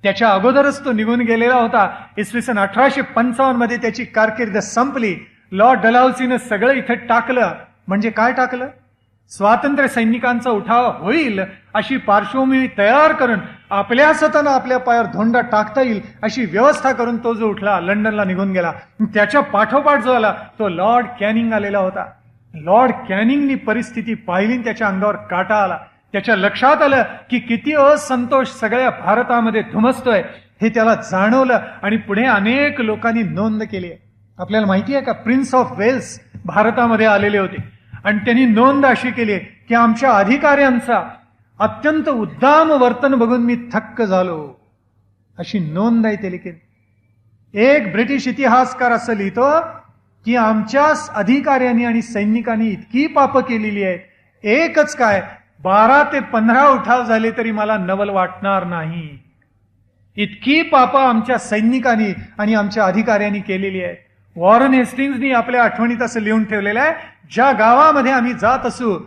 त्याच्या अगोदरच तो निघून गेलेला होता. इसवी सन 1855 मध्ये त्याची कारकीर्द संपली. लॉर्ड डलहौसीनं सगळं इथं टाकलं. म्हणजे काय टाकलं? स्वातंत्र्य सैनिकांचा उठाव होईल अशी पार्श्वभूमी तयार करून आपल्या स्वतःनं आपल्या पायावर धोंडा टाकता येईल अशी व्यवस्था करून तो जो उठला, लंडनला निघून गेला. त्याच्या पाठोपाठ जो आला तो लॉर्ड कॅनिंग आलेला होता. लॉर्ड कॅनिंगनी परिस्थिती पाहिली, त्याच्या अंगावर काटा आला. त्याच्या लक्षात आलं की किती असंतोष सगळ्या भारतामध्ये धुमसतोय हे त्याला जाणवलं आणि पुढे अनेक लोकांनी नोंद केली आहे. आपल्याला माहिती आहे का, प्रिन्स ऑफ वेल्स भारतामध्ये आलेले होते आणि त्यांनी नोंद अशी केली की आमच्या अधिकाऱ्यांचा अत्यंत उद्दाम वर्तन बघून मी थक्क झालो, अशी नोंद आहे ते केली. एक ब्रिटिश इतिहासकार असं लिहितो की आमच्या अधिकाऱ्यांनी आणि सैनिकांनी इतकी पापं केलेली आहेत, एकच काय 12 ते 15 उठाव झाले तरी मला नवल वाटणार नाही. इतकी पापं आमच्या सैनिकांनी आणि आमच्या अधिकाऱ्यांनी केलेली आहेत. वॉरन हेस्टिंग्सनी आपल्या आठवणीत असं लिहून ठेवलेलं आहे, ज्या गावामध्ये आम्ही जात असू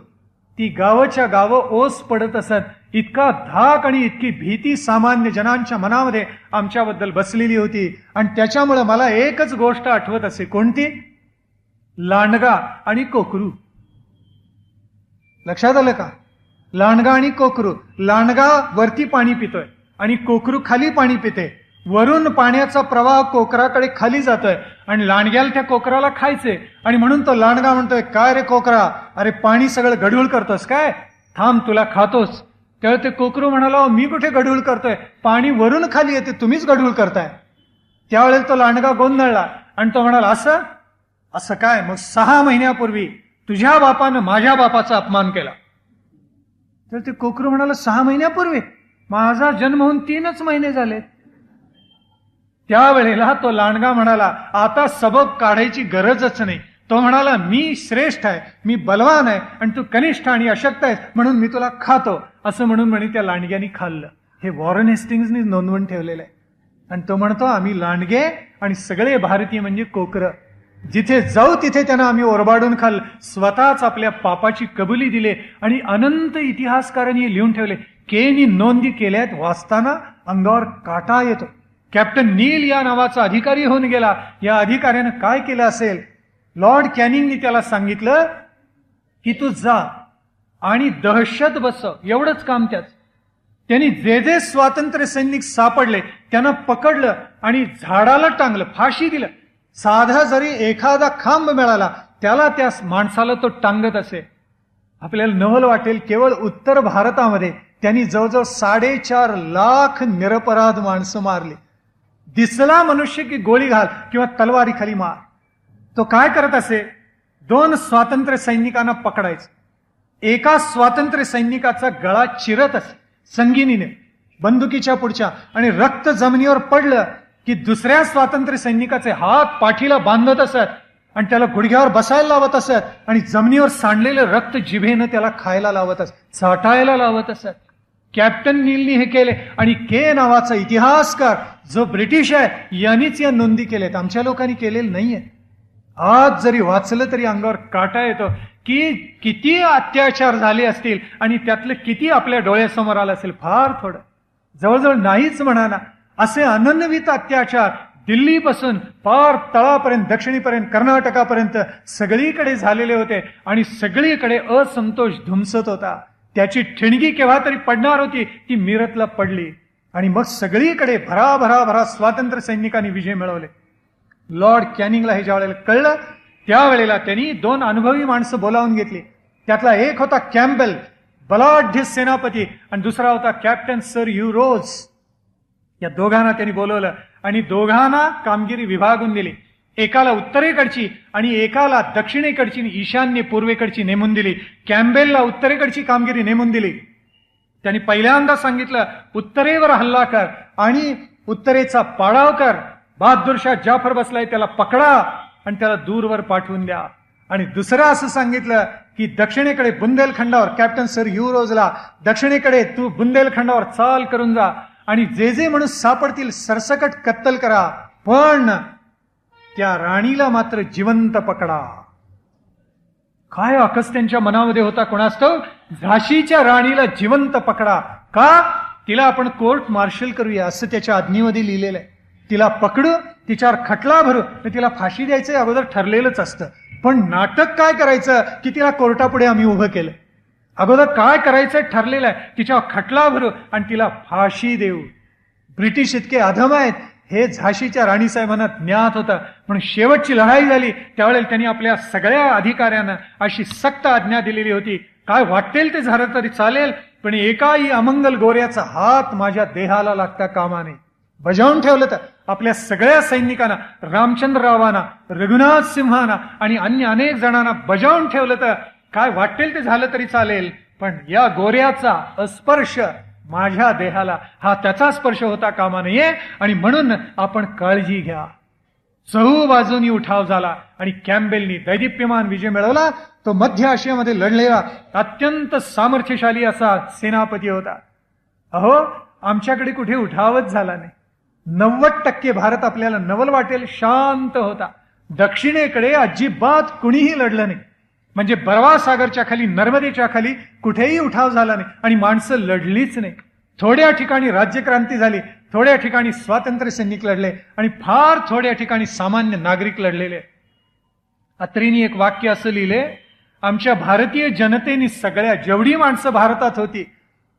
ती गावच्या गावं ओस पडत असत. इतका धाक आणि इतकी भीती सामान्य जनांच्या मनामध्ये आमच्याबद्दल बसलेली होती. आणि त्याच्यामुळे मला एकच गोष्ट आठवत असे, कोणती? लांडगा आणि कोकरू. लक्षात आलं का? लांडगा आणि कोकरू. लांडगा वरती पाणी पितोय आणि कोकरू खाली पाणी पिते. वरून पाण्याचा प्रवाह कोकराकडे खाली जातोय आणि लांडग्याला त्या कोकराला खायचे. आणि म्हणून तो लांडगा म्हणतोय, काय रे कोकरा, अरे पाणी सगळं गढूळ करतोस काय? थांब, तुला खातोस. त्यावेळी ते कोकरू म्हणाला, मी कुठे गढूळ करतोय, पाणी वरून खाली येते, तुम्हीच गढूळ करताय. त्यावेळेला तो लांडगा गोंधळला आणि तो म्हणाला, असं असं काय, मग 6 महिन्यापूर्वी तुझ्या बापानं माझ्या बापाचा अपमान केला. तर ते कोकरू म्हणाला, 6 महिन्यापूर्वी? माझा जन्म होऊन 3च महिने झाले. त्यावेळेला तो लांडगा म्हणाला, आता सबब काढायची गरजच नाही. तो म्हणाला, मी श्रेष्ठ आहे, मी बलवान आहे आणि तू कनिष्ठ आणि अशक्त आहेस, म्हणून मी तुला खातो. असं म्हणून म्हणे त्या लांडग्याने खाल्लं. हे वॉरन हेस्टिंग्सनी नोंदवून ठेवलेलं आहे. आणि तो म्हणतो, आम्ही लांडगे आणि सगळे भारतीय म्हणजे कोकरं, जिथे जाऊ तिथे त्यांना आम्ही ओरबाडून खाल्लं. स्वतःच आपल्या पापाची कबुली दिली आणि अनंत इतिहासकारांनी लिहून ठेवले. केनी नोंदी केल्यात, वाचताना अंगावर काटा येतो. कॅप्टन नील या नावाचा अधिकारी होऊन गेला. या अधिकाऱ्यानं काय केलं असेल, लॉर्ड कॅनिंगनी त्याला सांगितलं की तू जा आणि दहशत बसव, एवढंच काम त्याच. त्यांनी जे जे स्वातंत्र्य सैनिक सापडले त्यांना पकडलं आणि झाडाला टांगलं, फाशी दिलं. साधा जरी एखादा खांब मिळाला त्याला त्या माणसाला तो टांगत असे. आपल्याला नवल वाटेल, केवळ उत्तर भारतामध्ये त्यांनी जवळजवळ 4.5 लाख निरपराध माणसं मारली. दिसला मनुष्य की गोळी घाल किंवा तलवारी खाली मार. तो काय करत असे, 2 स्वातंत्र्य सैनिकांना पकडायचं. एका स्वातंत्र्य सैनिकाचा गळा चिरत असे संगिनीने, बंदुकीच्या पुढच्या, आणि रक्त जमिनीवर पडलं की दुसऱ्या स्वातंत्र्य सैनिकाचे हात पाठीला बांधत असत आणि त्याला गुडघ्यावर बसायला लावत असत आणि जमिनीवर सांडलेलं रक्त जिभेनं त्याला खायला लावत असत, चाटायला लावत असत. कॅप्टन नीलनी हे केले आणि के नावाचा इतिहासकार जो ब्रिटिश आहे यांनीच या नोंदी केल्यात, आमच्या लोकांनी केलेलं नाहीये. आज जरी वाचलं तरी अंगावर काटा येतो की किती अत्याचार झाले असतील आणि त्यातलं किती आपल्या डोळ्यासमोर आलं असेल. फार थोडं, जवळजवळ नाहीच म्हणाना. असे अनन्वित अत्याचार दिल्लीपासून पार तळापर्यंत, दक्षिणेपर्यंत, कर्नाटकापर्यंत सगळीकडे झालेले होते आणि सगळीकडे असंतोष धुमसत होता. त्याची ठिणगी केव्हा तरी पडणार होती, ती मिरतला पडली आणि मग सगळीकडे भरा स्वातंत्र्य सैनिकांनी विजय मिळवले. लॉर्ड कॅनिंगला हे ज्या वेळेला कळलं त्यावेळेला त्यांनी 2 अनुभवी माणसं बोलावून घेतली. त्यातला एक होता कॅम्बेल, बलाढ्य सेनापती, आणि दुसरा होता कॅप्टन सर ह्यू रोज. या दोघांना त्यांनी बोलवलं आणि दोघांना कामगिरी विभागून दिली. एकाला उत्तरेकडची आणि एकाला दक्षिणेकडची, ईशान्य पूर्वेकडची नेमून दिली. कॅम्बेलला उत्तरेकडची कामगिरी नेमून दिली. त्यांनी पहिल्यांदा सांगितलं, उत्तरेवर हल्ला कर आणि उत्तरेचा पाडाव कर. बहादूरशाह जाफर बसलाय, त्याला पकडा आणि त्याला दूरवर पाठवून द्या. आणि दुसरं असं सांगितलं की दक्षिणेकडे बुंदेलखंडावर, कॅप्टन सर ह्यू रोजला, दक्षिणेकडे तू बुंदेलखंडावर चाल करून जा आणि जे जे माणूस सापडतील सरसकट कत्तल करा, पण त्या राणीला मात्र जिवंत पकडा. काय आकस त्यांच्या मनामध्ये होता कोणास ठाऊक. झाशीच्या राणीला जिवंत पकडा. का? तिला आपण कोर्ट मार्शल करूया असं त्याच्या आज्ञेमध्ये लिहिलेलं आहे. तिला पकडू, तिच्यावर खटला भरू, तिला फाशी द्यायचं अगोदर ठरलेलंच असतं. पण नाटक काय करायचं की तिला कोर्टापुढे आम्ही उभं केलं. अगोदर काय करायचं ठरलेलं आहे, तिच्यावर खटला भरू आणि तिला फाशी देऊ. ब्रिटिश इतके अधम आहेत हे झाशीच्या राणीसाहेबांना ज्ञात होतं. म्हणून शेवटची लढाई झाली त्यावेळेला त्यांनी आपल्या सगळ्या अधिकाऱ्यांना अशी सक्त आज्ञा दिलेली होती, काय वाटेल ते झालं तरी चालेल, पण एकाही अमंगल गोऱ्याचा हात माझ्या देहाला लागता कामा नये. बजावून ठेवलं तर आपल्या सगळ्या सैनिकांना, रामचंद्ररावांना, रघुनाथ सिंहांना आणि अन्य अनेक जणांना बजावून ठेवलं तर काय वाटेल ते झालं तरी चालेल, पण या गोऱ्याचा अस्पर्श माझ्या देहाला, हा त्याचा स्पर्श होता कामा नये. आणि म्हणून आपण काळजी घ्या. चहूबाजूनी उठाव झाला आणि कॅम्बेलनी दैदिप्यमान विजय मिळवला. तो मध्य आशियामध्ये लढलेला अत्यंत सामर्थ्यशाली असा सेनापती होता. अहो, आमच्याकडे कुठे उठावच झाला नाही. 90% भारत आपल्याला नवल वाटेल शांत होता. दक्षिणेकडे अजिबात कुणीही लढलं नाही. म्हणजे बरवा सागरच्या खाली, नर्मदेच्या खाली कुठेही उठाव झाला नाही आणि माणसं लढलीच नाही. थोड्या ठिकाणी राज्यक्रांती झाली, थोड्या ठिकाणी स्वातंत्र्य सैनिक लढले आणि फार थोड्या ठिकाणी सामान्य नागरिक लढलेले. अत्रीनी एक वाक्य असं लिहिले, आमच्या भारतीय जनतेने सगळ्या जेवढी माणसं भारतात होती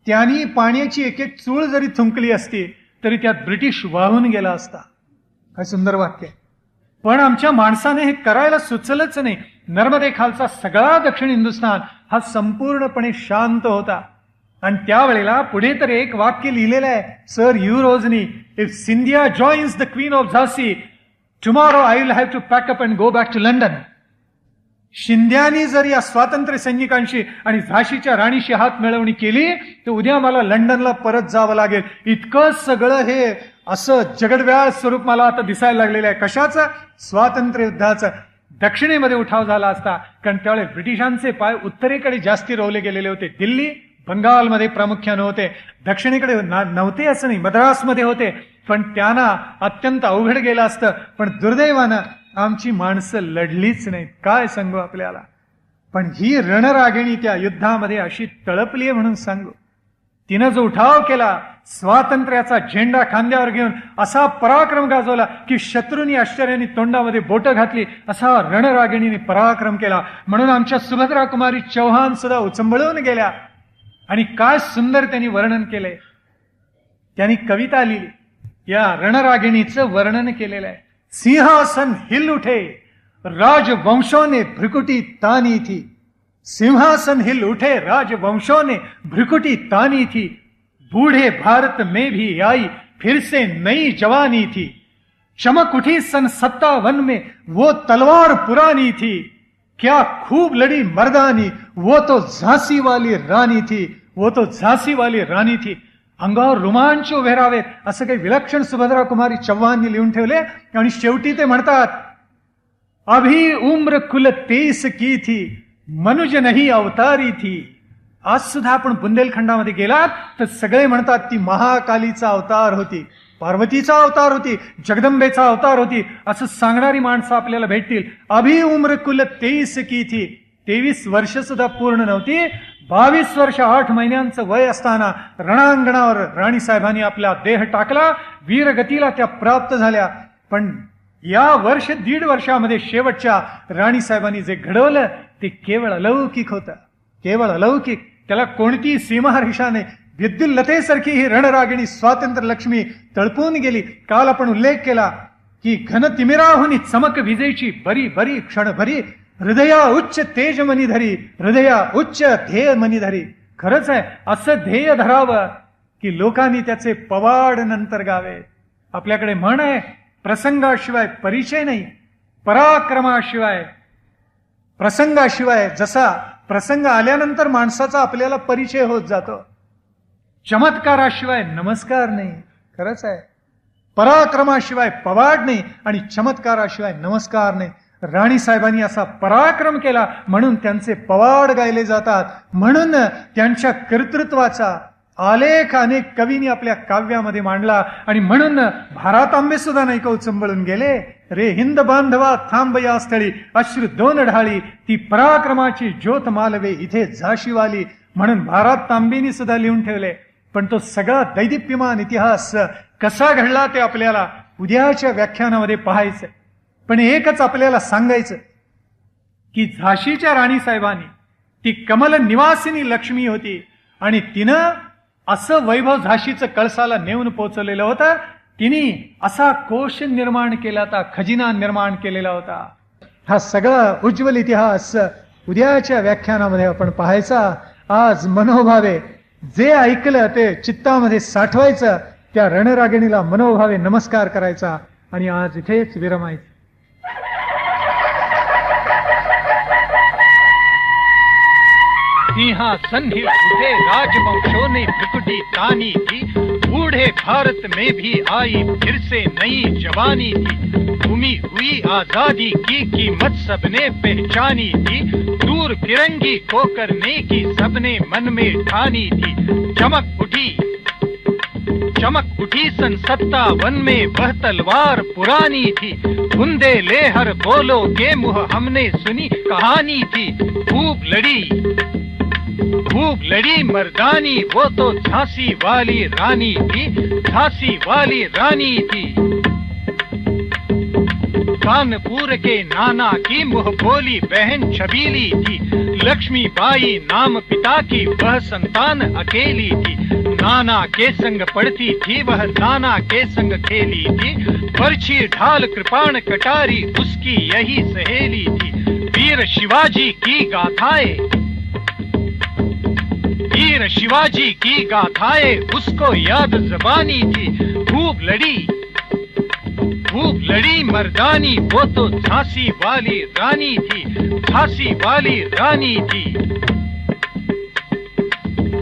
त्यांनी पाण्याची एक एक चूळ जरी थुंकली असती तरी त्यात ब्रिटिश वाहून गेला असता. काय सुंदर वाक्य. पण आमच्या माणसाने हे करायला सुचलंच नाही. नर्मदे खालचा सगळा दक्षिण हिंदुस्थान हा संपूर्णपणे शांत होता. आणि त्यावेळेला पुढे तर एक वाक्य लिहिलेलं आहे सर युरोजनी, if Scindia joins the queen of झाशी tomorrow I will have to pack up and go back to London. शिंद्यानी जर या स्वातंत्र्य सैनिकांशी आणि झाशीच्या राणीशी हात मिळवणी केली तर उद्या मला लंडनला परत जावं लागेल. इतकं सगळं हे असं जगडव्याळ स्वरूप मला आता दिसायला लागलेलं आहे. कशाचं? स्वातंत्र्य युद्धाचं. दक्षिणेमध्ये उठाव झाला असता, कारण त्यावेळेस ब्रिटिशांचे पाय उत्तरेकडे जास्ती रोवले गेलेले होते. दिल्ली बंगालमध्ये प्रामुख्याने होते, दक्षिणेकडे नव्हते असं नाही, मद्रासमध्ये होते. पण त्यांना अत्यंत अवघड गेलं असतं. पण दुर्दैवानं आमची माणसं लढलीच नाहीत. काय सांगू आपल्याला. पण ही रणरागिणी त्या युद्धामध्ये अशी तळपली आहे म्हणून सांगू. तिनं जो उठाव केला, स्वातंत्र्याचा झेंडा खांद्यावर घेऊन असा पराक्रम गाजवला की शत्रूंनी आश्चर्याने तोंडामध्ये बोटं घातली, असा रणरागिणीने पराक्रम केला. म्हणून आमच्या सुभद्रा कुमारी चौहान सुद्धा उचंबळून गेल्या. आणि काय सुंदर त्यांनी वर्णन केलंय. त्यांनी कविता लिहिली, या रणरागिणीचं वर्णन केलेलं आहे. सिंहासन हिल उठे राजवंशों ने भ्रिकुटी तानी थी. सिंहासन हिल उठे राजवंशों ने भ्रिकुटी तानी थी. बूढ़े भारत में भी आई फिर से नई जवानी थी. चमक उठी सन 57 में वो तलवार पुरानी थी. क्या खूब लड़ी मर्दानी वो तो झांसी वाली रानी थी. वो तो झांसी वाली रानी थी. अंगावर रोमांच उभे राहावेत असं काही विलक्षण सुभद्रा कुमारी चव्हाणनी लिहून ठेवले. आणि शेवटी ते म्हणतात, अभी उम्र कुल 23 की थी मनुज नहीं अवतारी थी. आज सुद्धा आपण बुंदेलखंडामध्ये गेलात तर सगळे म्हणतात ती महाकालीचा अवतार होती, पार्वतीचा अवतार होती, जगदंबेचा अवतार होती असं सांगणारी माणसं आपल्याला भेटतील. अभी उम्र कुल 23 की थी. 23 वर्ष सुद्धा पूर्ण नव्हती. 22 वर्ष 8 महिन्यांचं वय असताना रणांगणावर राणीसाहेबांनी आपला देह टाकला. वीरगतीला त्या प्राप्त झाल्या. पण या दीड वर्षामध्ये शेवटच्या राणीसाहेबांनी जे घडवलं ते केवळ अलौकिक होतं, केवळ अलौकिक. त्याला कोणती सीमारेषा नाही. विद्युल्लतेसारखी ही रणरागिणी स्वातंत्र्य लक्ष्मी तळपून गेली. काल आपण उल्लेख केला की घन तिमिराहुनी चमक विजेची बरी बरी क्षणभरी. हृदया उच्च तेज मनी धरी, हृदया उच्च ध्येय मनी धरी. खरंच आहे, असं ध्येय धरावं की लोकांनी त्याचे पवाड नंतर गावे. आपल्याकडे म्हण आहे, प्रसंगाशिवाय परिचय नाही, पराक्रमाशिवाय प्रसंगाशिवाय. जसा प्रसंग आल्यानंतर माणसाचा आपल्याला परिचय होत जातो. चमत्काराशिवाय नमस्कार नाही. खरंच आहे, पराक्रमाशिवाय पवाड नाही आणि चमत्काराशिवाय नमस्कार नाही. राणीसाहेबांनी असा पराक्रम केला म्हणून त्यांचे पवाड गायले जातात. म्हणून त्यांच्या कर्तृत्वाचा आलेख अनेक कवींनी आपल्या काव्यामध्ये मांडला. आणि म्हणून भारातांबे सुद्धा नाही का उचंबळून गेले. रे हिंद बांधवा थांब या स्थळी अश्रू दोन ढाळी, ती पराक्रमाची ज्योत मालवे इथे झाशीवाली. म्हणून भारातांबेनी सुद्धा लिहून ठेवले. पण तो सगळा दैदिप्यमान इतिहास कसा घडला ते आपल्याला उद्याच्या व्याख्यानामध्ये पाहायचं. पण एकच आपल्याला सांगायचं की झाशीच्या राणीसाहेबांनी ती कमल निवासिनी लक्ष्मी होती आणि तिनं असं वैभव झाशीचं कळसाला नेऊन पोहोचवलेलं होतं. तिने असा कोश निर्माण केला होता, खजिना निर्माण केलेला होता. हा सगळा उज्ज्वल इतिहास उद्याच्या व्याख्यानामध्ये आपण पाहायचा. आज मनोभावे जे ऐकलं ते चित्तामध्ये साठवायचं. त्या रणरागिणीला मनोभावे नमस्कार करायचा आणि आज इथेच विरमायचं. सिंहासन हिल उठे राजवंशों ने भ्रिकुटी तानी थी. बूढ़े भारत में भी आई फिर से नई जवानी थी. घूमी हुई आजादी की कीमत सबने पहचानी थी. दूर फिरंगी को करने की सबने मन में ठानी थी. चमक उठी सन 57 में वह तलवार पुरानी थी. बुंदे लेहर बोलो के मुँह हमने सुनी कहानी थी. खूब लड़ी मर्दानी वो तो झांसी वाली रानी थी. झांसी वाली रानी थी. कानपुर के नाना की मुँह बोली बहन छबीली थी. लक्ष्मीबाई नाम पिता की वह संतान अकेली थी. नाना के संग पढ़ती थी वह नाना के संग खेली थी. बरछी ढाल कृपाण कटारी उसकी यही सहेली थी. वीर शिवाजी की गाथाएं वीर शिवाजी की गाथाएं उसको याद ज़बानी थी। खूब लड़ी मर्दानी, वो तो झांसी वाली रानी थी, झांसी वाली रानी थी।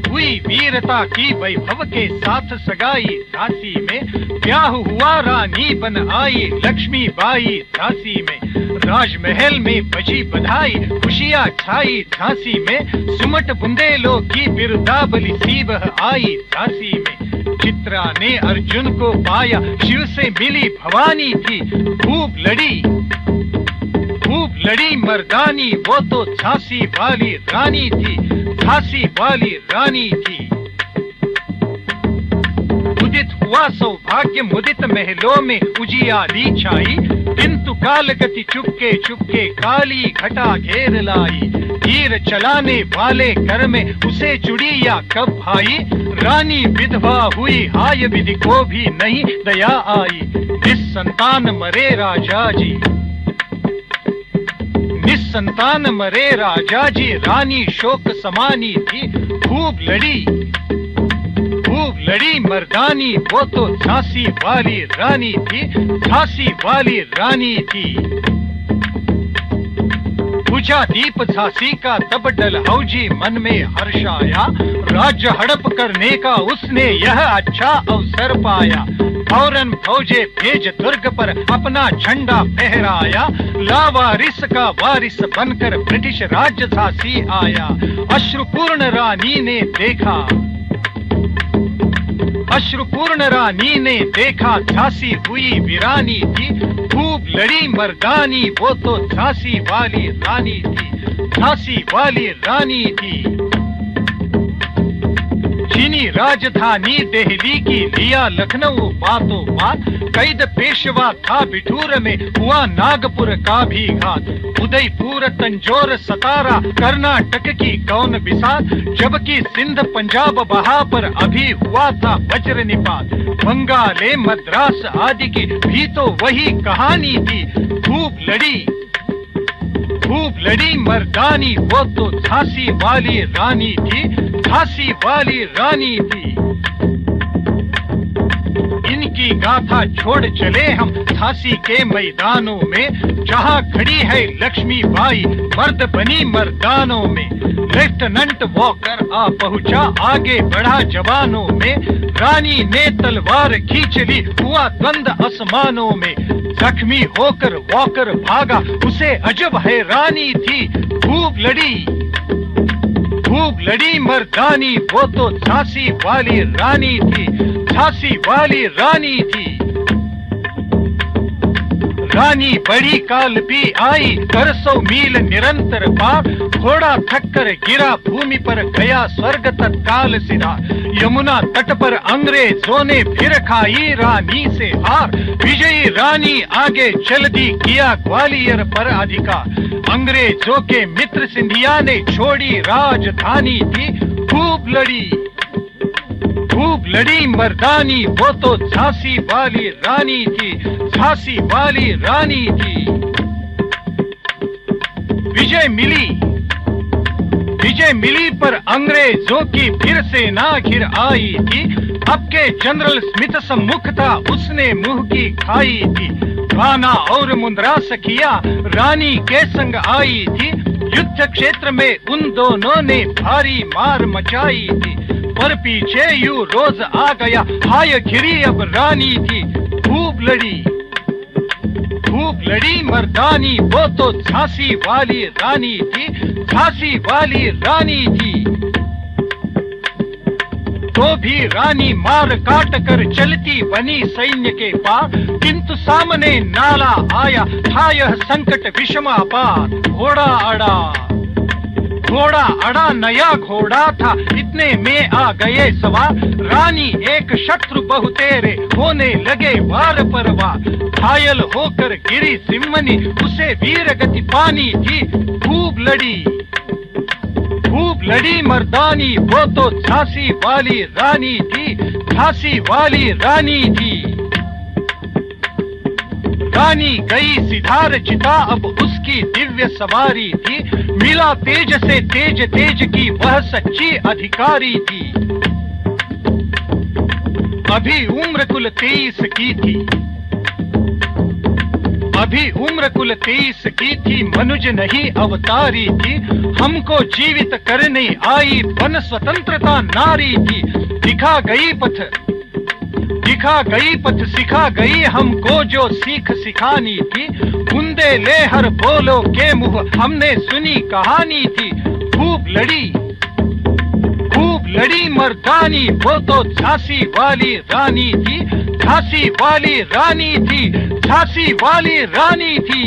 हुई वीरता की वैभव के साथ सगाई, झांसी में ब्याह हुआ, रानी बन आई लक्ष्मीबाई झांसी में। राजमहल में बजी बधाई, खुशियां छाई झांसी में। सुमट बुंदेलों की बिरदावली सी वह आई झांसी में। चित्रा ने अर्जुन को पाया, शिव से मिली भवानी थी। खूब लड़ी मर्दानी, वो तो झांसी वाली रानी थी, झांसी वाली रानी थी। उदित हुआ सौभाग्य मुदित महलों में उजियाली छाई। किंतु काल गति चुपके चुपके काली घटा घेर लाई। तीर चलाने वाले कर में उसे चुड़िया कब भाई। रानी विधवा हुई, हाय विधि को भी नहीं दया आई। निस्संतान मरे राजा जी, निस्संतान मरे राजा जी। रानी शोक समानी थी। खूब लड़ी मर्दानी, वो तो झांसी वाली रानी थी, झांसी वाली रानी थी। बुझा दीप झांसी का तब डलहौजी मन में हर्ष आया। राज्य हड़प करने का उसने यह अच्छा अवसर पाया। फौरन फौजे भेज दुर्ग पर अपना झंडा फहराया। लावारिस का वारिस बनकर ब्रिटिश राज्य झांसी आया। अश्रुपूर्ण रानी ने देखा, अश्रुपूर्ण रानी ने देखा, झांसी हुई वीरानी थी। खूब लड़ी मर्दानी, वो तो झांसी वाली रानी थी, झांसी वाली रानी थी। चीनी राजधानी दिल्ली की लिया लखनऊ बातों बात। कैद पेशवा था बिठूर में, हुआ नागपुर का भी घात। उदयपुर तंजौर सतारा कर्नाटक की कौन बिसात। जबकि सिंध पंजाब बहापर अभी हुआ था वज्र निपात। बंगाले मद्रास आदि की भी तो वही कहानी थी। खूब लड़ी मर्दानी, वो तो झांसी वाली रानी थी, झांसी वाली रानी थी। इनकी गाथा छोड़ चले हम झांसी के मैदानों में। जहां खड़ी है लक्ष्मीबाई मर्द बनी मर्दानों में। लेफ्टिनेंट वॉकर आ पहुंचा, आगे बढ़ा जवानों में। रानी ने तलवार खींच ली, हुआ द्वंद आसमानों में। जख्मी होकर वॉकर भागा, उसे अजब हैरानी थी। खूब लड़ी मर्दानी, वो तो झांसी वाली रानी थी, झांसी वाली रानी थी। रानी बड़ी काल भी आई, कर 100 मील निरंतर पार। घोड़ा थक कर गिरा भूमि पर, गया स्वर्ग तत्काल सिधा। यमुना तट पर अंग्रेजों ने फिर खाई रानी से हार। विजयी रानी आगे चल दी, किया ग्वालियर पर अधिकार। अंग्रेजों के मित्र सिंधिया ने छोड़ी राजधानी थी। खूब लड़ी मर्दानी, वो तो झांसी वाली रानी थी, झांसी वाली रानी थी। विजय मिली पर अंग्रेजों की फिर सेना घिर आई थी। अब के जनरल स्मिथ सम्मुख था, उसने मुंह की खाई थी। राना और मुंद्रा सखिया रानी के संग आई थी। युद्ध क्षेत्र में उन दोनों ने भारी मार मचाई थी। पर पीछे यू रोज आ गया, हाय घिरी अब रानी थी। खूब लड़ी मर्दानी, वो तो झांसी वाली रानी थी, झांसी वाली रानी थी। तो भी रानी मार काट कर चलती बनी सैन्य के पार। किंतु सामने नाला आया, था यह संकट विषमापार। घोड़ा अड़ा नया घोड़ा था, इतने में आ गए सवार। रानी एक शत्रु बहुतेरे, होने लगे वार पर वार। घायल होकर गिरी सिमनी, उसे वीर गति पानी थी। खूब लड़ी मर्दानी, वो तो झांसी वाली रानी थी, झांसी वाली रानी थी। रानी गई सिधार चिता अब उसकी दिव्य सवारी थी, मिला तेज से तेज तेज की वह सच्ची अधिकारी थी। अभी उम्र कुल 23 की थी, अभी उम्र कुल 23 की थी, मनुज नहीं अवतारी थी, हमको जीवित करने आई वन स्वतंत्रता नारी थी। दिखा गई पथ सिखा गई हमको जो सीख सिखानी थी, बूंदे ले हर बोलो के मुंह हमने सुनी कहानी थी। खूब लड़ी मर्दानी वो तो झांसी वाली रानी थी, झांसी वाली रानी थी, झांसी वाली रानी थी।